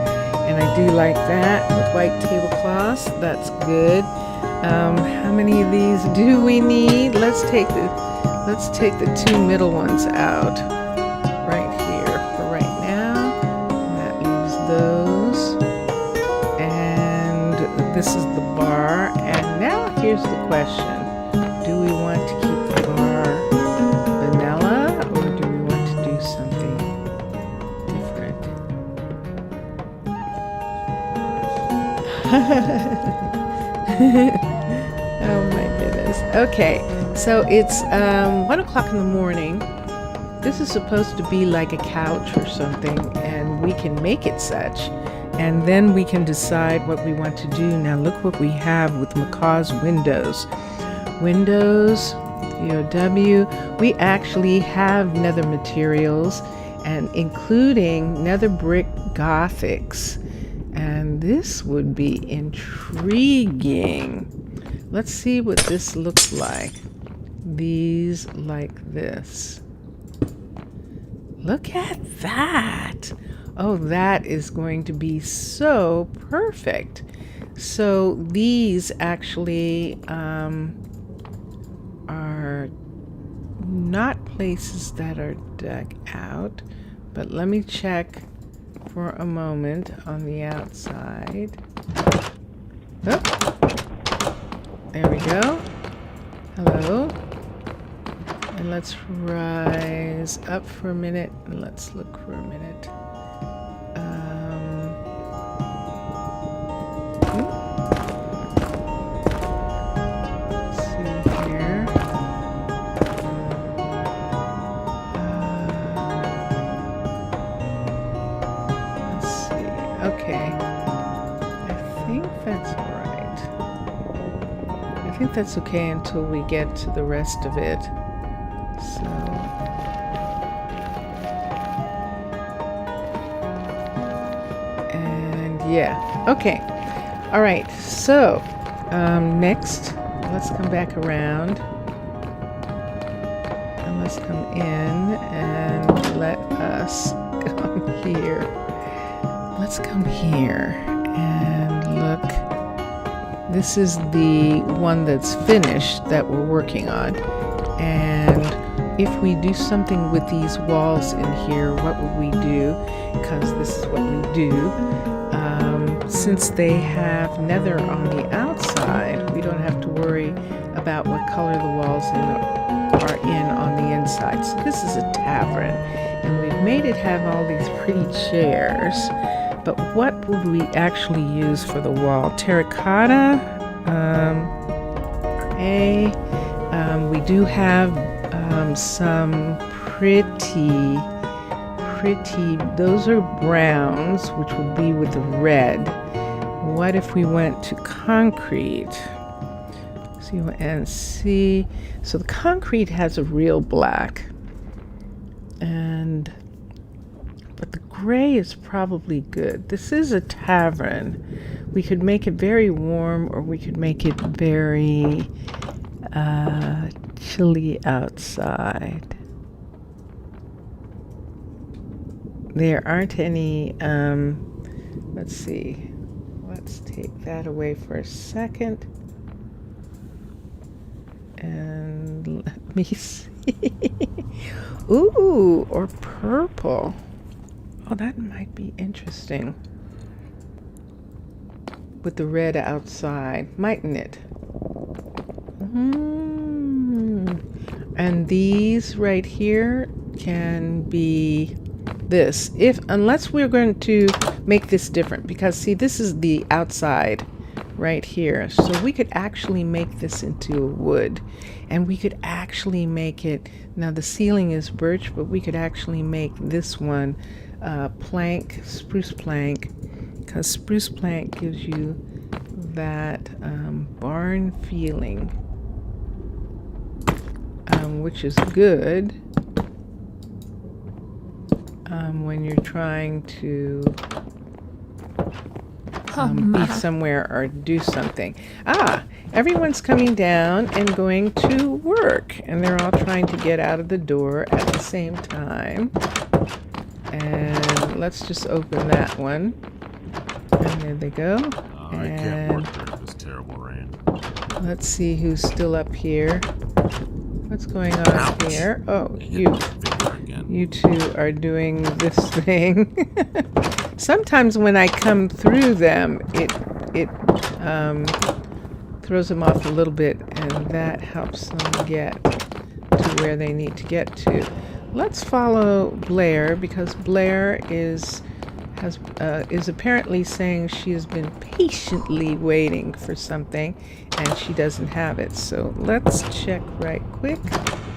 And I do like that with white tablecloths. That's good. How many of these do we need? Let's take the two middle ones out right here for right now. And that leaves those. And this is the bar. And now here's the question. Do we want to keep the bar vanilla, or do we want to do something different? Oh my goodness. Okay, so it's 1 o'clock in the morning. This is supposed to be like a couch or something, and we can make it such. And then we can decide what we want to do. Now look what we have with Macaw's windows. Windows, EOW. We actually have nether materials, and including nether brick gothics. And this would be intriguing. Let's see what this looks like. These like this. Look at that. Oh, that is going to be so perfect. So these actually are not places that are dug out, but let me check for a moment on the outside. Oh, there we go. Hello. And let's rise up for a minute and let's look for a minute. Let's see here. Let's see. Okay. I think that's right. I think that's okay until we get to the rest of it. So, and yeah, okay. All right, so next, let's come back around and let's come in and let us come here. Let's come here and look. This is the one that's finished that we're working on. And if we do something with these walls in here, what would we do? Because this is what we do. Since they have nether on the outside, we don't have to worry about what color the walls are in on the inside. So this is a tavern, and we've made it have all these pretty chairs. But what would we actually use for the wall? Terracotta? We do have some pretty, those are browns, which would be with the red. What if we went to concrete? C-O-N-C. So the concrete has a real black. But the gray is probably good. This is a tavern. We could make it very warm, or we could make it very chilly outside. There aren't any, let's see. Let's take that away for a second. And let me see. Ooh, or purple. Oh, that might be interesting. With the red outside, mightn't it? And these right here can be this. Unless we're going to make this different, because see, this is the outside right here. So we could actually make this into a wood, and we could actually make it, now the ceiling is birch, but we could actually make this one plank, spruce plank, because spruce plank gives you that barn feeling, which is good when you're trying to be somewhere or do something. Everyone's coming down and going to work, and they're all trying to get out of the door at the same time. And let's just open that one. And there they go. I can't work during this terrible rain. Let's see who's still up here. What's going on here? Oh, you two are doing this thing. Sometimes when I come through them, it throws them off a little bit, and that helps them get to where they need to get to. Let's follow Blair, because Blair is apparently saying she has been patiently waiting for something, and she doesn't have it. So let's check right quick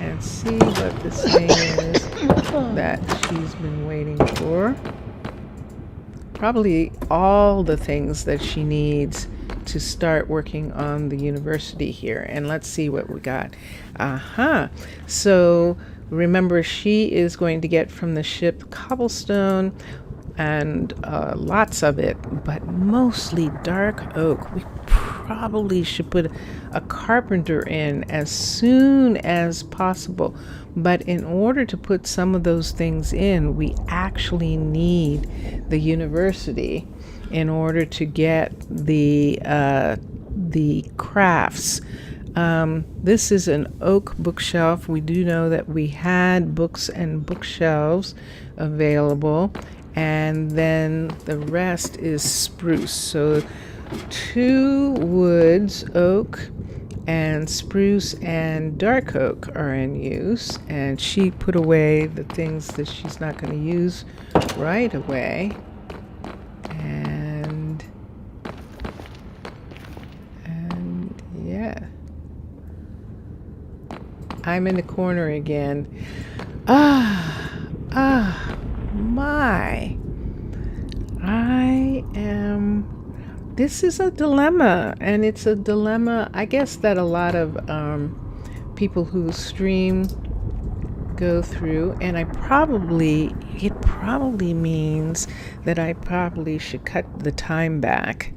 and see what this thing is that she's been waiting for. Probably all the things that she needs to start working on the university here. And let's see what we got. So remember, she is going to get from the ship cobblestone and lots of it, but mostly dark oak. We probably should put a carpenter in as soon as possible. But in order to put some of those things in, we actually need the university in order to get the crafts. This is an oak bookshelf. We do know that we had books and bookshelves available, and then the rest is spruce. So 2 woods, oak and spruce and dark oak, are in use, and she put away the things that she's not going to use right away. And yeah, I'm in the corner again. My, this is a dilemma, and it's a dilemma, I guess, that a lot of people who stream go through, and it probably means that I probably should cut the time back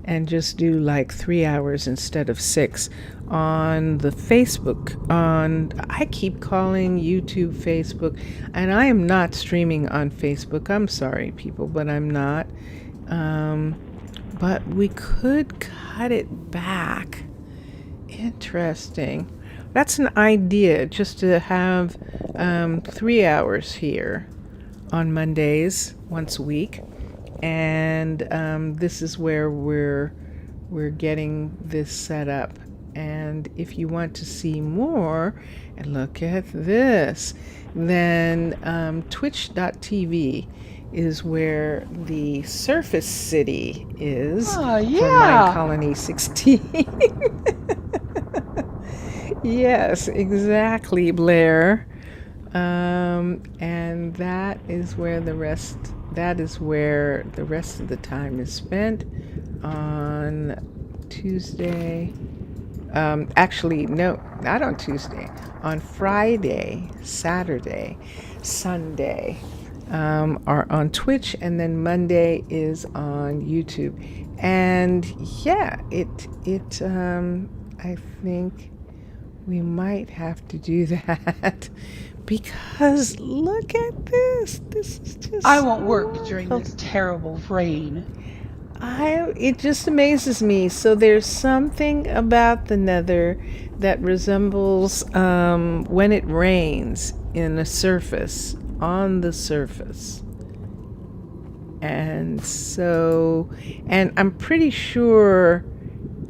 and just do like 3 hours instead of 6 on the Facebook. I keep calling YouTube Facebook, and I am not streaming on Facebook. I'm sorry, people, but I'm not. But we could cut it back. Interesting. That's an idea, just to have 3 hours here on Mondays once a week. And this is where we're getting this set up. And if you want to see more, and look at this, then twitch.tv is where the surface city is for Minecolonies 16. Yes, exactly, Blair. And that is where the rest of the time is spent on Tuesday. Actually, no, not on Tuesday. On Friday, Saturday, Sunday are on Twitch, and then Monday is on YouTube. And yeah, I think we might have to do that because look at this. This is just I won't work during this terrible rain. It just amazes me. So there's something about the nether that resembles when it rains on the surface. And so, and I'm pretty sure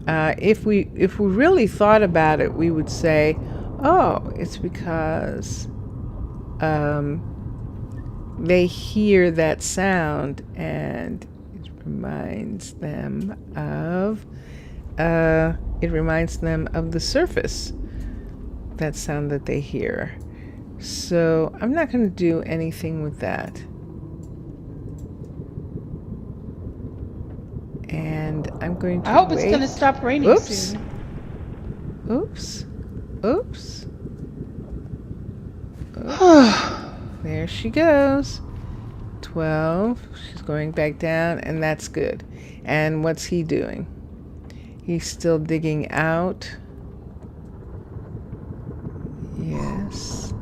if we really thought about it, we would say, oh, it's because they hear that sound and it reminds them of the surface, that sound that they hear. So I'm not going to do anything with that. And I'm going to I hope wait. it's going to stop raining soon. Oops. There she goes. 12. She's going back down, and that's good. And what's he doing? He's still digging out. Yes.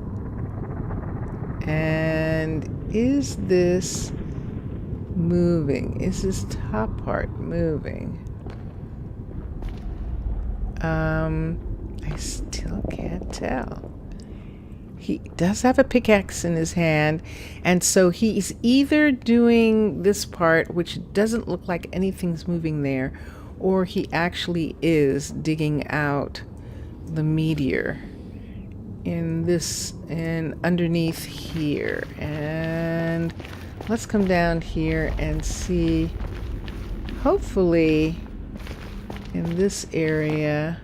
And is this moving? Is this top part moving? I still can't tell. He does have a pickaxe in his hand, and so he's either doing this part, which doesn't look like anything's moving there, or he actually is digging out the meteor in this and underneath here. And let's come down here and see. Hopefully in this area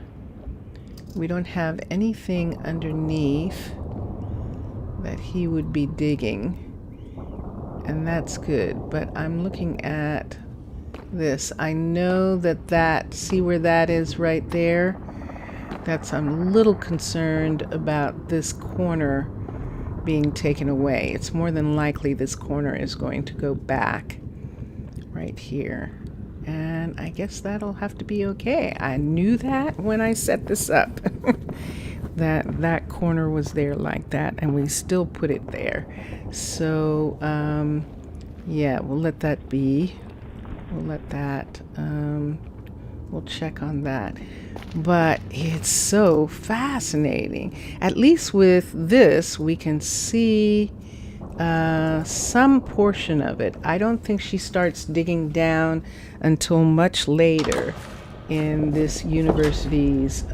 we don't have anything underneath that he would be digging, and that's good. But I'm looking at this. I know that, see where that is right there? I'm a little concerned about this corner being taken away. It's more than likely this corner is going to go back right here. And I guess that'll have to be okay. I knew that when I set this up. that corner was there like that, and we still put it there. So, yeah, we'll let that be. We'll let that, we'll check on that. But it's so fascinating. At least with this, we can see some portion of it. I don't think she starts digging down until much later in this university's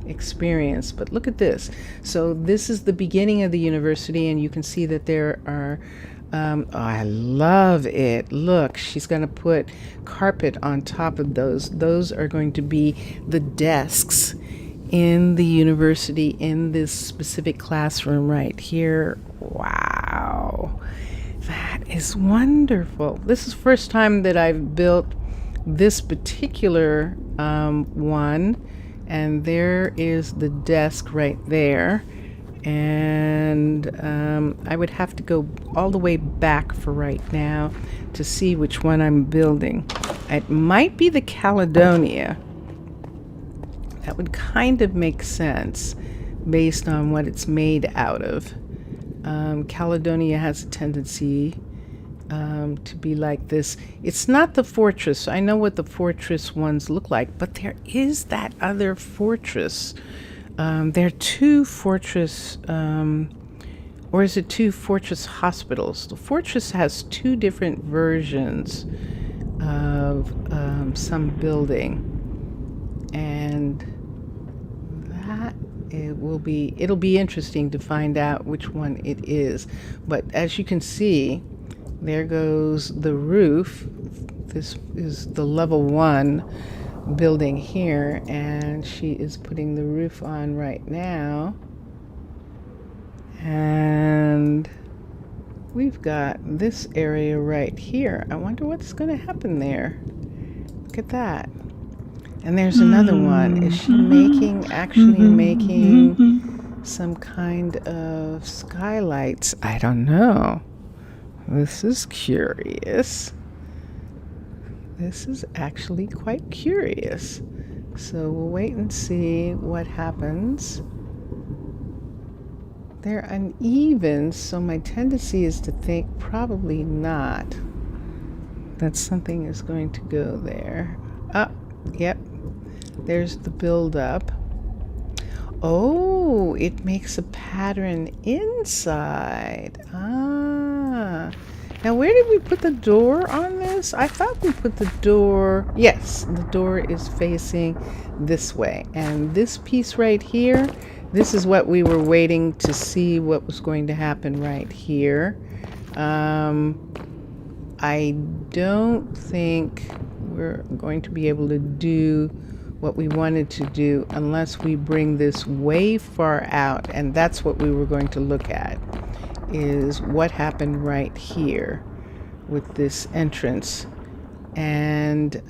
experience. But look at this. So this is the beginning of the university, and you can see that there are oh, I love it. Look, she's going to put carpet on top of those. Those are going to be the desks in the university in this specific classroom right here. Wow. That is wonderful. This is the first time that I've built this particular one. And there is the desk right there. And I would have to go all the way back for right now to see which one I'm building. It might be the Caledonia. That would kind of make sense based on what it's made out of. Caledonia has a tendency to be like this. It's not the fortress. I know what the fortress ones look like, but there is that other fortress. There are two fortress, or is it two fortress hospitals? The fortress has two different versions of some building, and that it'll be interesting to find out which one it is. But as you can see, there goes the roof. This is the level 1 building here, and she is putting the roof on right now. And we've got this area right here. I wonder what's going to happen there. Look at that. And there's another one. Is she actually making some kind of skylights? I don't know. This is curious. This is actually quite curious. So we'll wait and see what happens. They're uneven, so my tendency is to think probably not that something is going to go there. Yep. There's the build-up. Oh, it makes a pattern inside. Now, where did we put the door on this? I thought we put the door... Yes, the door is facing this way. And this piece right here, this is what we were waiting to see what was going to happen right here. I don't think we're going to be able to do what we wanted to do unless we bring this way far out. And that's what we were going to look at, is what happened right here with this entrance. And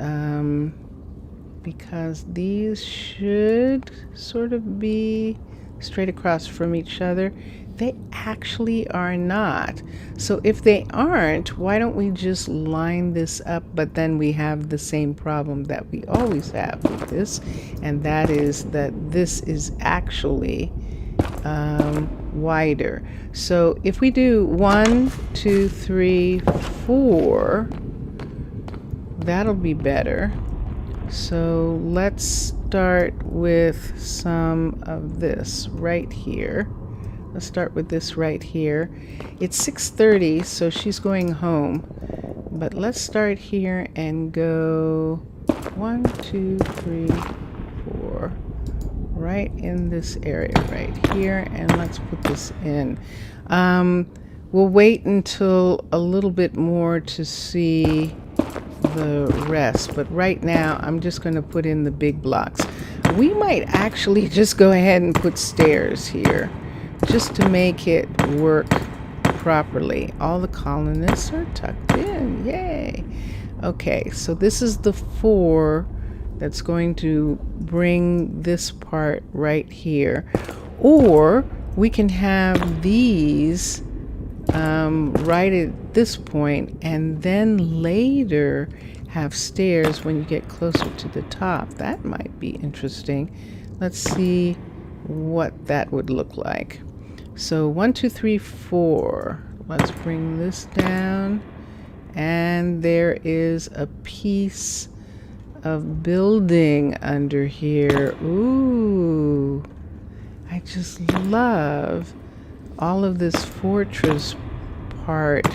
because these should sort of be straight across from each other, they actually are not. So if they aren't, why don't we just line this up? But then we have the same problem that we always have with this, and that is that this is actually wider. So if we do 1, 2, 3, 4, that'll be better. So let's start with some of this right here. Let's start with this right here. It's 6:30, so she's going home. But let's start here and go 1, 2, 3, 4. Right in this area right here, and let's put this in. We'll wait until a little bit more to see the rest, but right now I'm just going to put in the big blocks. We might actually just go ahead and put stairs here just to make it work properly. All the colonists are tucked in. Yay. Okay, so this is the 4 that's going to bring this part right here. Or we can have these right at this point, and then later have stairs when you get closer to the top. That might be interesting. Let's see what that would look like. So 1, 2, 3, 4. Let's bring this down. And there is a piece of building under here. Ooh, I just love all of this fortress part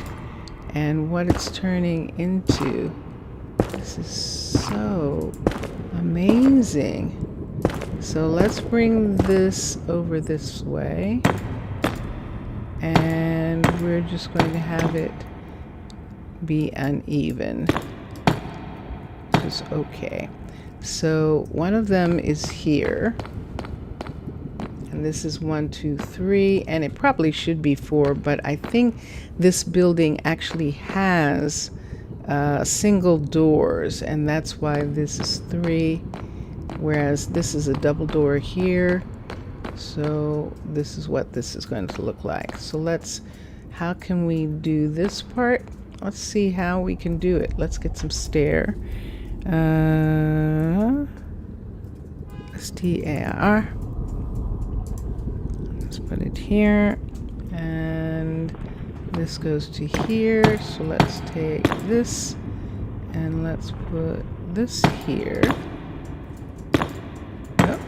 and what it's turning into. This is so amazing. So let's bring this over this way, and we're just going to have it be uneven, which is okay. So one of them is here, and this is 1, 2, 3, and it probably should be 4, but I think this building actually has single doors, and that's why this is 3, whereas this is a double door here. So this is what this is going to look like. So how can we do this part? Let's see how we can do it. Let's get some stair. STAR. Let's put it here, and this goes to here. So let's take this and let's put this here. Yep.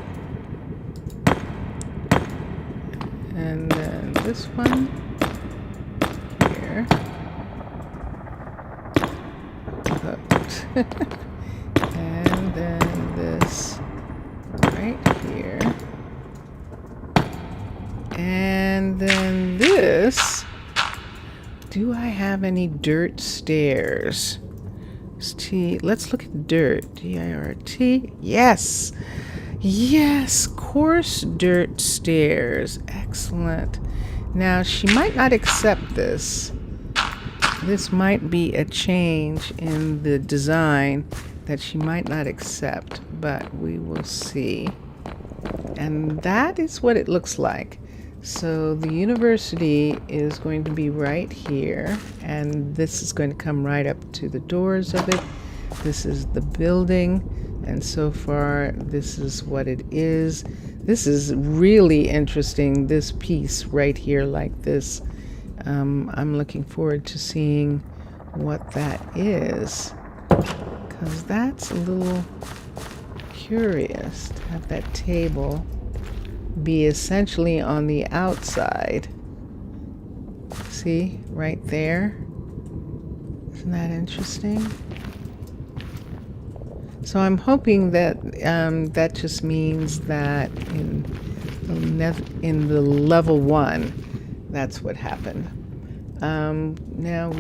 And then this one here. And then this right here. And then this. Do I have any dirt stairs? Let's look at dirt. DIRT. Yes. Yes, coarse dirt stairs. Excellent. Now, she might not accept this. This might be a change in the design that she might not accept, but we will see. And that is what it looks like. So the university is going to be right here, and this is going to come right up to the doors of it. This is the building, and so far this is what it is. This is really interesting, this piece right here like this. I'm looking forward to seeing what that is, because that's a little curious to have that table be essentially on the outside. See, right there. Isn't that interesting? So I'm hoping that that just means that in the level 1, that's what happened. Now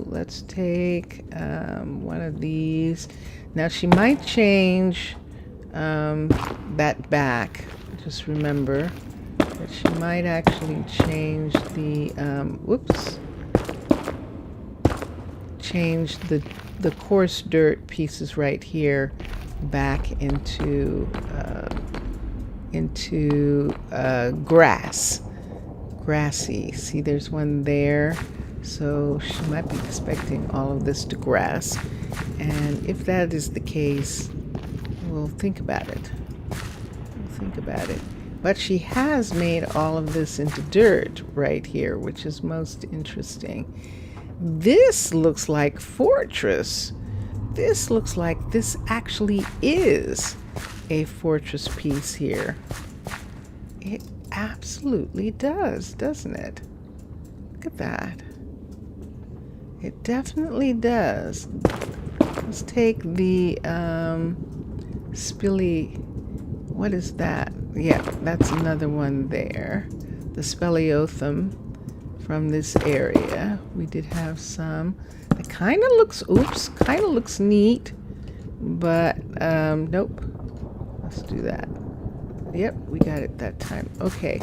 let's take one of these. Now she might change that back. Just remember that she might actually change the coarse dirt pieces right here back into grassy. See, there's one there, so she might be expecting all of this to grass, and if that is the case, we'll think about it. But she has made all of this into dirt right here, which is most interesting. This looks like fortress. This looks like this actually is a fortress piece here. It absolutely does, doesn't it? Look at that. It definitely does. Let's take the spilly. What is that? Yeah, that's another one there. The speleothum from this area. We did have some. It kind of looks neat, but nope. Let's do that. Yep, we got it that time. Okay.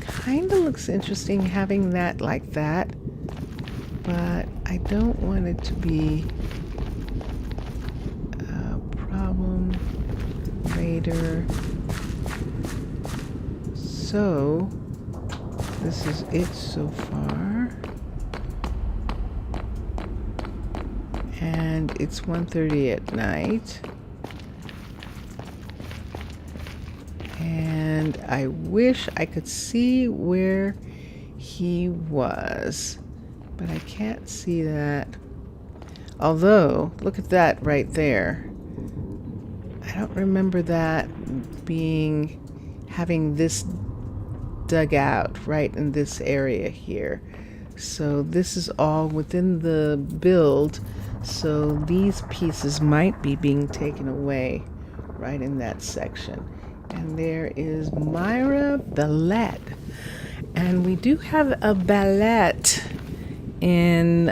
Kind of looks interesting having that like that. but I don't want it to be a problem later. So this is it so far. And it's 1:30 at night. And I wish I could see where he was, but I can't see that. Although, look at that right there. I don't remember that having this dug out right in this area here. So this is all within the build. So these pieces might be being taken away right in that section. And there is Myra Ballet. And we do have a ballet in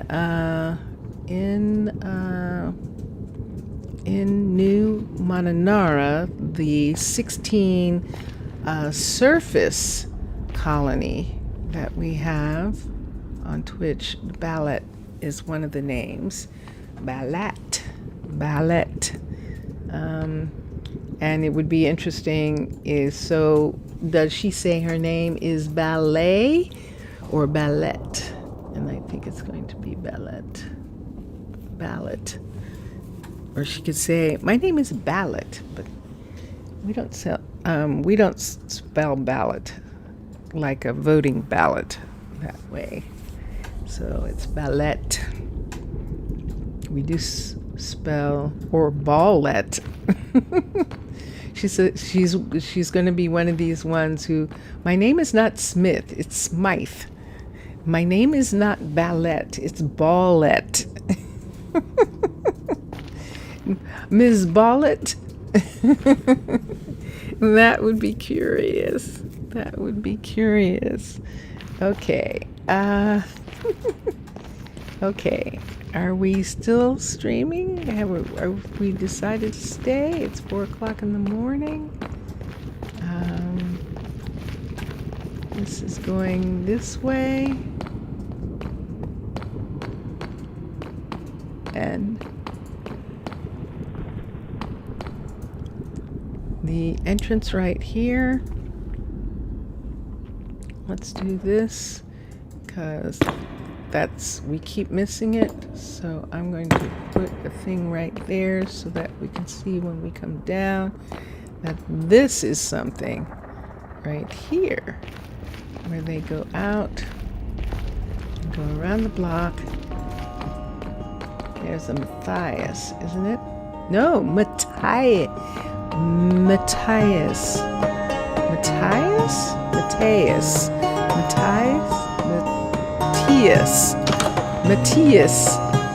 New Mananara, the 16 surface colony that we have on Twitch. Ballet is one of the names. Ballet. And it would be interesting does she say her name is Ballet or Ballet? And I think it's going to be Ballet. Or she could say, my name is Ballot, but we don't spell ballot like a voting ballot that way. So it's Ballet. We do spell, or ballet. She's going to be one of these ones who, my name is not Smith, it's Smythe. My name is not Ballet, it's Ballette. Ms. Ballett. That would be curious. Okay. Okay. Are we still streaming? Have we decided to stay? It's 4 o'clock in the morning. This is going this way. And the entrance right here. Let's do this because we keep missing it. So I'm going to put a thing right there so that we can see when we come down that this is something right here where they go out and go around the block. There's a Matthias, isn't it? No, Matthias.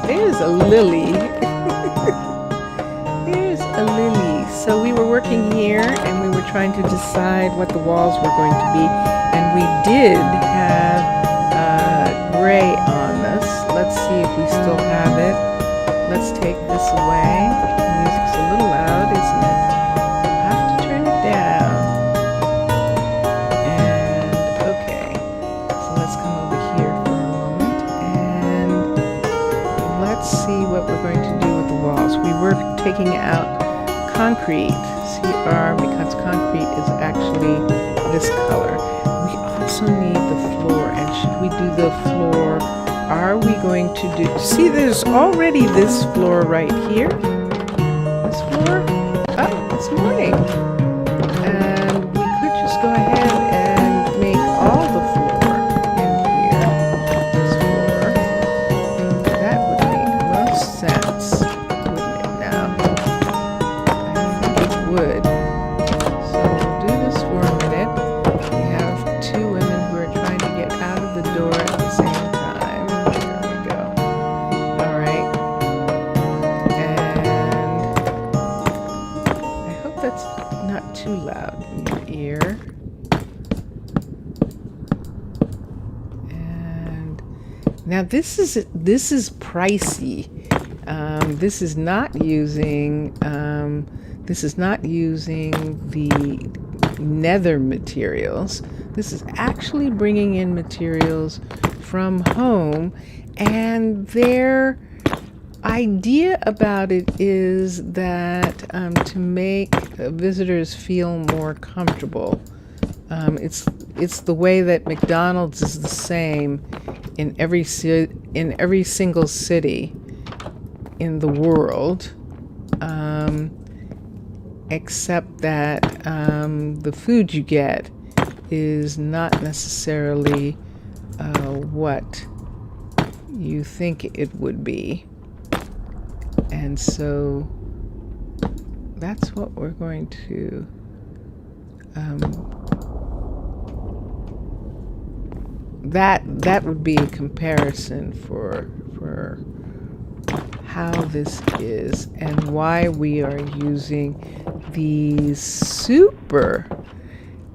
There's a Lily. So we were working here and we were trying to decide what the walls were going to be, and we did have gray on this. Let's see if we still have it. Let's take this away. The music's a little loud, isn't it? I'll have to turn it down. And okay, so let's come over here for a moment and let's see what we're going to do with the walls. We were taking out concrete, CR, because concrete is actually this color. We also need the floor, and should we do the floor? Are we going to do... See, there's already this floor right here. This floor. Oh, it's morning. And we could just go ahead and make all the floor in here. This floor. That would make most sense, wouldn't it now? I think it would. So we'll do this for a minute. We have two women who are trying to get out of the door at the same time. Too loud in your ear. And now this is pricey. This is not using the nether materials. This is actually bringing in materials from home, and their idea about it is that to make visitors feel more comfortable. It's the way that McDonald's is the same in every single city in the world, except that the food you get is not necessarily what you think it would be. And so that's what we're going to that would be a comparison for how this is and why we are using these super.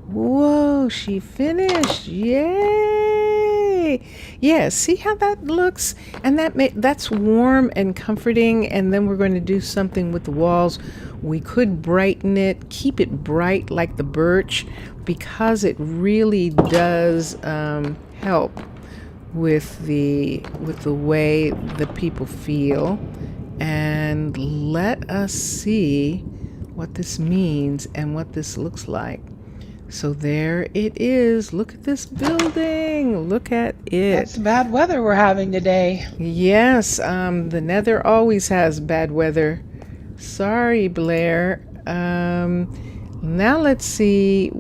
Whoa, she finished. Yay. Yeah, see how that looks? And that's warm and comforting. And then we're going to do something with the walls. We could brighten it, keep it bright like the birch, because it really does help with the way the people feel. And let us see what this means and what this looks like. So there it is. Look at this building. Look at it. That's bad weather we're having today. Yes, the nether always has bad weather. Sorry, Blair. Now let's see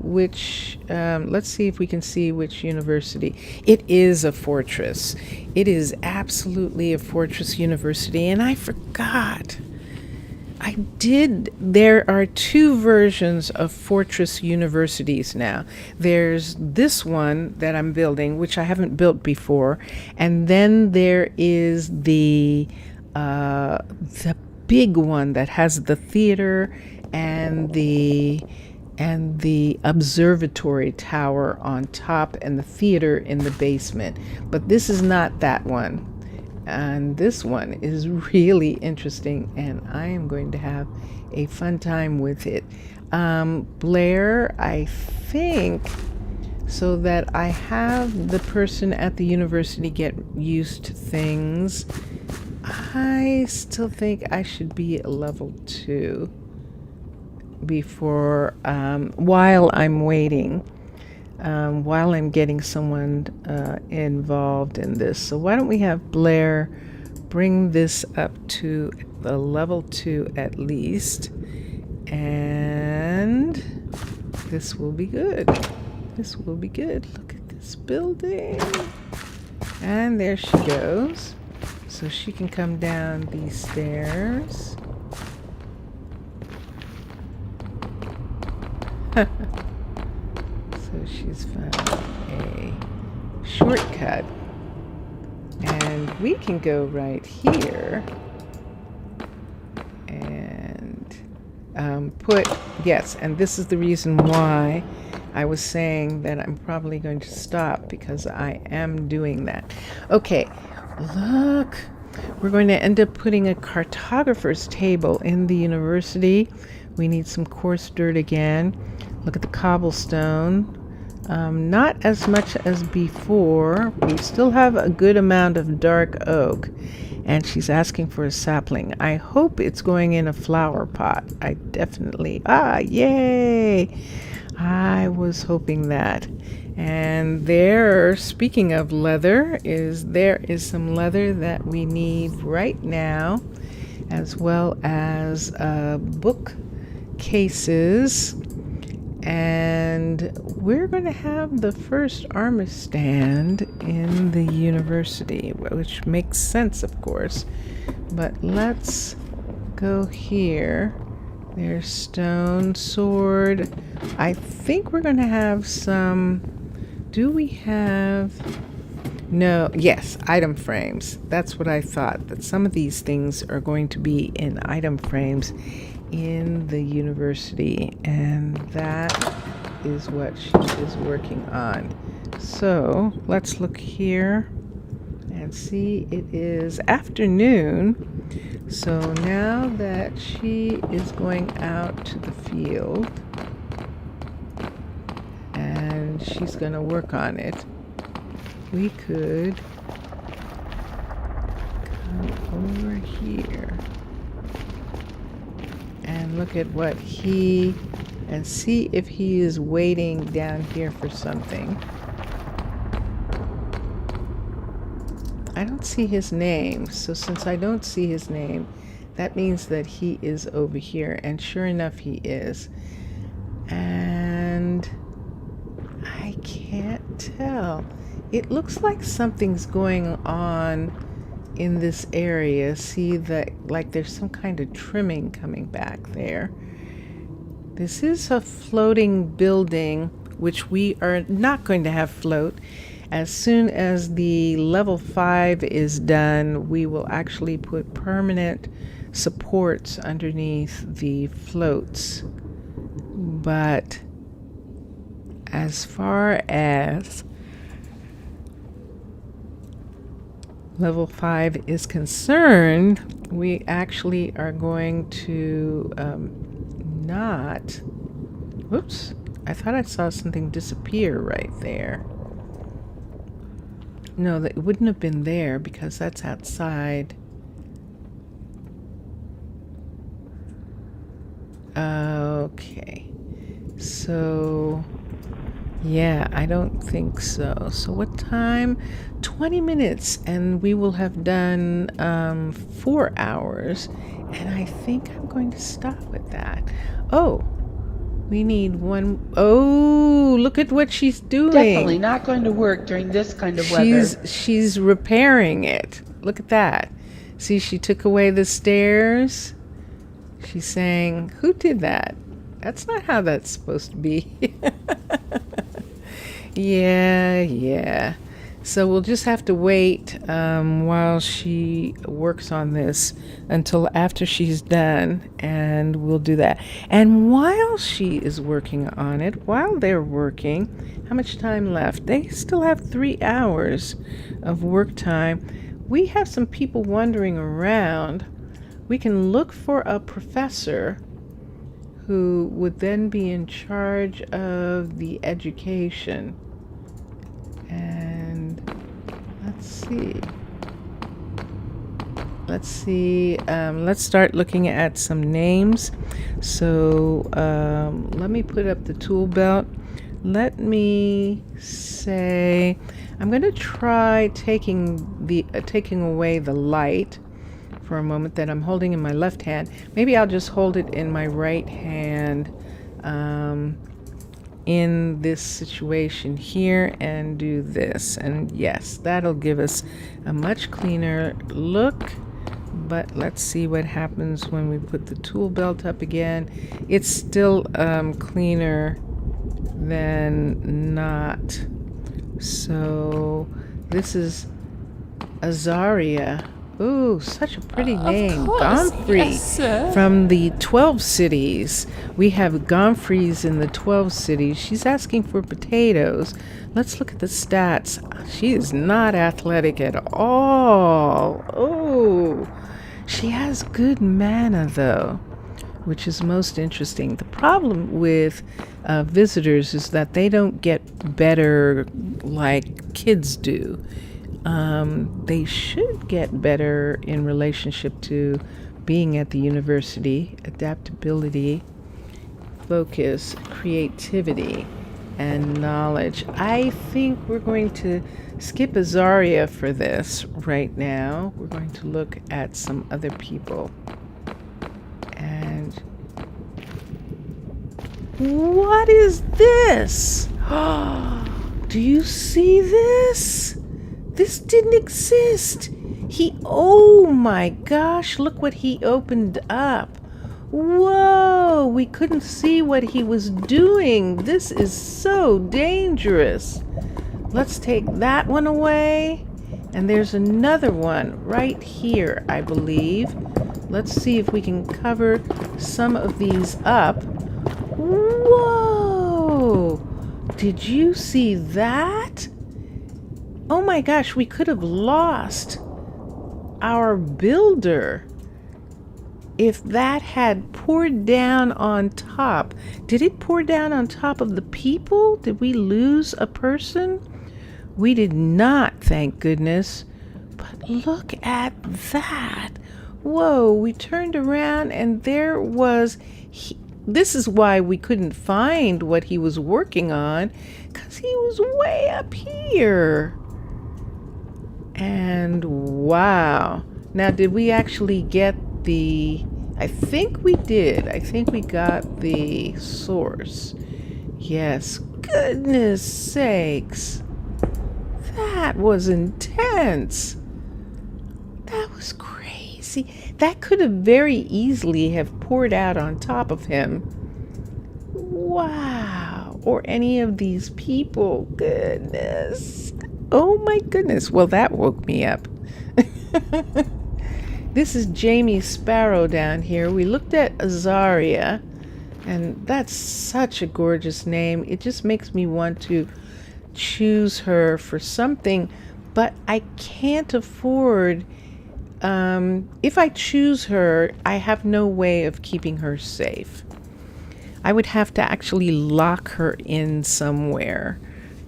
if we can see which university. It is a fortress. It is absolutely a fortress university. And I forgot. There are two versions of fortress universities now. There's this one that I'm building, which I haven't built before. And then there is the big one that has the theater and the observatory tower on top and the theater in the basement. But this is not that one. And this one is really interesting, and I am going to have a fun time with it. Blair, I think, so that I have the person at the university get used to things, I still think I should be at level 2 before, while I'm waiting. While I'm getting someone involved in this. So why don't we have Blair bring this up to the level 2 at least, and this will be good. This will be good. Look at this building. And there she goes. So she can come down these stairs. So she's found a shortcut, and we can go right here and yes, and this is the reason why I was saying that I'm probably going to stop, because I am doing that. Okay, look, we're going to end up putting a cartographer's table in the university. We need some coarse dirt again. Look at the cobblestone. Not as much as before. We still have a good amount of dark oak, and she's asking for a sapling. I hope it's going in a flower pot. I definitely, yay! I was hoping that. And there, speaking of leather, there is some leather that we need right now, as well as bookcases. And we're going to have the first armor stand in the university, which makes sense, of course. But let's go here. There's stone, sword. I think we're going to have some... Do we have... No, yes, item frames. That's what I thought, that some of these things are going to be in item frames in the university, and that is what she is working on. So let's look here and see. It is afternoon, so now that she is going out to the field and she's going to work on it. we could come over here and look at what and see if he is waiting down here for something. I don't see his name, so since I don't see his name, that means that he is over here, and sure enough he is. And I can't tell. It looks like something's going on in this area. See that, like there's some kind of trimming coming back there. This is a floating building, which we are not going to have float. As soon as the level 5 is done, we will actually put permanent supports underneath the floats. But as far as level 5 is concerned, we actually are going to not... Whoops, I thought I saw something disappear right there. No, that wouldn't have been there because that's outside. Okay. So, yeah, I don't think so. So what time? 20 minutes, and we will have done 4 hours. And I think I'm going to stop with that. Oh, we need one. Oh, look at what she's doing. Definitely not going to work during this kind of weather. She's repairing it. Look at that. See, she took away the stairs. She's saying, who did that? That's not how that's supposed to be. Yeah. So we'll just have to wait while she works on this until after she's done, and we'll do that. And while she is working on it, while they're working, how much time left? They still have 3 hours of work time. We have some people wandering around. We can look for a professor who would then be in charge of the education. And let's see. Let's start looking at some names. So let me put up the tool belt. Let me say, I'm going to try taking away the light for a moment that I'm holding in my left hand. Maybe I'll just hold it in my right hand in this situation here and do this. And yes, that'll give us a much cleaner look. But let's see what happens when we put the tool belt up again. It's still cleaner than not. So this is Azaria. Ooh, such a pretty name. Gomfrey. Yes, sir. From the 12 cities. We have Gomfreys in the 12 cities. She's asking for potatoes. Let's look at the stats. She is not athletic at all. Oh, she has good mana though, which is most interesting. The problem with visitors is that they don't get better like kids do. They should get better in relationship to being at the university. Adaptability, focus, creativity, and knowledge. I think we're going to skip Azaria for this right now. We're going to look at some other people. And what is this? Do you see this? This didn't exist. Oh my gosh, look what he opened up. Whoa, we couldn't see what he was doing. This is so dangerous. Let's take that one away. And there's another one right here, I believe. Let's see if we can cover some of these up. Whoa, did you see that? Oh my gosh, we could have lost our builder if that had poured down on top. Did it pour down on top of the people? Did we lose a person? We did not, thank goodness. But look at that. Whoa, we turned around and there was... This is why we couldn't find what he was working on, because he was way up here. And wow. Now, did we actually get the... I think we did. I think we got the source. Yes. Goodness sakes. That was intense. That was crazy. That could have very easily have poured out on top of him. Wow. Or any of these people. Goodness. Oh my goodness. Well, that woke me up. This is Jamie Sparrow down here. We looked at Azaria, and that's such a gorgeous name. It just makes me want to choose her for something, but I can't afford... if I choose her, I have no way of keeping her safe. I would have to actually lock her in somewhere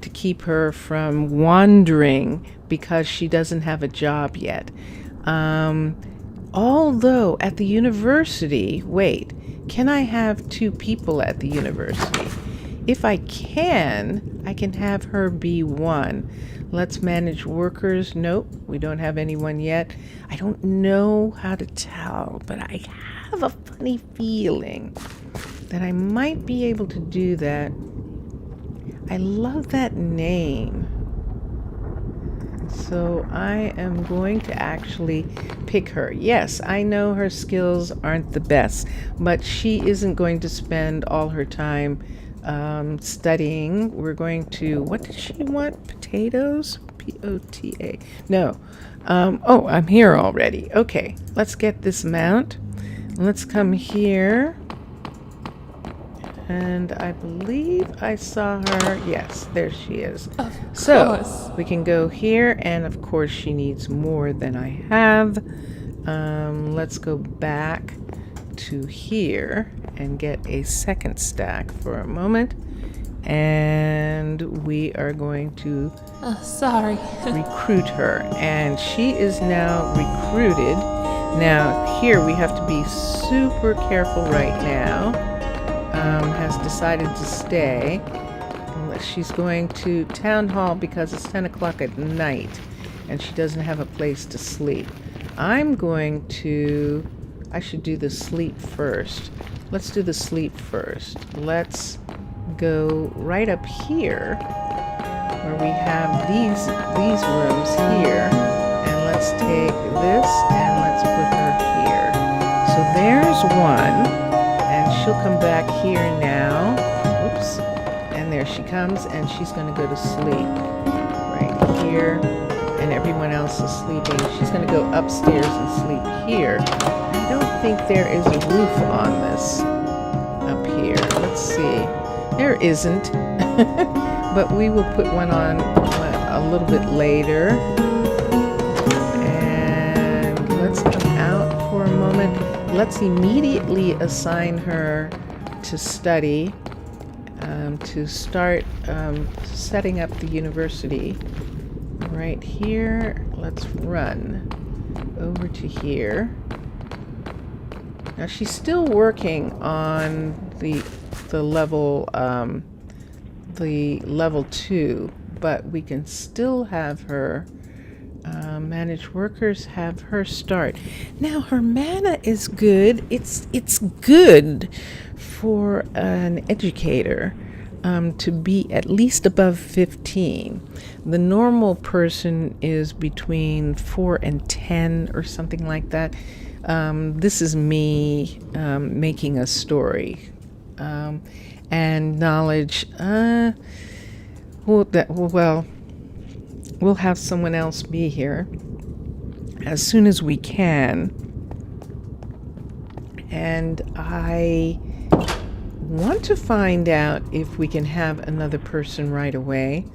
to keep her from wandering because she doesn't have a job yet. Although at the university, wait, can I have 2 people at the university? If I can have her be 1. Let's manage workers. Nope, we don't have anyone yet. I don't know how to tell, but I have a funny feeling that I might be able to do that. I love that name. So I am going to actually pick her. Yes, I know her skills aren't the best, but she isn't going to spend all her time studying. We're going to, what did she want? Potatoes? P-O-T-A. No. Oh, I'm here already. Okay, let's get this mount. Let's come here. And I believe I saw her. Yes, there she is. So we can go here, and of course she needs more than I have. Let's go back to here and get a second stack for a moment. And we are going to recruit her. And she is now recruited. Now here we have to be super careful right now. Has decided to stay. She's going to town hall because it's 10 o'clock at night and she doesn't have a place to sleep. I'm going to... I should do the sleep first. Let's do the sleep first. Let's go right up here where we have these rooms here, and let's take this and let's put her here. So there's one. She'll come back here now. Whoops. And there she comes, and she's going to go to sleep right here. And everyone else is sleeping. She's going to go upstairs and sleep here. I don't think there is a roof on this up here. Let's see. There isn't. But we will put one on a little bit later. And let's come out for a moment. Let's immediately assign her to study, to start setting up the university. Right here, let's run over to here. Now she's still working on the level 2, but we can still have her manage workers, have her start. Now her mana is good. It's good for an educator to be at least above 15. The normal person is between 4 and 10 or something like that. This is me making a story. And knowledge, well, we'll have someone else be here as soon as we can. And I want to find out if we can have another person right away.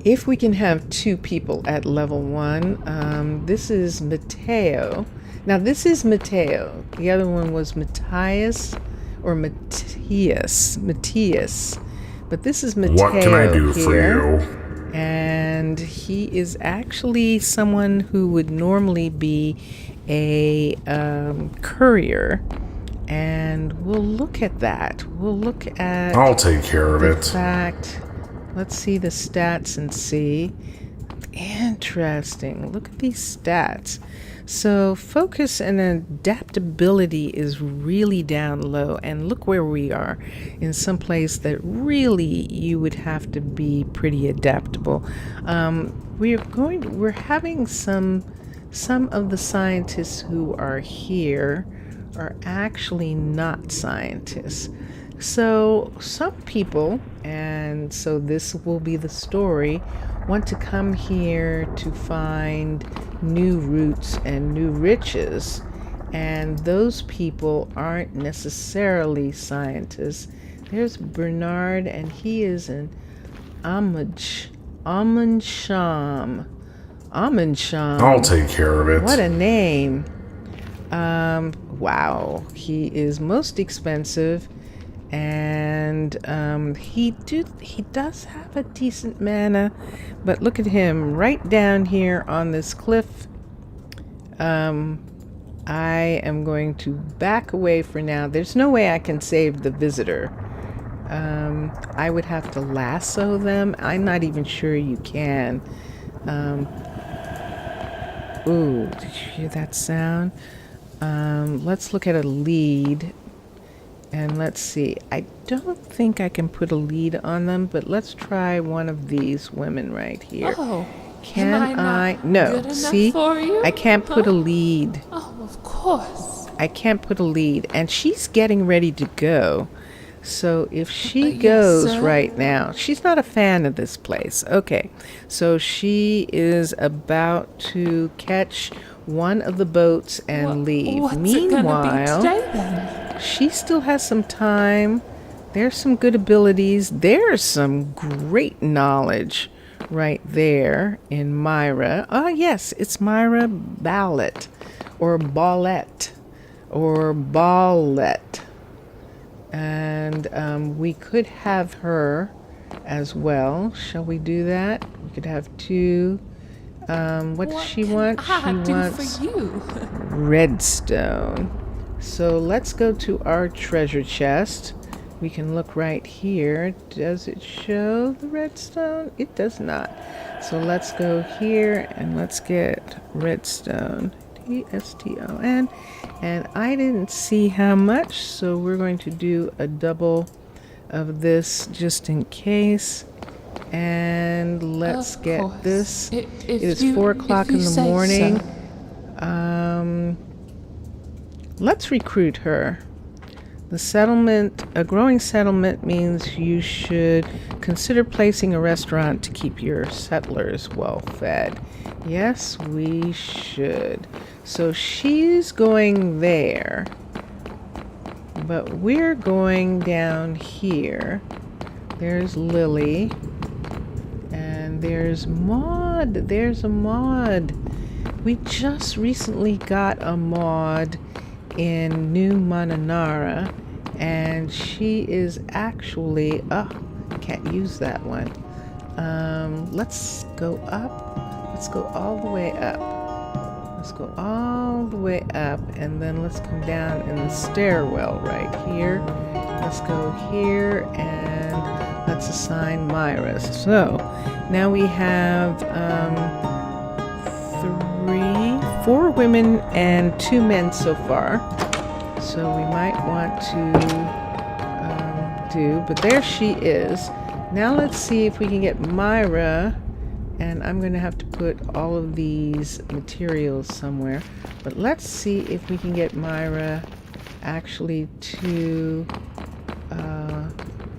If we can have 2 people at level 1. This is Mateo. Now this is Mateo. The other one was Matthias or Matthias. But this is Mateo. What can I do here. for you? and he is actually someone who would normally be a courier. And we'll look at that. We'll look at I'll take care of the it. fact. Let's see the stats and see. Interesting. Look at these stats. So focus and adaptability is really down low, and look where we are, in some place that really you would have to be pretty adaptable. We're having some of the scientists who are here are actually not scientists. So some people, and so this will be the story, want to come here to find new roots and new riches, and those people aren't necessarily scientists. There's Bernard, and he is an Amansham. I'll take care of it. What a name. Wow, he is most expensive, and he does have a decent mana, but look at him right down here on this cliff. I am going to back away for now. There's no way I can save the visitor. I would have to lasso them. I'm not even sure you can. Ooh, did you hear that sound? Let's look at a lead, and let's see. I don't think I can put a lead on them, but let's try one of these women right here. Oh, Can am I I? not No. good enough See, for you? I can't put a lead. Oh, of course. I can't put a lead, and she's getting ready to go. So if she Yes, goes sir. right now, she's not a fan of this place. Okay, so she is about to catch one of the boats and leave. What's it Meanwhile, gonna be today, then? she still has some time. There's some good abilities. There's some great knowledge right there in Myra. Oh, yes, it's Myra Ballett or Ballette or Ballette. And we could have her as well. Shall we do that? We could have two. What does she want? She I do wants for you? redstone. So let's go to our treasure chest. We can look right here. Does it show the redstone? It does not. So let's go here and let's get redstone. T-S-T-O-N. And I didn't see how much, so we're going to do a double of this just in case. And let's Of get course. this. If It is you- 4 o'clock if you in the say morning. so. Let's recruit her. The settlement, a growing settlement means you should consider placing a restaurant to keep your settlers well fed. Yes, we should. So she's going there, but we're going down here. There's Lily, and there's Maud. There's a Maud. We just recently got a Maud in New Mananara, and she is actually, can't use that one. Let's go up. Let's go all the way up. Let's go all the way up, and then let's come down in the stairwell right here. Let's go here, and let's assign Myra. So now we have 4 women and 2 men so far. So we might want to but there she is. Now let's see if we can get Myra, and I'm going to have to put all of these materials somewhere, but let's see if we can get Myra actually to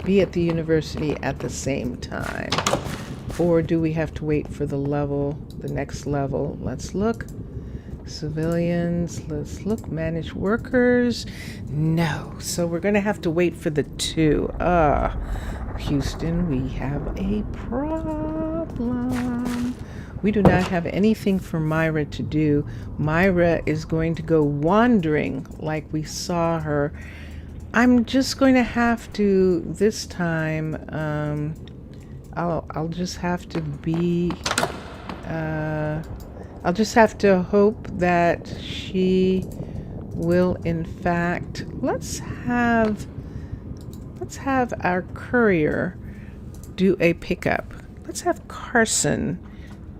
be at the university at the same time. Or do we have to wait for the next level? Let's look. Civilians, let's look. Manage workers. No. So we're going to have to wait for the 2. Houston, we have a problem. We do not have anything for Myra to do. Myra is going to go wandering like we saw her. I'm just going to have to, this time, I'll just have to be I'll just have to hope that she will in fact let's have our courier do a pickup. Let's have Carson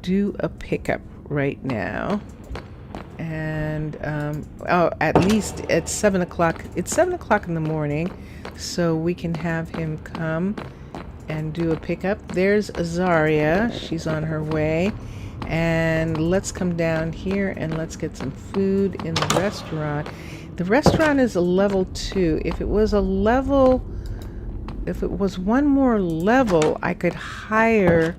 do a pickup right now. And oh, at least at 7 o'clock. It's 7 o'clock in the morning, so we can have him come and do a pickup. There's Azaria. She's on her way. And let's come down here and let's get some food in the restaurant. The restaurant is a level 2. If it was one more level, I could hire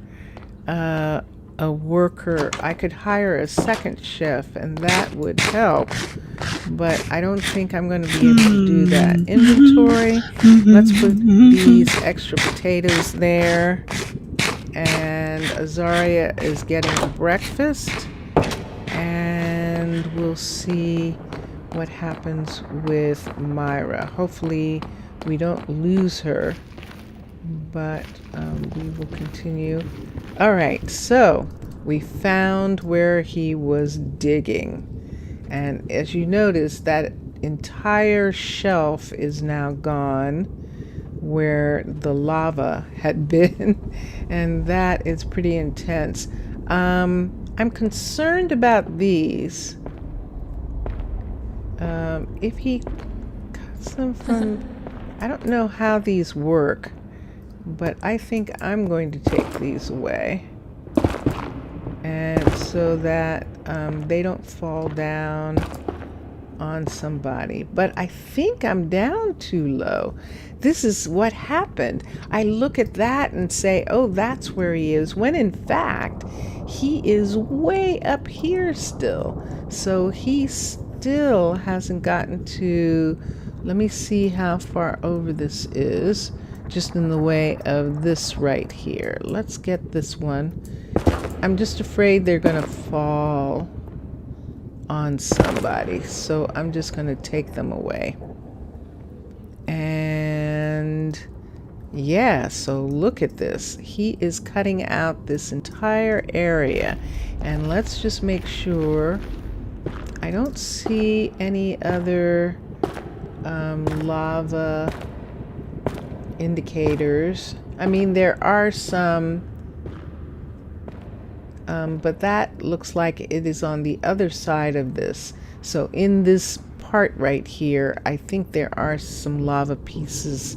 a worker. I could hire a second chef, and that would help. But I don't think I'm going to be able to do that. Inventory. Let's put these extra potatoes there. And Azaria is getting breakfast. And we'll see what happens with Myra. Hopefully we don't lose her. But we will continue. All right, so we found where he was digging. And as you notice, that entire shelf is now gone where the lava had been. And that is pretty intense. I'm concerned about these. If he cuts them from... I don't know how these work. But I think I'm going to take these away, and so that they don't fall down on somebody. But I think I'm down too low. This is what happened. I look at that and say, oh, that's where he is, when in fact he is way up here still. So he still hasn't gotten to... Let me see how far over this is. Just in the way of this right here. Let's get this one. I'm just afraid they're gonna fall on somebody, so I'm just gonna take them away. And yeah, so look at this. He is cutting out this entire area, and let's just make sure I don't see any other lava indicators. I mean, there are some, but that looks like it is on the other side of this. So in this part right here, I think there are some lava pieces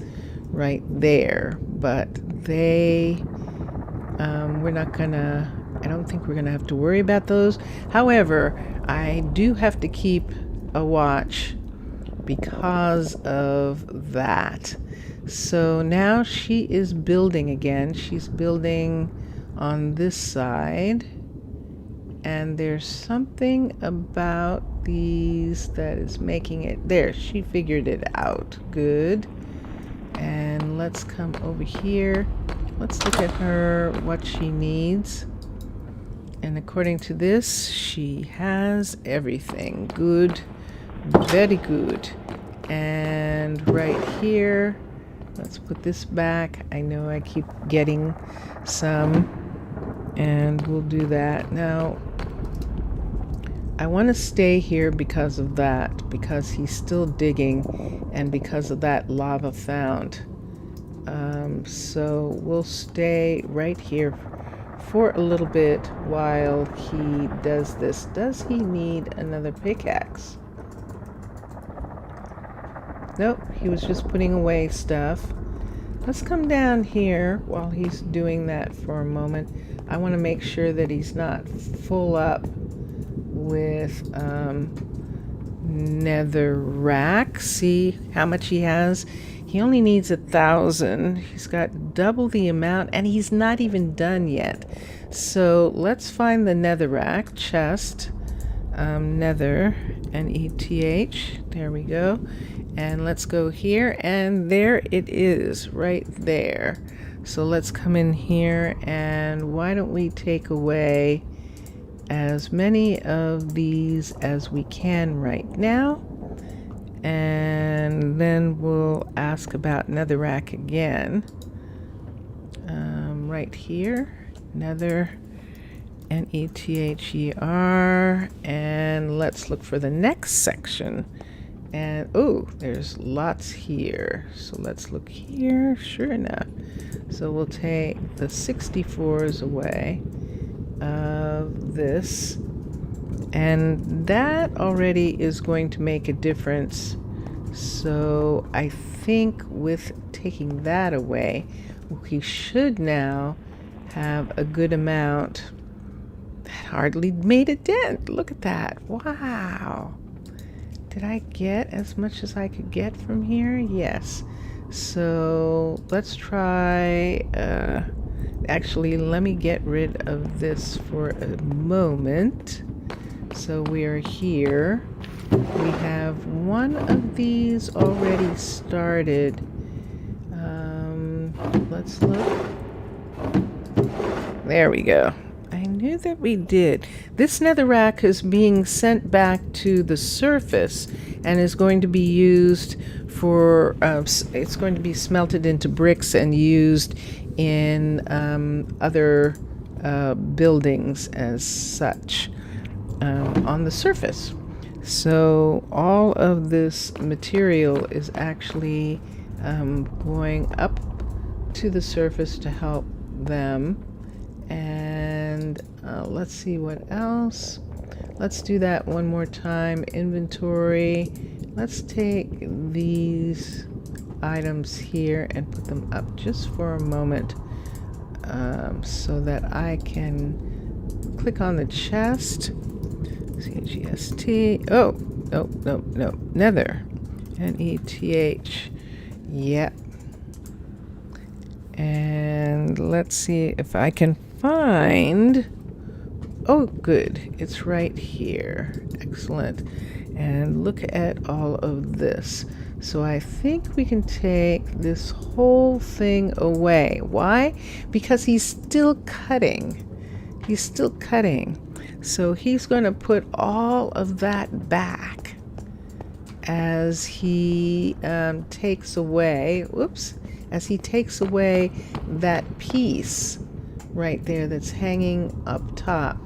right there, but they, we're not gonna, I don't think we're gonna have to worry about those. However, I do have to keep a watch because of that. So now she is building again. She's building on this side. And there's something about these that is making it... There, she figured it out. Good. And let's come over here. Let's look at her, what she needs. And according to this, she has everything. Good. Very good. And right here... Let's put this back. I know I keep getting some, and we'll do that. Now, I want to stay here because of that, because he's still digging, and because of that lava found. So we'll stay right here for a little bit while he does this. Does he need another pickaxe? Nope, he was just putting away stuff. Let's come down here while he's doing that for a moment. I want to make sure that he's not full up with nether rack. See how much he has? He only needs 1,000. He's got double the amount, and he's not even done yet. So let's find the nether rack chest. Nether, N-E-T-H. There we go. And let's go here, and there it is, right there. So let's come in here, and why don't we take away as many of these as we can right now, and then we'll ask about netherrack again. right here, nether, nether, and let's look for the next section. And oh, there's lots here. So let's look here. Sure enough. So we'll take the 64s away of this. And that already is going to make a difference. So I think with taking that away, we should now have a good amount. That hardly made a dent. Look at that. Wow. Did I get as much as I could get from here? Yes. So let's try, actually, let me get rid of this for a moment. So we are here. We have one of these already started. Let's look. There we go. I knew that we did. This netherrack is being sent back to the surface and is going to be used for, it's going to be smelted into bricks and used in other buildings as such on the surface. So all of this material is actually going up to the surface to help them. And let's see what else. Let's do that one more time. Inventory. Let's take these items here and put them up just for a moment so that I can click on the chest. CGST. Oh, no. Nether. NETH. Yep. And let's see if I can find. Oh, good. It's right here. Excellent. And look at all of this. So I think we can take this whole thing away. Why? Because he's still cutting. He's still cutting. So he's going to put all of that back as he takes away, as he takes away that piece right there that's hanging up top.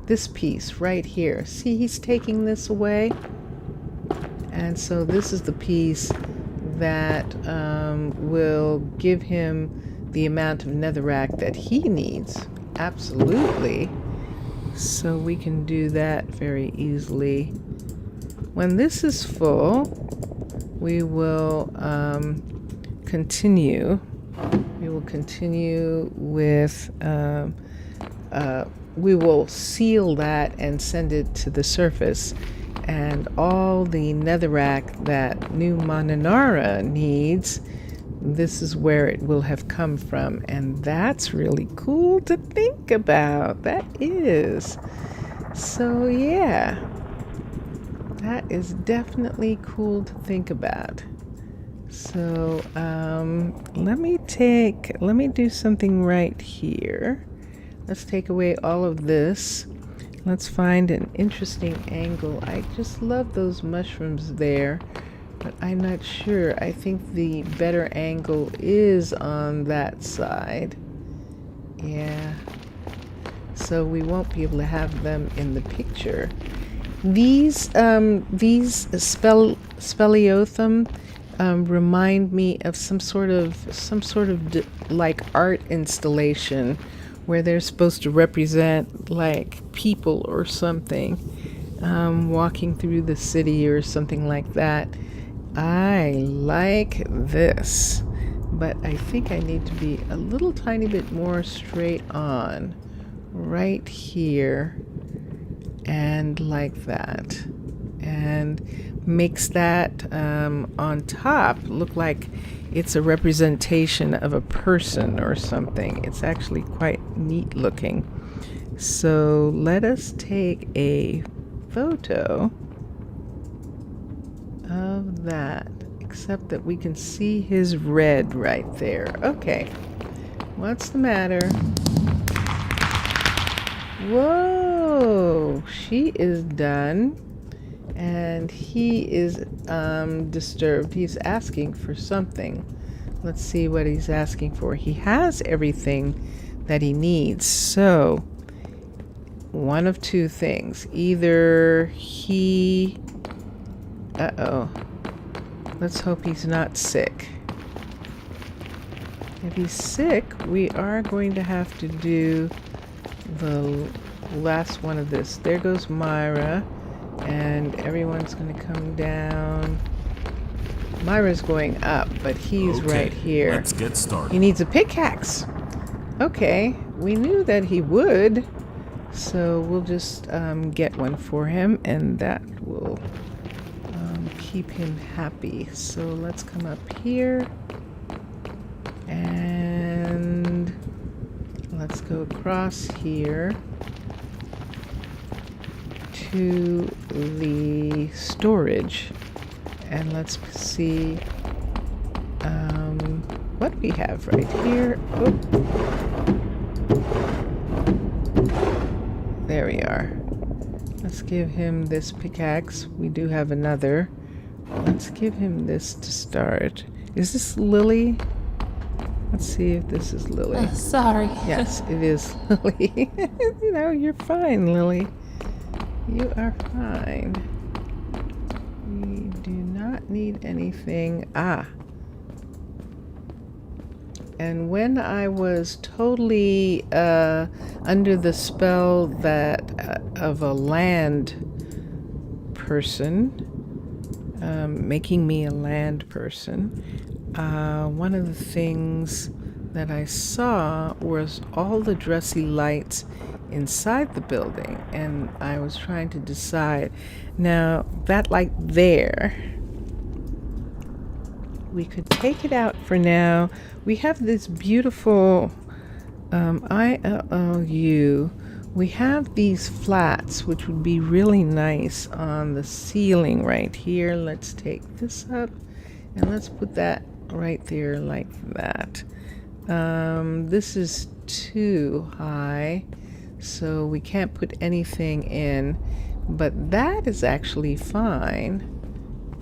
This piece right here. See, he's taking this away. And so this is the piece that will give him the amount of netherrack that he needs. Absolutely. So we can do that very easily. When this is full, we will continue. We will continue with, we will seal that and send it to the surface. And all the netherrack that New Mananara needs, this is where it will have come from. And that's really cool to think about. That is. So yeah, that is definitely cool to think about. So let me do something right here. Let's take away all of this. Let's find an interesting angle. I just love those mushrooms there, but I'm not sure. I think the better angle is on that side. Yeah. So we won't be able to have them in the picture. These speleothum remind me of some sort of like art installation where they're supposed to represent like people or something walking through the city or something like that. I like this, but I think I need to be a little tiny bit more straight on right here and like that, and makes that on top look like it's a representation of a person or something. It's actually quite neat looking. So let us take a photo of that, except that we can see his red right there. Okay, what's the matter? Whoa, she is done. And he is disturbed. He's asking for something. Let's see what he's asking for. He has everything that he needs. So, one of two things. Either he... Uh-oh. Let's hope he's not sick. If he's sick, we are going to have to do the last one of this. There goes Myra, and everyone's going to come down. Myra's going up, but he's right here. Let's get started. He needs a pickaxe. Okay, we knew that he would, so we'll just get one for him, and that will keep him happy. So let's come up here, and let's go across here to the storage, and let's see what we have right here. Oh. There we are. Let's give him this pickaxe. We do have another. Let's give him this to start. Is this Lily? Let's see if this is Lily. Sorry. Yes, it is Lily. You know, you're fine, Lily. You are fine. We do not need anything. And when I was totally under the spell that of a land person, making me a land person, one of the things that I saw was all the dressy lights inside the building, and I was trying to decide. Now, that light there, we could take it out for now. We have this beautiful ILLU. We have these flats, which would be really nice on the ceiling right here. Let's take this up, and let's put that right there like that. This is too high, so we can't put anything in, but that is actually fine.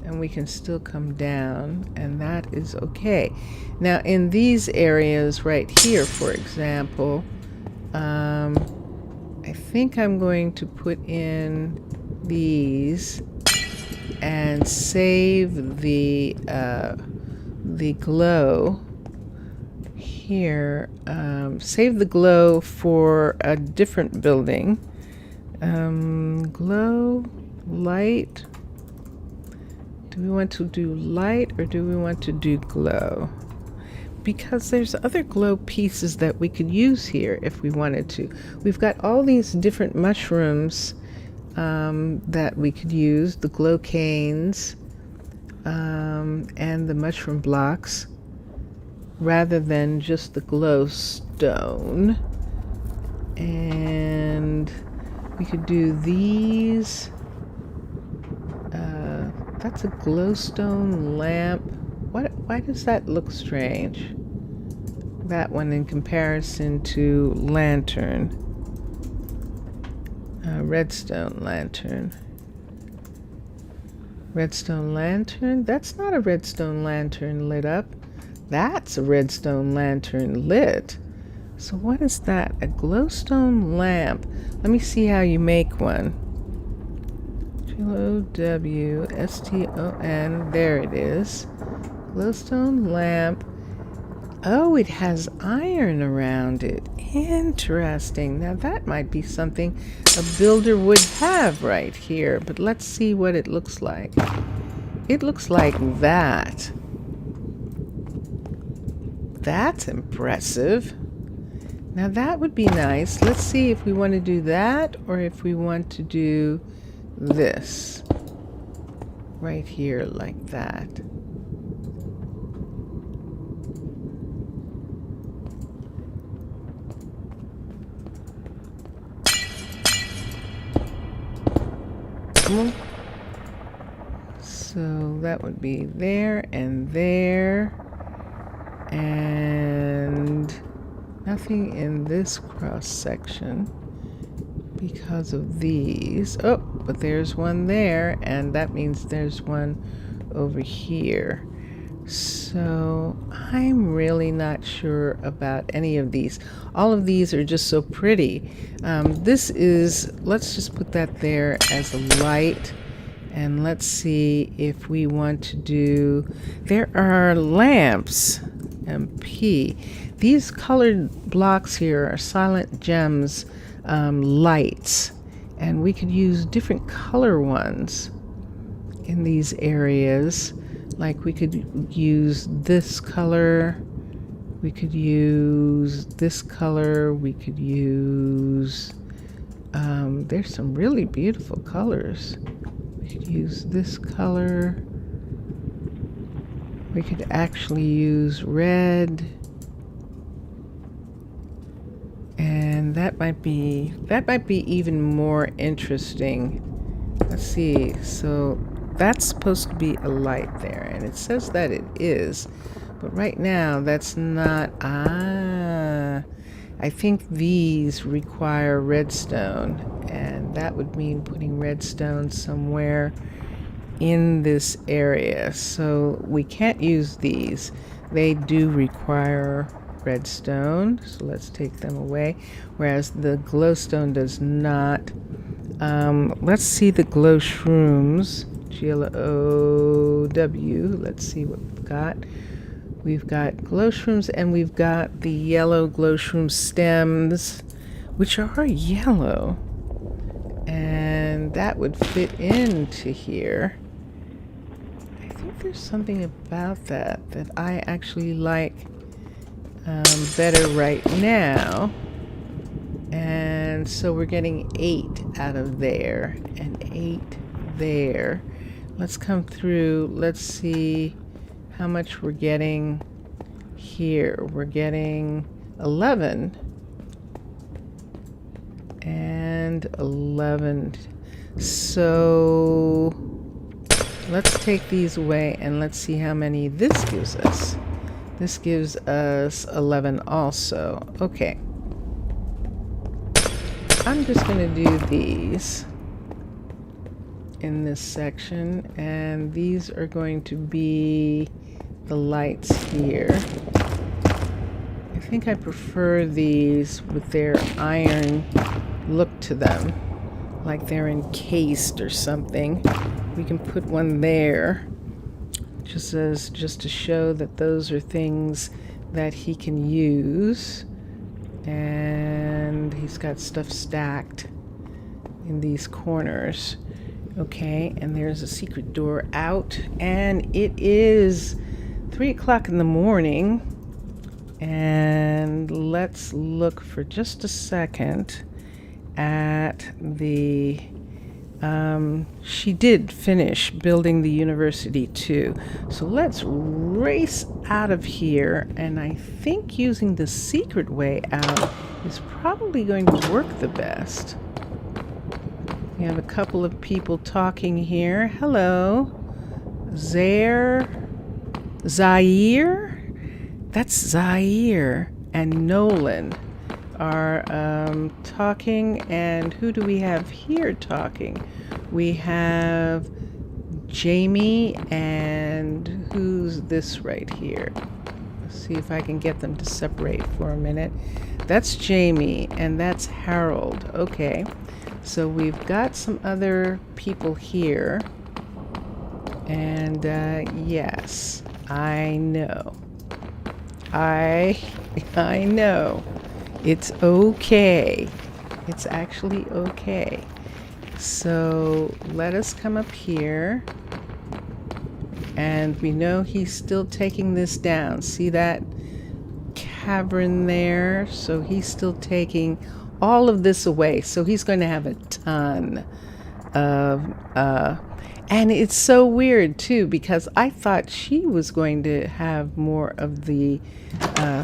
And we can still come down, and that is okay. Now, in these areas right here, for example, I think I'm going to put in these and save the glow here. Save the glow for a different building. Glow, light. Do we want to do light or do we want to do glow? Because there's other glow pieces that we could use here if we wanted to. We've got all these different mushrooms that we could use, the glow canes and the mushroom blocks, rather than just the glow stone. And we could do these. That's a glowstone lamp. Why does that look strange? That one in comparison to lantern. Redstone lantern. Redstone lantern? That's not a redstone lantern lit up. That's a redstone lantern lit. So what is that? A glowstone lamp. Let me see how you make one. Glowston. There it is. Glowstone lamp. Oh, it has iron around it. Interesting. Now that might be something a builder would have right here. But let's see what it looks like. It looks like that. That's impressive. Now that would be nice. Let's see if we want to do that or if we want to do this right here like that. So that would be there and there, and nothing in this cross section because of these. Oh, but there's one there, and that means there's one over here. So I'm really not sure about any of these. All of these are just so pretty. This is, let's just put that there as a light. And let's see if we want to do, there are lamps, MP. These colored blocks here are silent gems, lights. And we could use different color ones in these areas. Like we could use this color, we could use this color, we could use, there's some really beautiful colors. We could use this color. We could actually use red. And that might be even more interesting. Let's see. So that's supposed to be a light there, and it says that it is, but right now that's not. I think these require redstone, and that would mean putting redstone somewhere in this area. So we can't use these. They do require redstone, so let's take them away, whereas the glowstone does not. Let's see the glow shrooms. GLOW. Let's see what we've got. We've got glow shrooms, and we've got the yellow glow shroom stems, which are yellow, and that would fit into here. I think there's something about that I actually like better right now. And so we're getting 8 out of there and 8 there. Let's come through. Let's see how much we're getting here. We're getting 11 and 11. So let's take these away and let's see how many this gives us. This gives us 11 also. Okay. I'm just going to do these in this section, and these are going to be the lights here. I think I prefer these with their iron look to them, like they're encased or something. We can put one there just to show that those are things that he can use. And he's got stuff stacked in these corners. Okay, and there's a secret door out, and it is 3 o'clock in the morning. And let's look for just a second at the she did finish building the university too. So let's race out of here, and I think using the secret way out is probably going to work the best. We have a couple of people talking here. Hello. Zaire? That's Zaire and Nolan are talking. And who do we have here talking? We have Jamie, and who's this right here? Let's see if I can get them to separate for a minute. That's Jamie, and that's Harold. Okay, so we've got some other people here. And yes, I know. I know. It's okay. It's actually okay. So let us come up here. And we know he's still taking this down. See that cavern there? So he's still taking all of this away. So he's going to have a ton of and it's so weird too, because I thought she was going to have more of the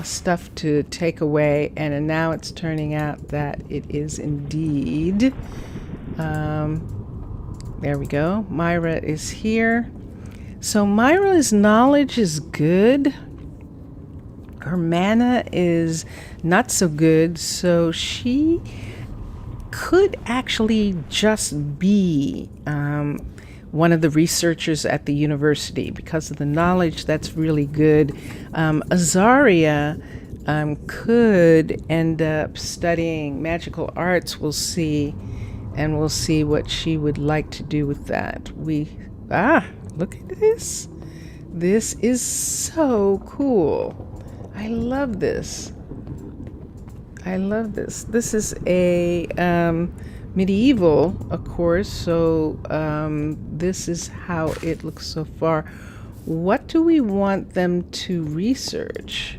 stuff to take away, and now it's turning out that it is indeed. There we go. Myra is here. So Myra's knowledge is good. Her mana is not so good, so she could actually just be one of the researchers at the university because of the knowledge that's really good. Azaria could end up studying magical arts. We'll see, and we'll see what she would like to do with that. Look at this. This is so cool. I love this. I love this. This is a medieval, of course, so this is how it looks so far. What do we want them to research?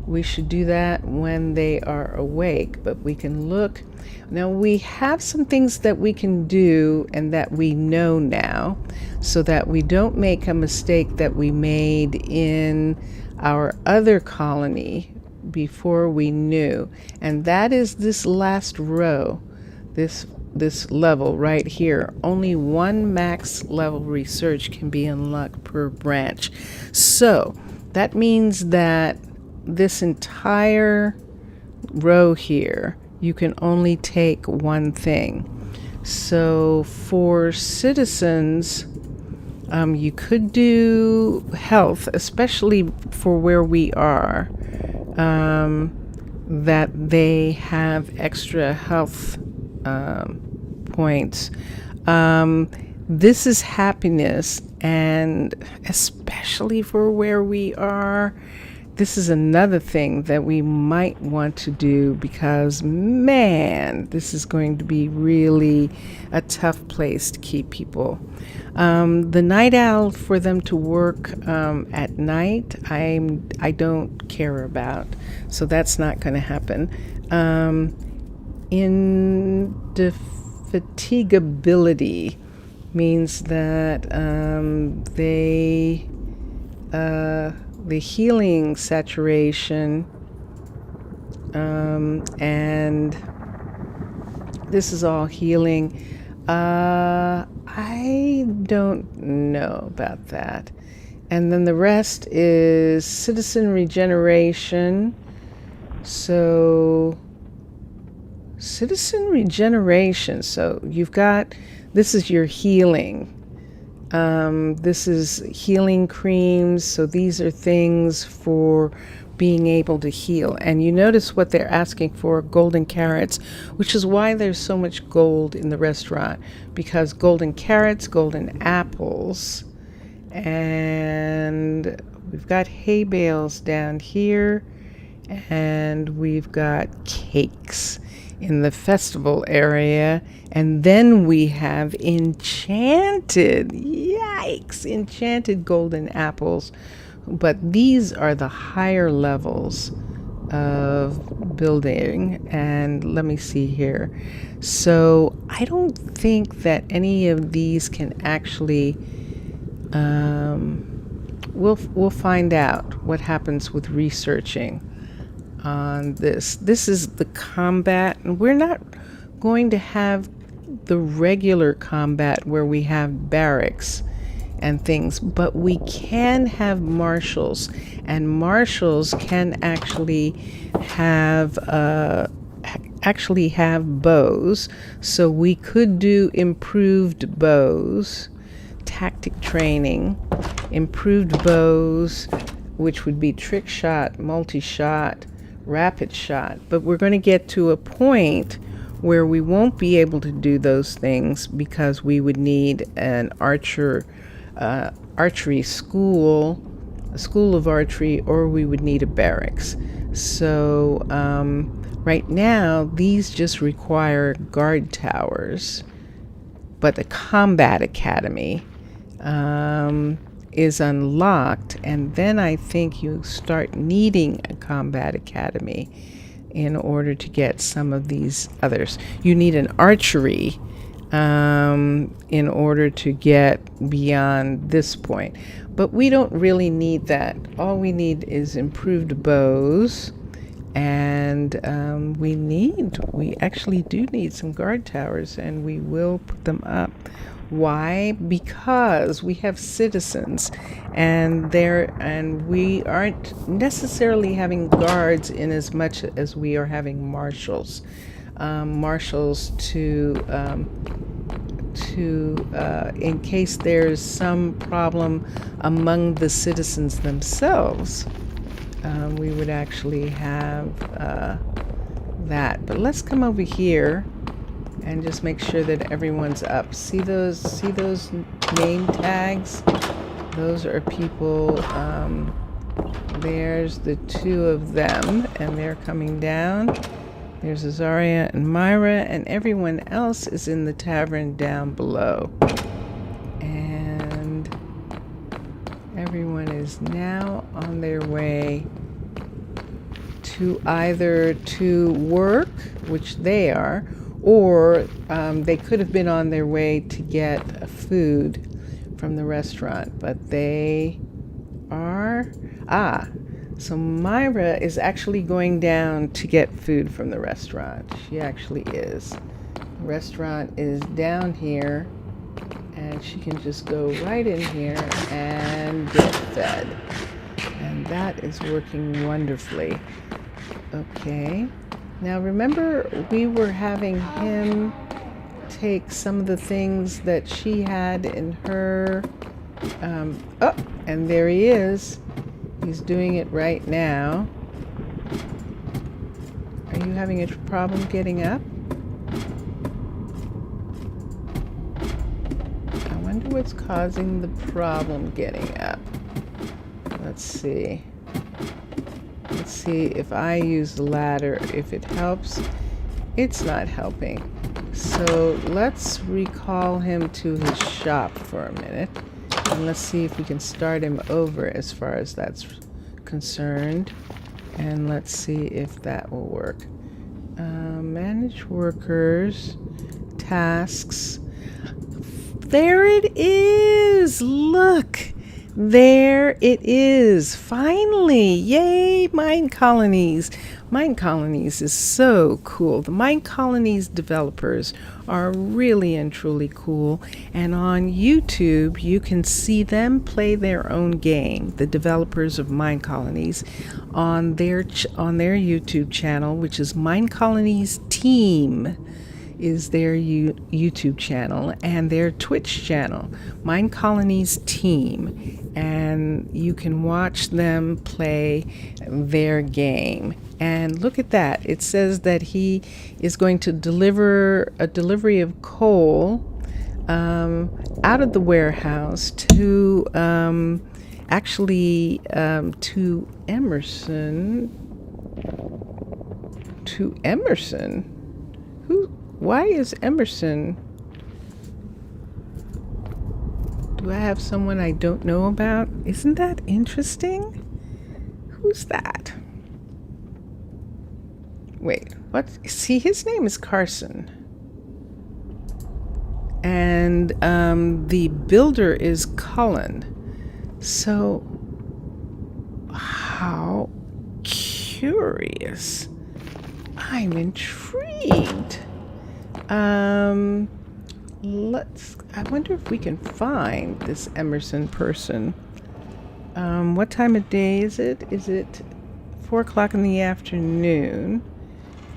We should do that when they are awake, but we can look. Now we have some things that we can do and that we know now so that we don't make a mistake that we made in our other colony before we knew. And that is this last row, this level right here. Only one max level research can be unlocked per branch. So that means that this entire row here, you can only take one thing. So for citizens, you could do health, especially for where we are, that they have extra health points. This is happiness, and especially for where we are, this is another thing that we might want to do because, man, this is going to be really a tough place to keep people. The night owl, for them to work at night, I don't care about, so that's not going to happen. Indefatigability means that the healing saturation, and this is all healing. I don't know about that. And then the rest is citizen regeneration. So citizen regeneration. So you've got, this is your healing. This is healing creams. So these are things for being able to heal. And you notice what they're asking for, golden carrots, which is why there's so much gold in the restaurant, because golden carrots, golden apples, and we've got hay bales down here, and we've got cakes in the festival area, and then we have enchanted golden apples. But these are the higher levels of building. And let me see here. So I don't think that any of these can actually, we'll find out what happens with researching on this. This is the combat, and we're not going to have the regular combat where we have barracks and things, but we can have marshals, and marshals can actually have bows. So we could do improved bows, tactic training, improved bows, which would be trick shot, multi-shot, rapid shot. But we're going to get to a point where we won't be able to do those things because we would need an archery school, a school of archery, or we would need a barracks. So right now these just require guard towers, but the combat academy is unlocked, and then I think you start needing a combat academy in order to get some of these others. You need an archery in order to get beyond this point. But we don't really need that. All we need is improved bows, and we actually do need some guard towers, and we will put them up. Why? Because we have citizens, and we aren't necessarily having guards in as much as we are having marshals. Marshals in case there's some problem among the citizens themselves, we would actually have that. But let's come over here and just make sure that everyone's up. See those name tags? Those are people. There's the two of them, and they're coming down. There's Azaria and Myra, and everyone else is in the tavern down below. And everyone is now on their way to either to work, which they are, or they could have been on their way to get food from the restaurant, but they are... So Myra is actually going down to get food from the restaurant. She actually is. The restaurant is down here, and she can just go right in here and get fed. And that is working wonderfully. Okay. Now remember, we were having him take some of the things that she had in her... oh, and there he is. He's doing it right now. Are you having a problem getting up? I wonder what's causing the problem getting up. Let's see. Let's see if I use the ladder, if it helps. It's not helping. So let's recall him to his shop for a minute. And let's see if we can start him over as far as that's concerned. And let's see if that will work. Manage workers, tasks. There it is! Look! There it is! Finally! Yay, Minecolonies! Minecolonies is so cool. The Minecolonies developers are really and truly cool, and on YouTube you can see them play their own game. The developers of Minecolonies on their YouTube channel, which is Minecolonies Team, is their YouTube channel, and their Twitch channel, Minecolonies Team, and you can watch them play their game. And look at that. It says that he is going to deliver a delivery of coal out of the warehouse to to Emerson. To Emerson? Why is Emerson? Do I have someone I don't know about? Isn't that interesting? Who's that? Wait, what? See, his name is Carson. And the builder is Cullen. So, how curious. I'm intrigued. I wonder if we can find this Emerson person. What time of day is it? Is it 4 o'clock in the afternoon?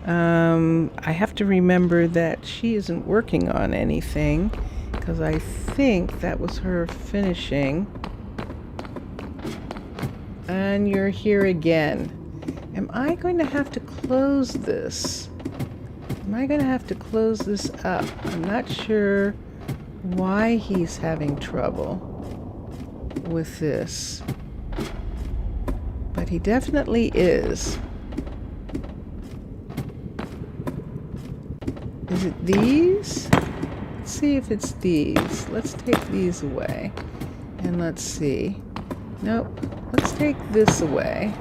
I have to remember that she isn't working on anything, because I think that was her finishing. And you're here again. Am I going to have to close this? Am I going to have to close this up? I'm not sure why he's having trouble with this, but he definitely is. Is it these? Let's see if it's these. Let's take these away. And let's see. Nope. Let's take this away.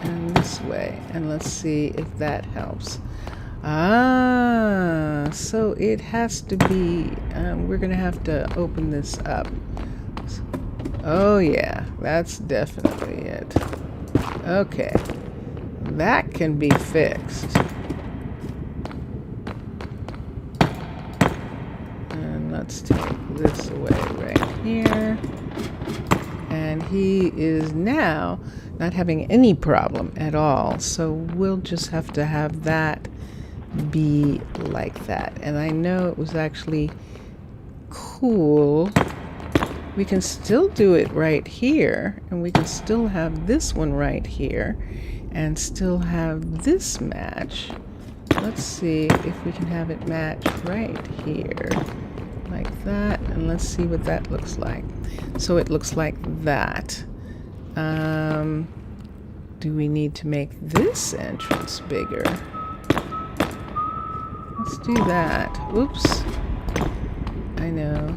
And this way. And let's see if that helps. So it has to be... we're going to have to open this up. Oh yeah, that's definitely it. Okay. That can be fixed. Let's take this away right here. And he is now not having any problem at all. So we'll just have to have that be like that. And I know it was actually cool. We can still do it right here, and we can still have this one right here, and still have this match. Let's see if we can have it match right here, like that, and let's see what that looks like. So it looks like that. Do we need to make this entrance bigger? Let's do that. Oops. I know.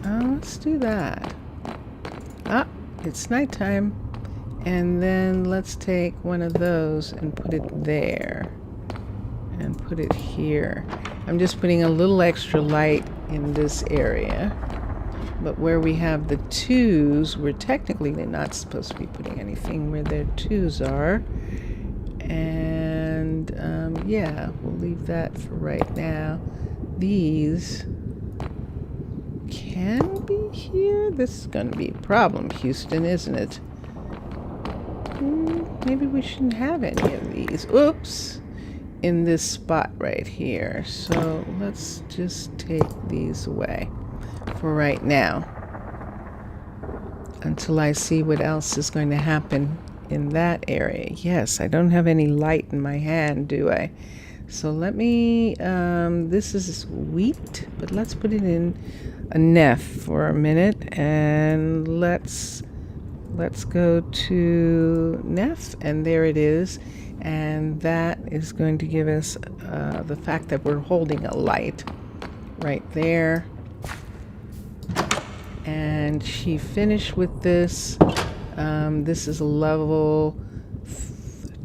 Let's do that. Ah, it's nighttime. And then let's take one of those and put it there. And put it here. I'm just putting a little extra light in this area. But where we have the twos, we're technically not supposed to be putting anything where their twos are. And yeah, we'll leave that for right now. These can be here. This is going to be a problem, Houston, isn't it? Maybe we shouldn't have any of these. Oops! In this spot right here. So let's just take these away for right now, until I see what else is going to happen in that area. Yes, I don't have any light in my hand, do I? So let me, this is wheat, but let's put it in a Neff for a minute, and let's go to Neff, and there it is. And that is going to give us the fact that we're holding a light right there. And she finished with this. This is a level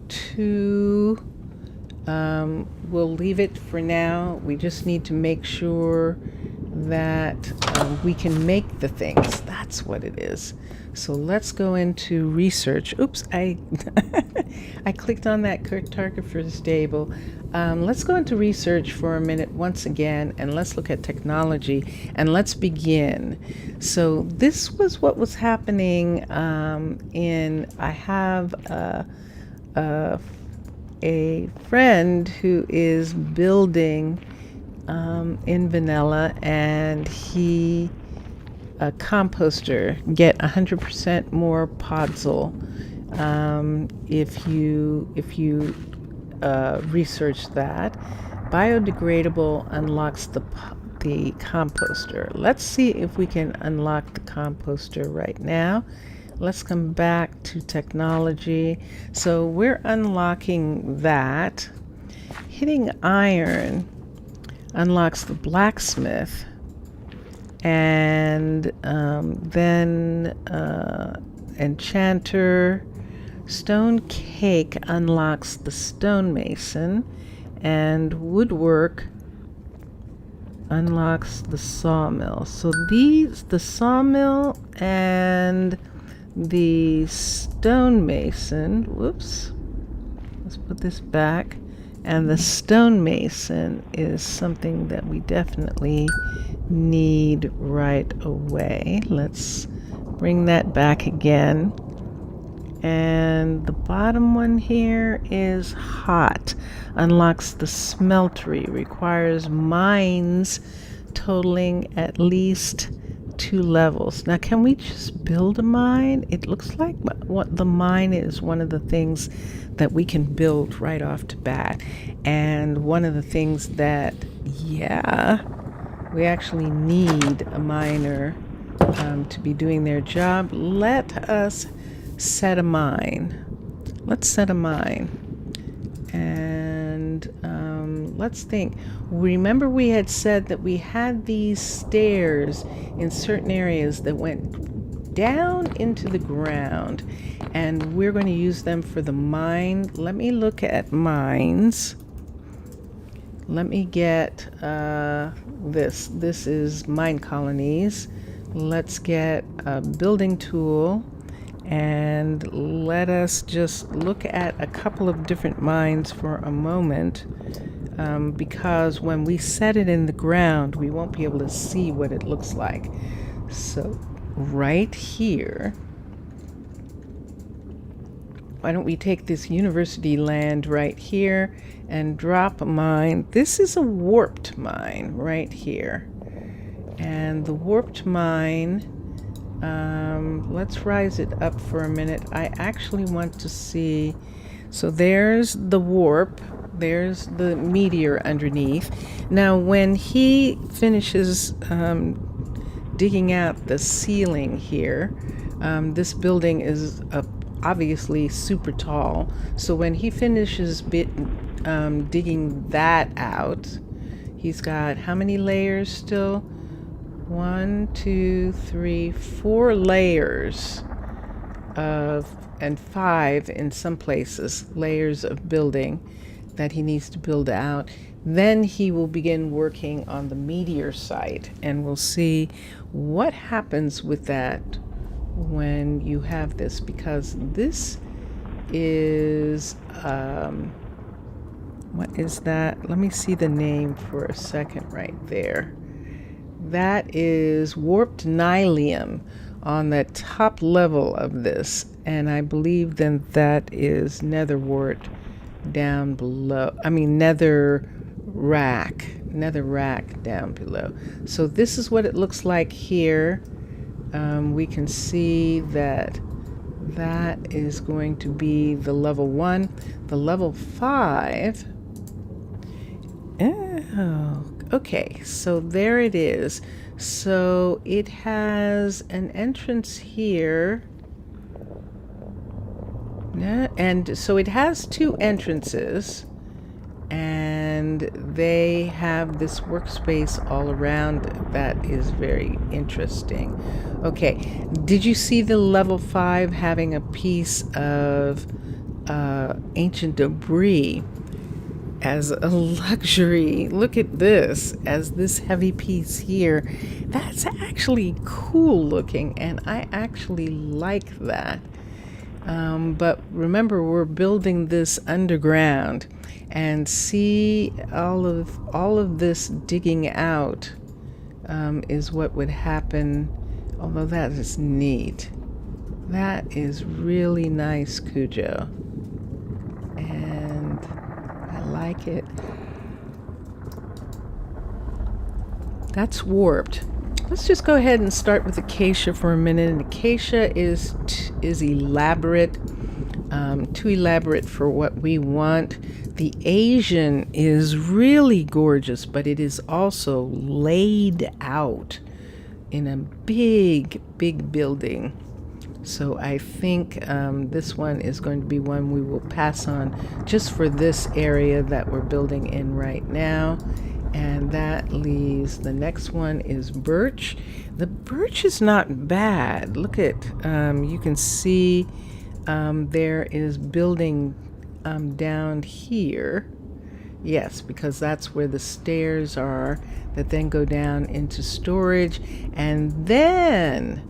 2. We'll leave it for now. We just need to make sure that we can make the things. That's what it is. So let's go into research. Oops, I I clicked on that target for the stable. Let's go into research for a minute once again, and let's look at technology, and let's begin. So this was what was happening I have a friend who is building in vanilla, and he a composter, get 100% more podzol if you research that. Biodegradable unlocks the composter. Let's see if we can unlock the composter right now. Let's come back to technology. So we're unlocking that. Hitting iron unlocks the blacksmith. And then enchanter. Stone cake unlocks the stonemason, and woodwork unlocks the sawmill. So the sawmill and the stonemason, whoops, let's put this back, and the stonemason is something that we definitely need right away. Let's bring that back again. And the bottom one here is hot. Unlocks the smeltery. Requires mines totaling at least 2 levels. Now, can we just build a mine? It looks like what the mine is one of the things that we can build right off the bat. And one of the things that, yeah, we actually need a miner to be doing their job. Let us set a mine. Let's set a mine. And let's think. Remember, we had said that we had these stairs in certain areas that went down into the ground, and we're going to use them for the mine. Let me look at mines. Let me get this. This is Minecolonies. Let's get a building tool. And let us just look at a couple of different mines for a moment, because when we set it in the ground, we won't be able to see what it looks like. So right here, why don't we take this university land right here and drop a mine. This is a warped mine right here. And the warped mine, let's rise it up for a minute. I actually want to see, so there's the warp, there's the meteor underneath. Now when he finishes digging out the ceiling here, this building is obviously super tall, so when he finishes digging that out, he's got how many layers still? 1, 2, 3, 4 layers and 5 in some places, layers of building that he needs to build out. Then he will begin working on the meteor site, and we'll see what happens with that when you have this, because this is what is that? Let me see the name for a second right there. That is warped nylium on the top level of this, and I believe then that is nether wart down below. I mean nether rack down below. So this is what it looks like here. We can see that that is going to be the level 1. The level 5. Oh, okay, so there it is. So it has an entrance here. And so it has 2 entrances, and they have this workspace all around that is very interesting. Okay, did you see the level 5 having a piece of ancient debris as a luxury? Look at this, as this heavy piece here. That's actually cool looking, and I actually like that. But remember, we're building this underground, and see all of this digging out is what would happen. Although that is neat. That is really nice, Cujo, and I like it. That's warped. Let's just go ahead and start with acacia for a minute. And acacia is elaborate, too elaborate for what we want. The Asian is really gorgeous, but it is also laid out in a big building. So I think this one is going to be one we will pass on just for this area that we're building in right now. And that leaves, the next one is birch. The birch is not bad. Look at, you can see there is building down here. Yes, because that's where the stairs are that then go down into storage, and then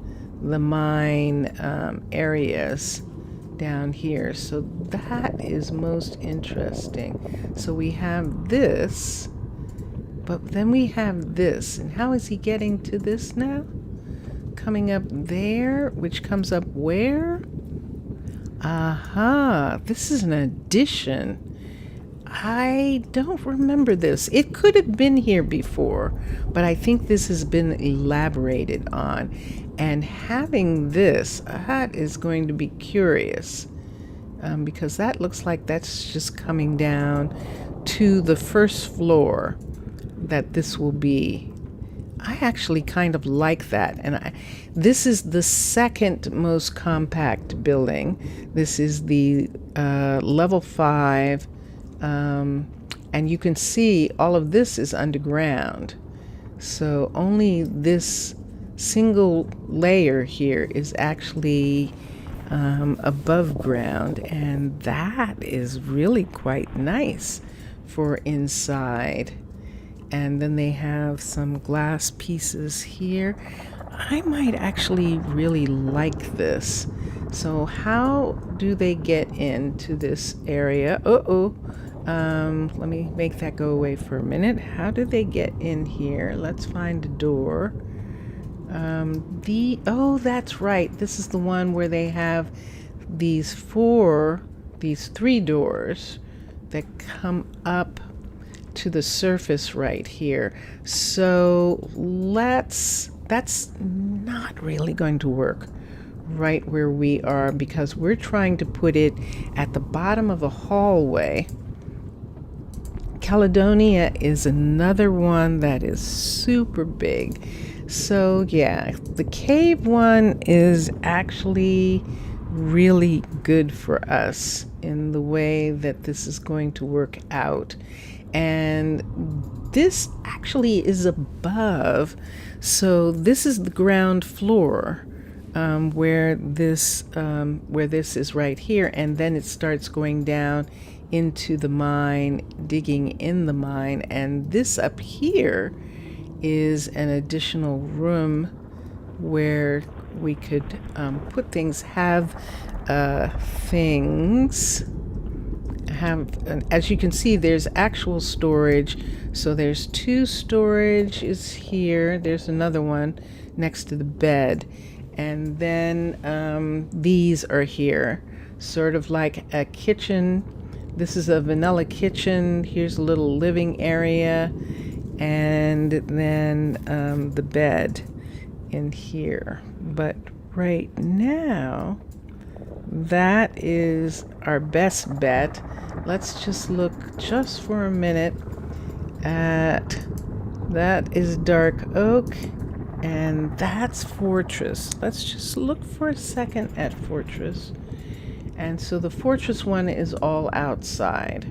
the mine areas down here. So that is most interesting. So we have this, but then we have this. And how is he getting to this now? Coming up there, which comes up where? Aha, this is an addition. I don't remember this. It could have been here before, but I think this has been elaborated on. And having this, that is going to be curious, because that looks like that's just coming down to the first floor that this will be. I actually kind of like that. And this is the second most compact building. This is the level 5. And you can see all of this is underground. So only this single layer here is actually above ground. And that is really quite nice for inside. And then they have some glass pieces here. I might actually really like this. So how do they get into this area? Let me make that go away for a minute. How do they get in here? Let's find a door. Oh, that's right. This is the one where they have these three doors that come up to the surface right here. So that's not really going to work right where we are, because we're trying to put it at the bottom of a hallway. Caledonia is another one that is super big. So yeah, the cave one is actually really good for us in the way that this is going to work out. And this actually is above, so this is the ground floor, where this is right here, and then it starts going down into the mine, digging in the mine, and this up here is an additional room where we could put things, as you can see, there's actual storage. So there's 2 storages here. There's another one next to the bed. And then these are here, sort of like a kitchen. This is a vanilla kitchen. Here's a little living area. And then the bed in here. But right now, that is our best bet. Let's just look just for a minute at, that is dark oak, and that's fortress. Let's just look for a second at fortress. And so the fortress one is all outside,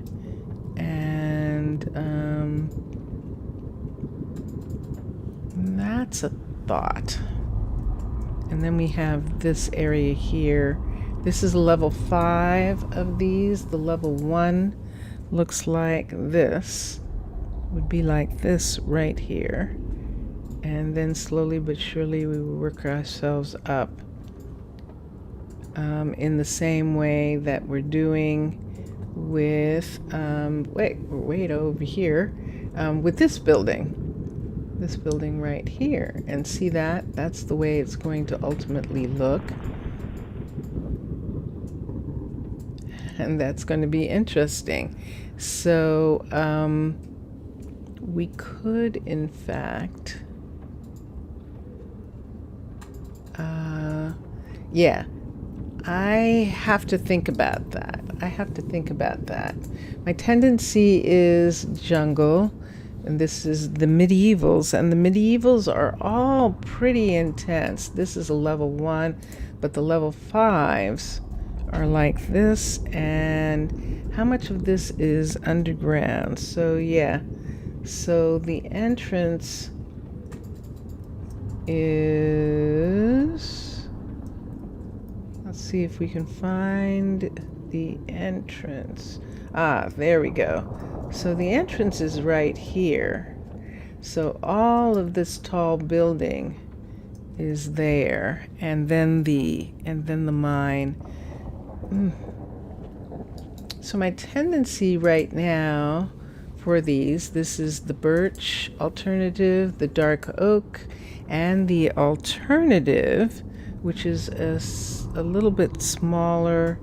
and that's a thought. And then we have this area here. This is level 5 of these. The level 1 looks like this. Would be like this right here. And then slowly but surely we will work ourselves up in the same way that we're doing with, wait over here, with this building. This building right here. And see that? That's the way it's going to ultimately look. And that's going to be interesting. So we could, in fact, yeah, I have to think about that. My tendency is jungle, and this is the medievals, and the medievals are all pretty intense. This is a level 1, but the level 5s are like this, and how much of this is underground? So yeah, so the entrance is, let's see if we can find the entrance. There we go. So the entrance is right here. So all of this tall building is there, and then the mine. So my tendency right now for these, this is the birch alternative, the dark oak, and the alternative, which is a little bit smaller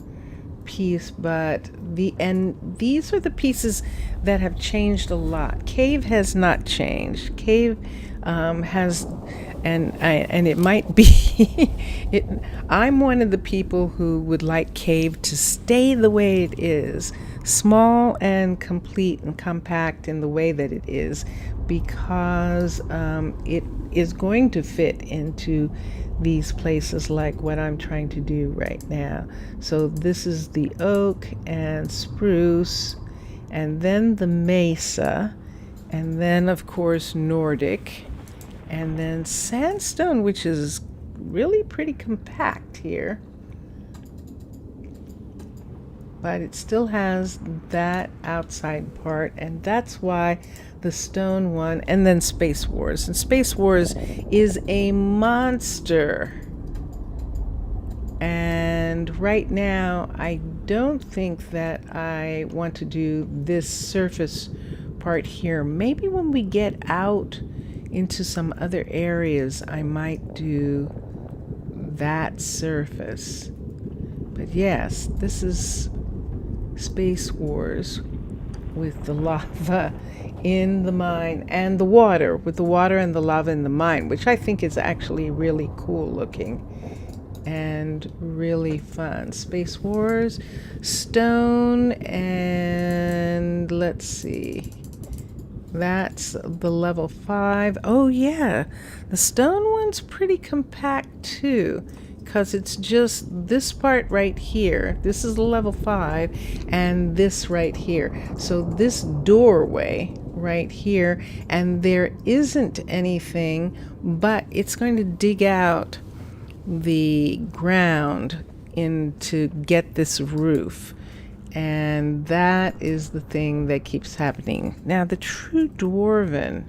piece, but these are the pieces that have changed a lot. Cave has not changed. Cave has, and it might be I'm one of the people who would like Cave to stay the way it is, small and complete and compact in the way that it is, because it is going to fit into these places like what I'm trying to do right now. So this is the oak and spruce, and then the mesa, and then of course Nordic, and then sandstone, which is really pretty compact here, but it still has that outside part, and that's why the stone one, and then Space Wars. And Space Wars is a monster. And right now, I don't think that I want to do this surface part here. Maybe when we get out into some other areas, I might do that surface. But yes, this is Space Wars with the lava in the mine and the water, with the water and the lava in the mine, which I think is actually really cool looking and really fun. Space Wars, stone, and let's see. That's the level 5. Oh yeah, the stone one's pretty compact too, because it's just this part right here. This is the level 5, and this right here. So this doorway right here, and there isn't anything, but it's going to dig out the ground in to get this roof. And that is the thing that keeps happening. Now, the true dwarven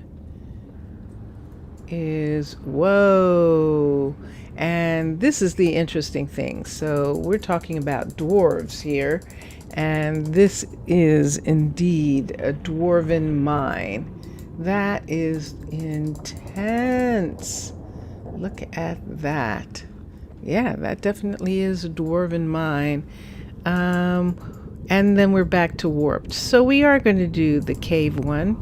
is, whoa. And this is the interesting thing. So we're talking about dwarves here. And this is indeed a dwarven mine. That is intense. Look at that. Yeah, that definitely is a dwarven mine. And then we're back to warped. So we are going to do the cave one.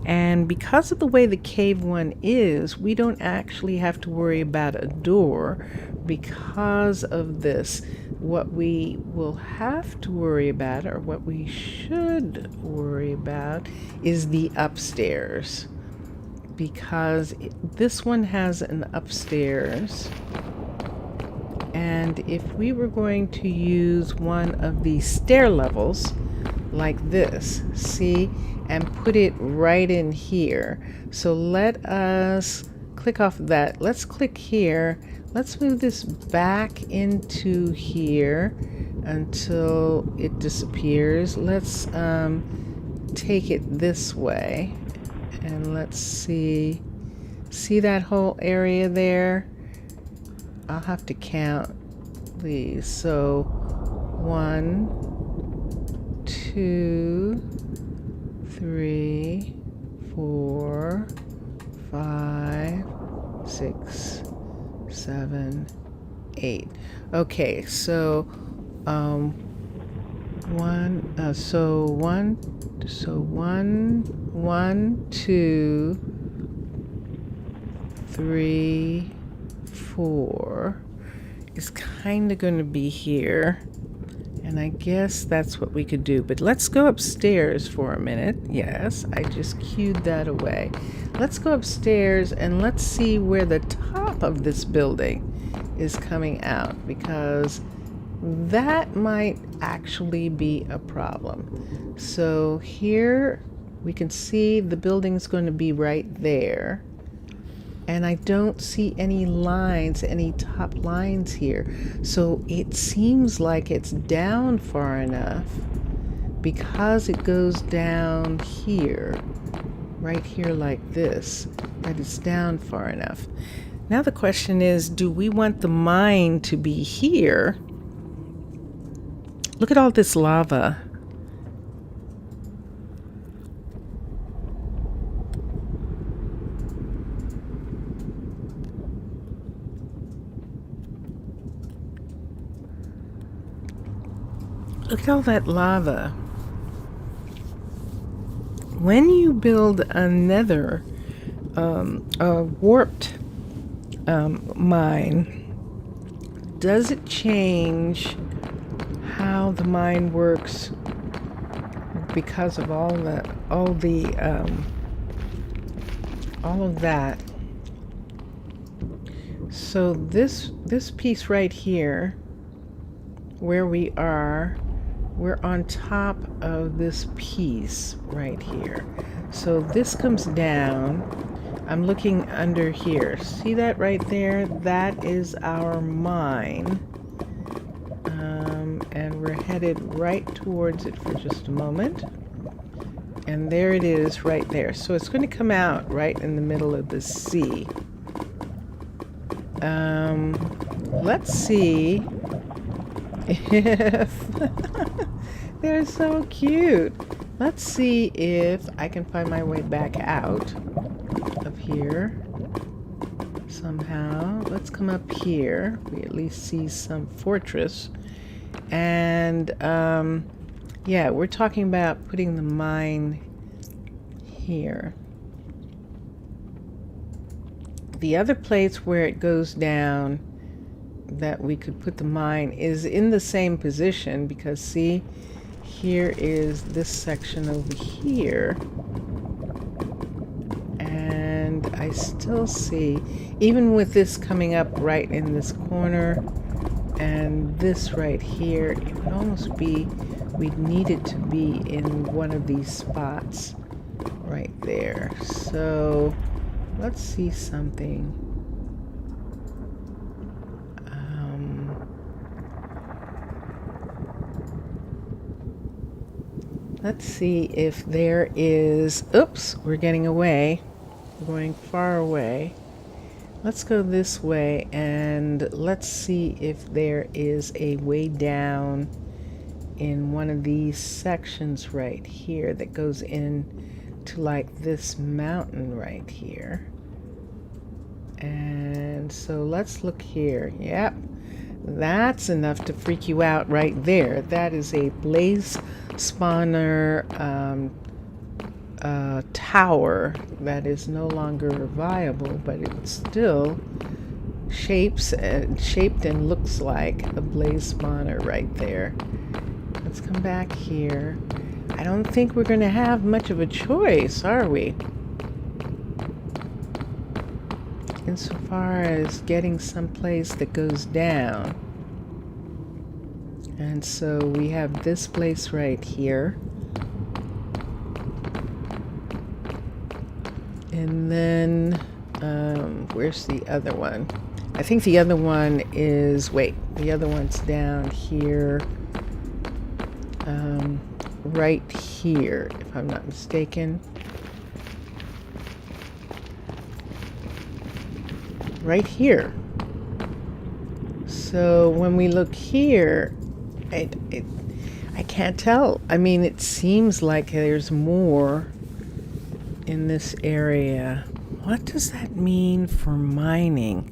And because of the way the cave one is, we don't actually have to worry about a door because of this. What we will have to worry about, or what we should worry about, is the upstairs. Because this one has an upstairs. And if we were going to use one of these stair levels like this, see, and put it right in here. So let us click off that. Let's click here. Let's move this back into here until it disappears. Let's take it this way, and let's see that whole area there? I'll have to count these. So 1, 2, 3, 4, 5, 6, 7, 8. Okay, so 1, 2, 3, 4 is kind of going to be here, and I guess that's what we could do. But let's go upstairs for a minute. Yes, I just queued that away. Let's go upstairs and let's see where the top of this building is coming out, because that might actually be a problem. So here we can see the building's going to be right there. And I don't see any lines, any top lines here. So it seems like it's down far enough, because it goes down here, right here like this, that it's down far enough. Now the question is, do we want the mine to be here? Look at all this lava. Look at all that lava. When you build a nether, a warped mine, does it change how the mine works because of all of that? So this piece right here, where we are, we're on top of this piece right here. So this comes down. I'm looking under here. See that right there? That is our mine. And we're headed right towards it for just a moment. And there it is right there. So it's going to come out right in the middle of the sea. Let's see if they're so cute. Let's see if I can find my way back out of here somehow. Let's come up here. We at least see some fortress, And yeah, we're talking about putting the mine here. The other place where it goes down that we could put the mine is in the same position, because see, here is this section over here. And I still see, even with this coming up right in this corner and this right here, it would almost be, we'd need it to be in one of these spots right there. So let's see something. Let's see if there is, oops, we're getting away. We're going far away. Let's go this way and let's see if there is a way down in one of these sections right here that goes in to like this mountain right here. And so let's look here. Yep, that's enough to freak you out right there. That is a blaze spawner tower that is no longer viable, but it's still shaped and looks like a blaze spawner right there. Let's come back here. I don't think we're going to have much of a choice, are we? Insofar as getting someplace that goes down. And so we have this place right here. And then, where's the other one? I think the other one is, wait, the other one's down here. Right here, if I'm not mistaken. Right here. So when we look here, I can't tell. I mean, it seems like there's more in this area. What does that mean for mining?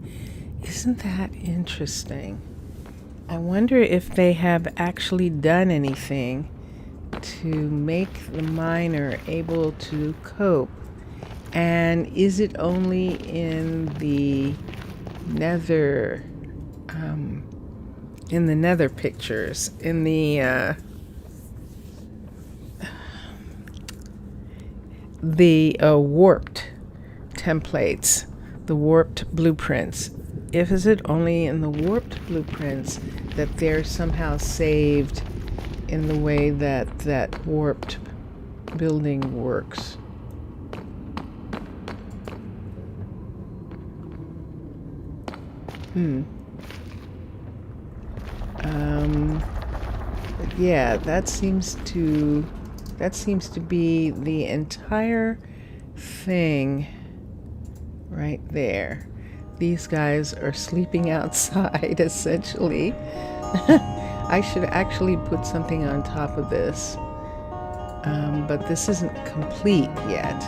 Isn't that interesting? I wonder if they have actually done anything to make the miner able to cope. And is it only in the nether, pictures, in the warped templates, the warped blueprints? Is it only in the warped blueprints that they're somehow saved in the way that that warped building works? Yeah, that seems to be the entire thing right there. These guys are sleeping outside, essentially. I should actually put something on top of this, but this isn't complete yet,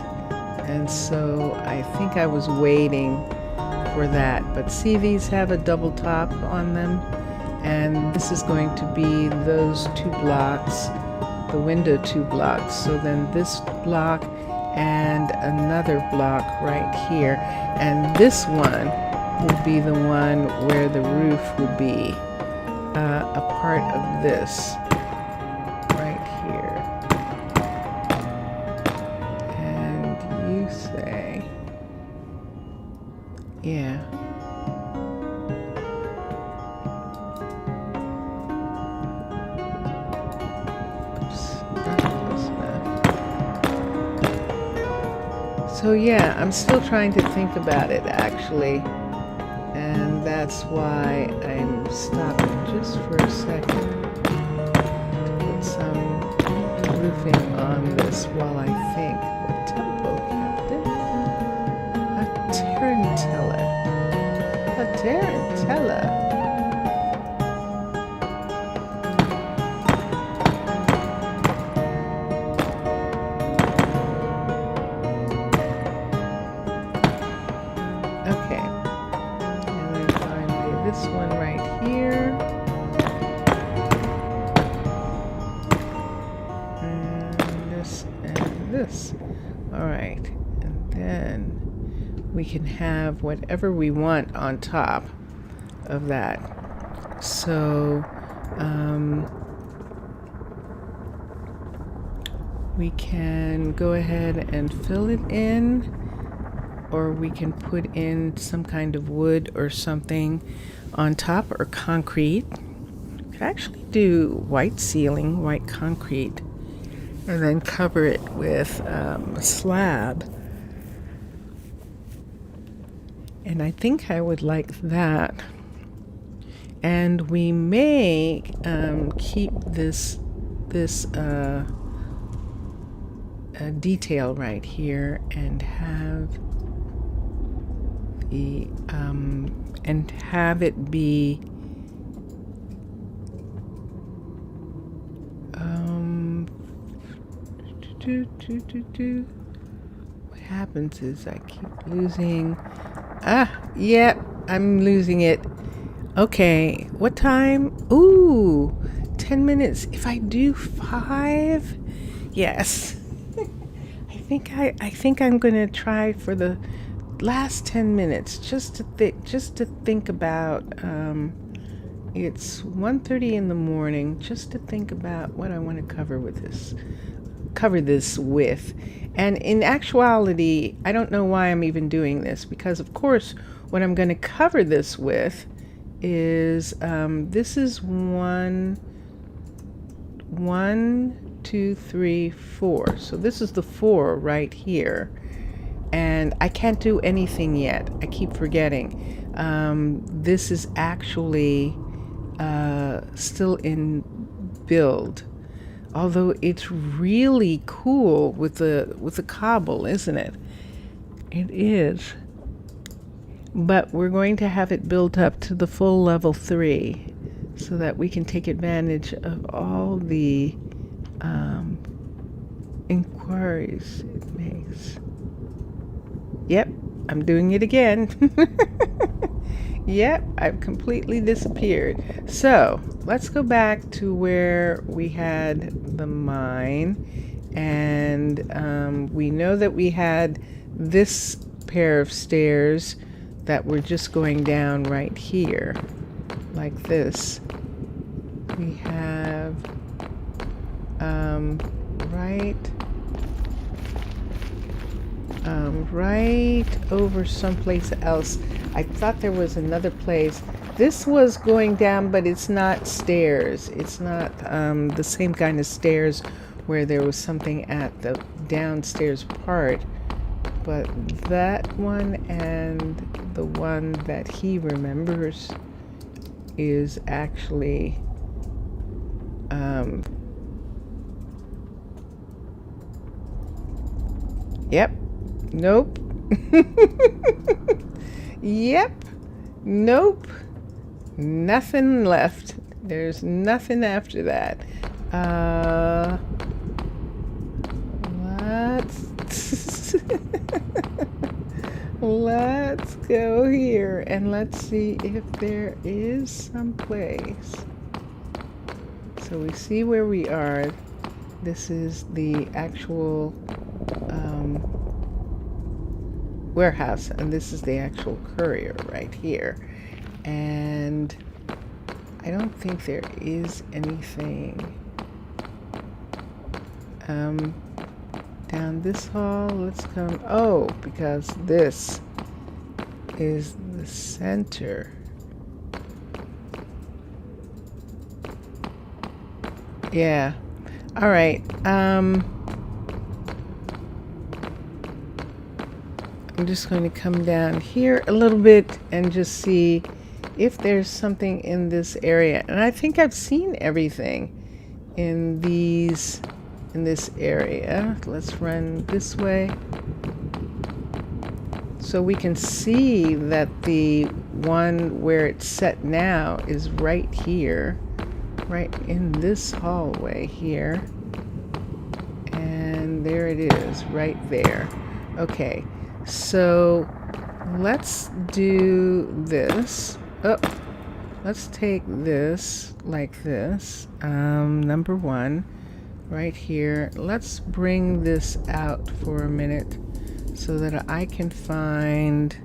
and so I think I was waiting for that. But see, these have a double top on them, and this is going to be those 2 blocks, the window 2 blocks. So then this block and another block right here, and this one will be the one where the roof would be a part of this right here. And you say, yeah. So yeah, I'm still trying to think about it actually, and that's why I'm stopping just for a second to put some roofing on this while I think. What tempo, Captain? A tarantella. A tarantella. we can have whatever we want on top of that. So we can go ahead and fill it in, or we can put in some kind of wood or something on top, or concrete. Could actually do white ceiling, white concrete, and then cover it with a slab. And I think I would like that. And we may keep this detail right here and have the and have it be what happens is I keep losing. Yep, I'm losing it. Okay, what time? Ooh, 10 minutes. If I do 5, yes. I think I'm gonna try for the last 10 minutes just to think about. It's 1:30 in the morning. Just to think about what I want to cover this with. And in actuality, I don't know why I'm even doing this, because of course what I'm going to cover this with is this is 1, 2, 3, 4. So this is the 4 right here, and I can't do anything yet. I keep forgetting. This is actually still in build. Although it's really cool with the cobble, isn't it? It is. But we're going to have it built up to the full level 3 so that we can take advantage of all the inquiries it makes. Yep, I'm doing it again. Yep, I've completely disappeared. So let's go back to where we had the mine, and we know that we had this pair of stairs that were just going down right here, like this. We have right over someplace else. I thought there was another place. This was going down, but it's not stairs. It's not the same kind of stairs where there was something at the downstairs part. But that one and the one that he remembers is actually yep. Nope. Yep. Nope. Nothing left. There's nothing after that. Let's go here and let's see if there is some place. So we see where we are. This is the actual warehouse, and this is the actual courier right here. And I don't think there is anything down this hall. Let's come. Oh, because this is the center. Yeah. All right. I'm just going to come down here a little bit and just see if there's something in this area. And I think I've seen everything in this area. Let's run this way so we can see that the one where it's set now is right here, right in this hallway here. And there it is, right there. Okay. So let's do this. Oh, let's take this like this. Number 1 right here. Let's bring this out for a minute so that I can find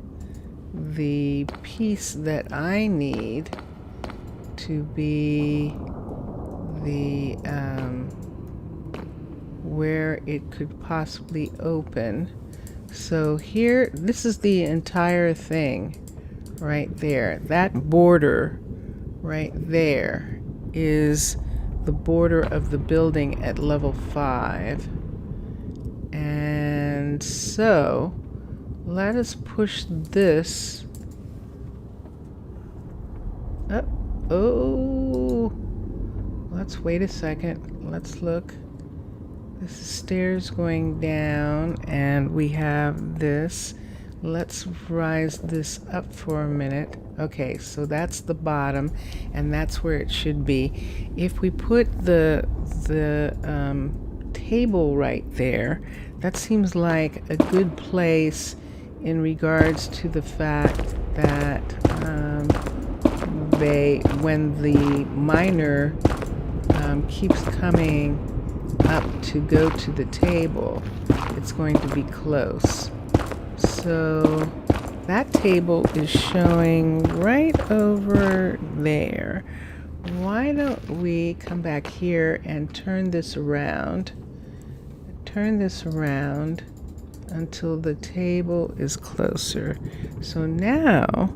the piece that I need to be the where it could possibly open. So here, this is the entire thing right there. That border right there is the border of the building at level 5. And so let us push this up. Oh, let's wait a second. Let's look. This is stairs going down, and we have this. Let's rise this up for a minute. Okay, so that's the bottom, and that's where it should be. If we put the table right there, that seems like a good place in regards to the fact that when the miner keeps coming up to go to the table, it's going to be close. So that table is showing right over there. Why don't we come back here and turn this around? Turn this around until the table is closer. So now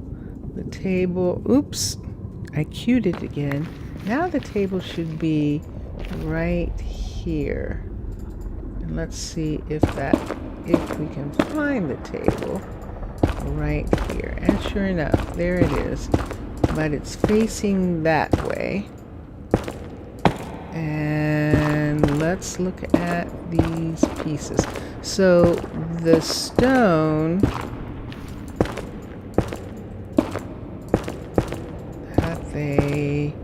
the table, oops, I cued it again. Now the table should be right here. And let's see if we can find the table right here. And sure enough, there it is. But it's facing that way. And let's look at these pieces. So the stone that they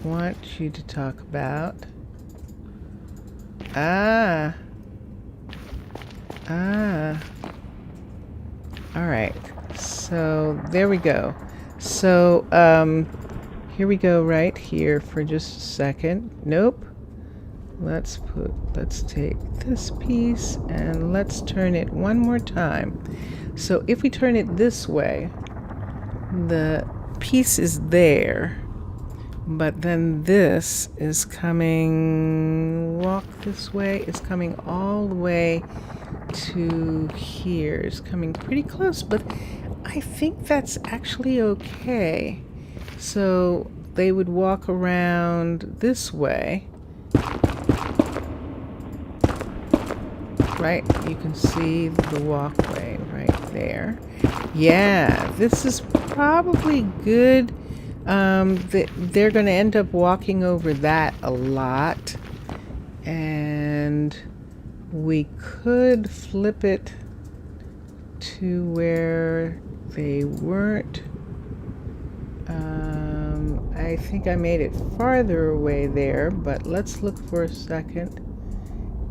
want you to talk about. All right. So there we go. So here we go right here for just a second. Nope. Let's take this piece and let's turn it one more time. So if we turn it this way, the piece is there, but then this is coming, walk this way, it's coming all the way to here. It's coming pretty close, but I think that's actually okay. So they would walk around this way. Right, you can see the walkway right there. Yeah, this is probably good. They're going to end up walking over that a lot. And we could flip it to where they weren't. I think I made it farther away there, but let's look for a second.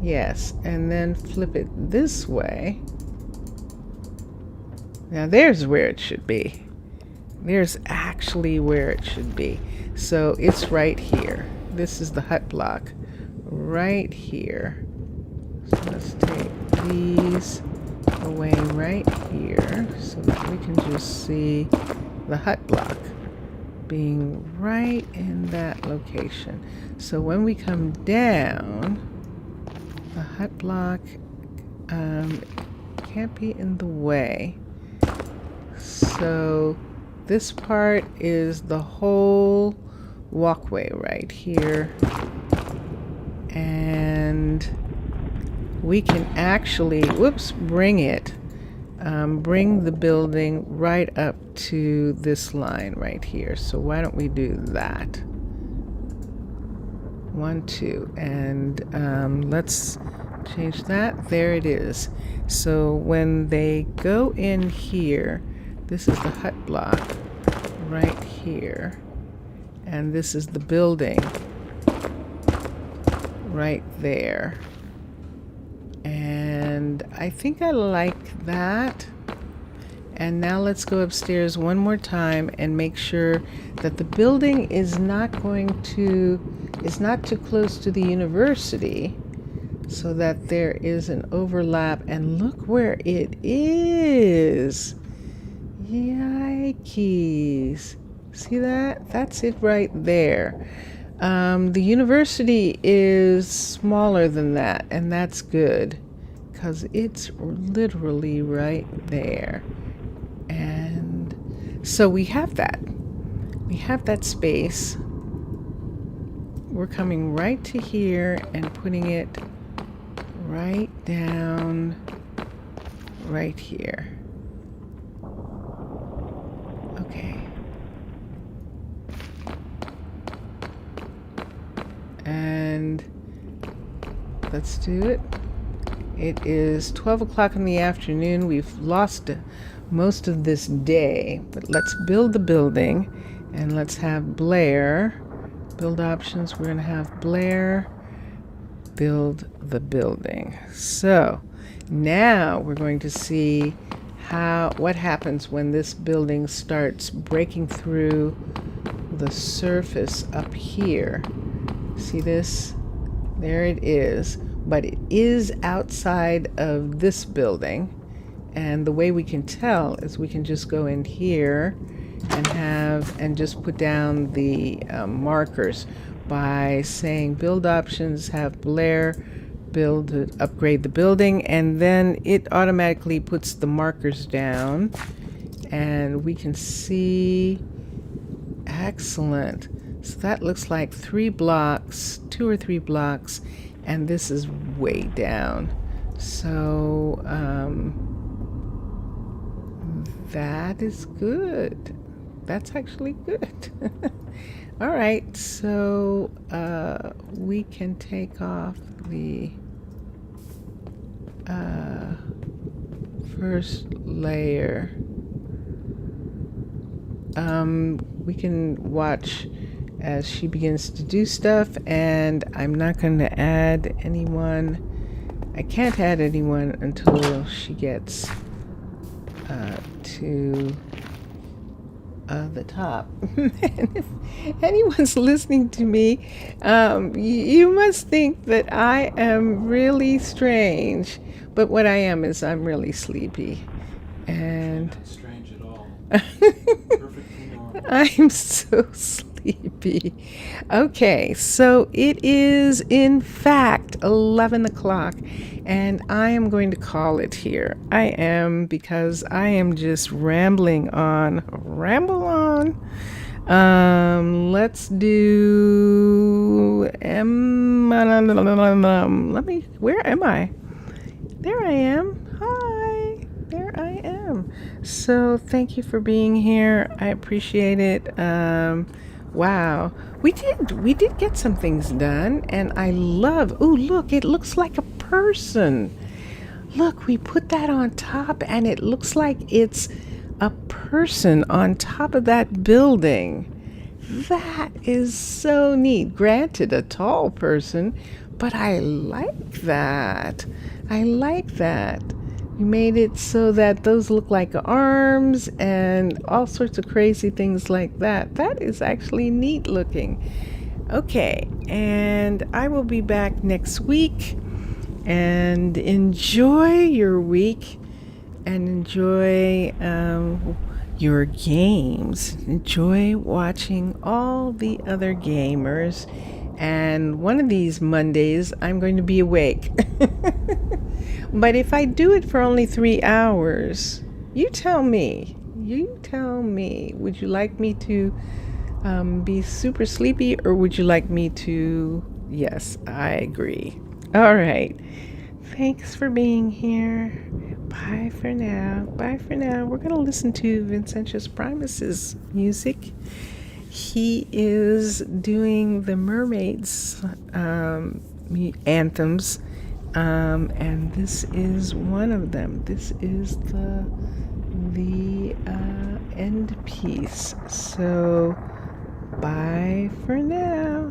Yes, and then flip it this way. Now there's where it should be. There's actually where it should be. So it's right here. This is the hut block right here. So let's take these away right here so that we can just see the hut block being right in that location. So when we come down, the hut block can't be in the way. So this part is the whole walkway right here. And we can actually, bring the building right up to this line right here. So why don't we do that? 1, 2, and let's change that. There it is. So when they go in here, this is the hut block right here, and this is the building right there. And I think I like that. And now let's go upstairs one more time and make sure that the building is not too close to the university, so that there is an overlap. And look where it is. Yikes. See that? That's it right there. The university is smaller than that, and that's good because it's literally right there. And so we have that. We have that space. We're coming right to here and putting it right down right here. Okay. And let's do it. It is 12 o'clock in the afternoon. We've lost most of this day, but let's build the building and let's have Blair. Build options, we're going to have Blair build the building. So now we're going to see what happens when this building starts breaking through the surface up here. See this? There it is. But it is outside of this building. And the way we can tell is we can just go in here and just put down the markers by saying build options, have Blair upgrade the building, and then it automatically puts the markers down and we can see. Excellent. So that looks like 3 blocks, 2 or 3 blocks, and this is way down. So that is good. That's actually good. All right, so we can take off the first layer. We can watch as she begins to do stuff, and I'm not going to add anyone. I can't add anyone until she gets to the top. And if anyone's listening to me, you must think that I am really strange, but what I am is I'm really sleepy. And Not strange at all. Perfectly normal. I'm so sleepy. Okay, so it is in fact 11 o'clock, and I am going to call it here. I am, because I am just rambling on. Ramble on. Let's do where am I? There I am. Hi. There I am. So thank you for being here. I appreciate it. Wow. We did get some things done, and I love, oh look, it looks like a person. Look, we put that on top and it looks like it's a person on top of that building. That is so neat. Granted, a tall person, but I like that. I like that. You made it so that those look like arms and all sorts of crazy things like that. That is actually neat looking. Okay, and I will be back next week, and enjoy your week and enjoy your games. Enjoy watching all the other gamers, and one of these Mondays I'm going to be awake. But if I do it for only 3 hours, you tell me. You tell me. Would you like me to be super sleepy, or would you like me to... Yes, I agree. All right. Thanks for being here. Bye for now. Bye for now. We're going to listen to Vincentius Primus's music. He is doing the Mermaids anthems. And this is one of them. This is the end piece. So bye for now.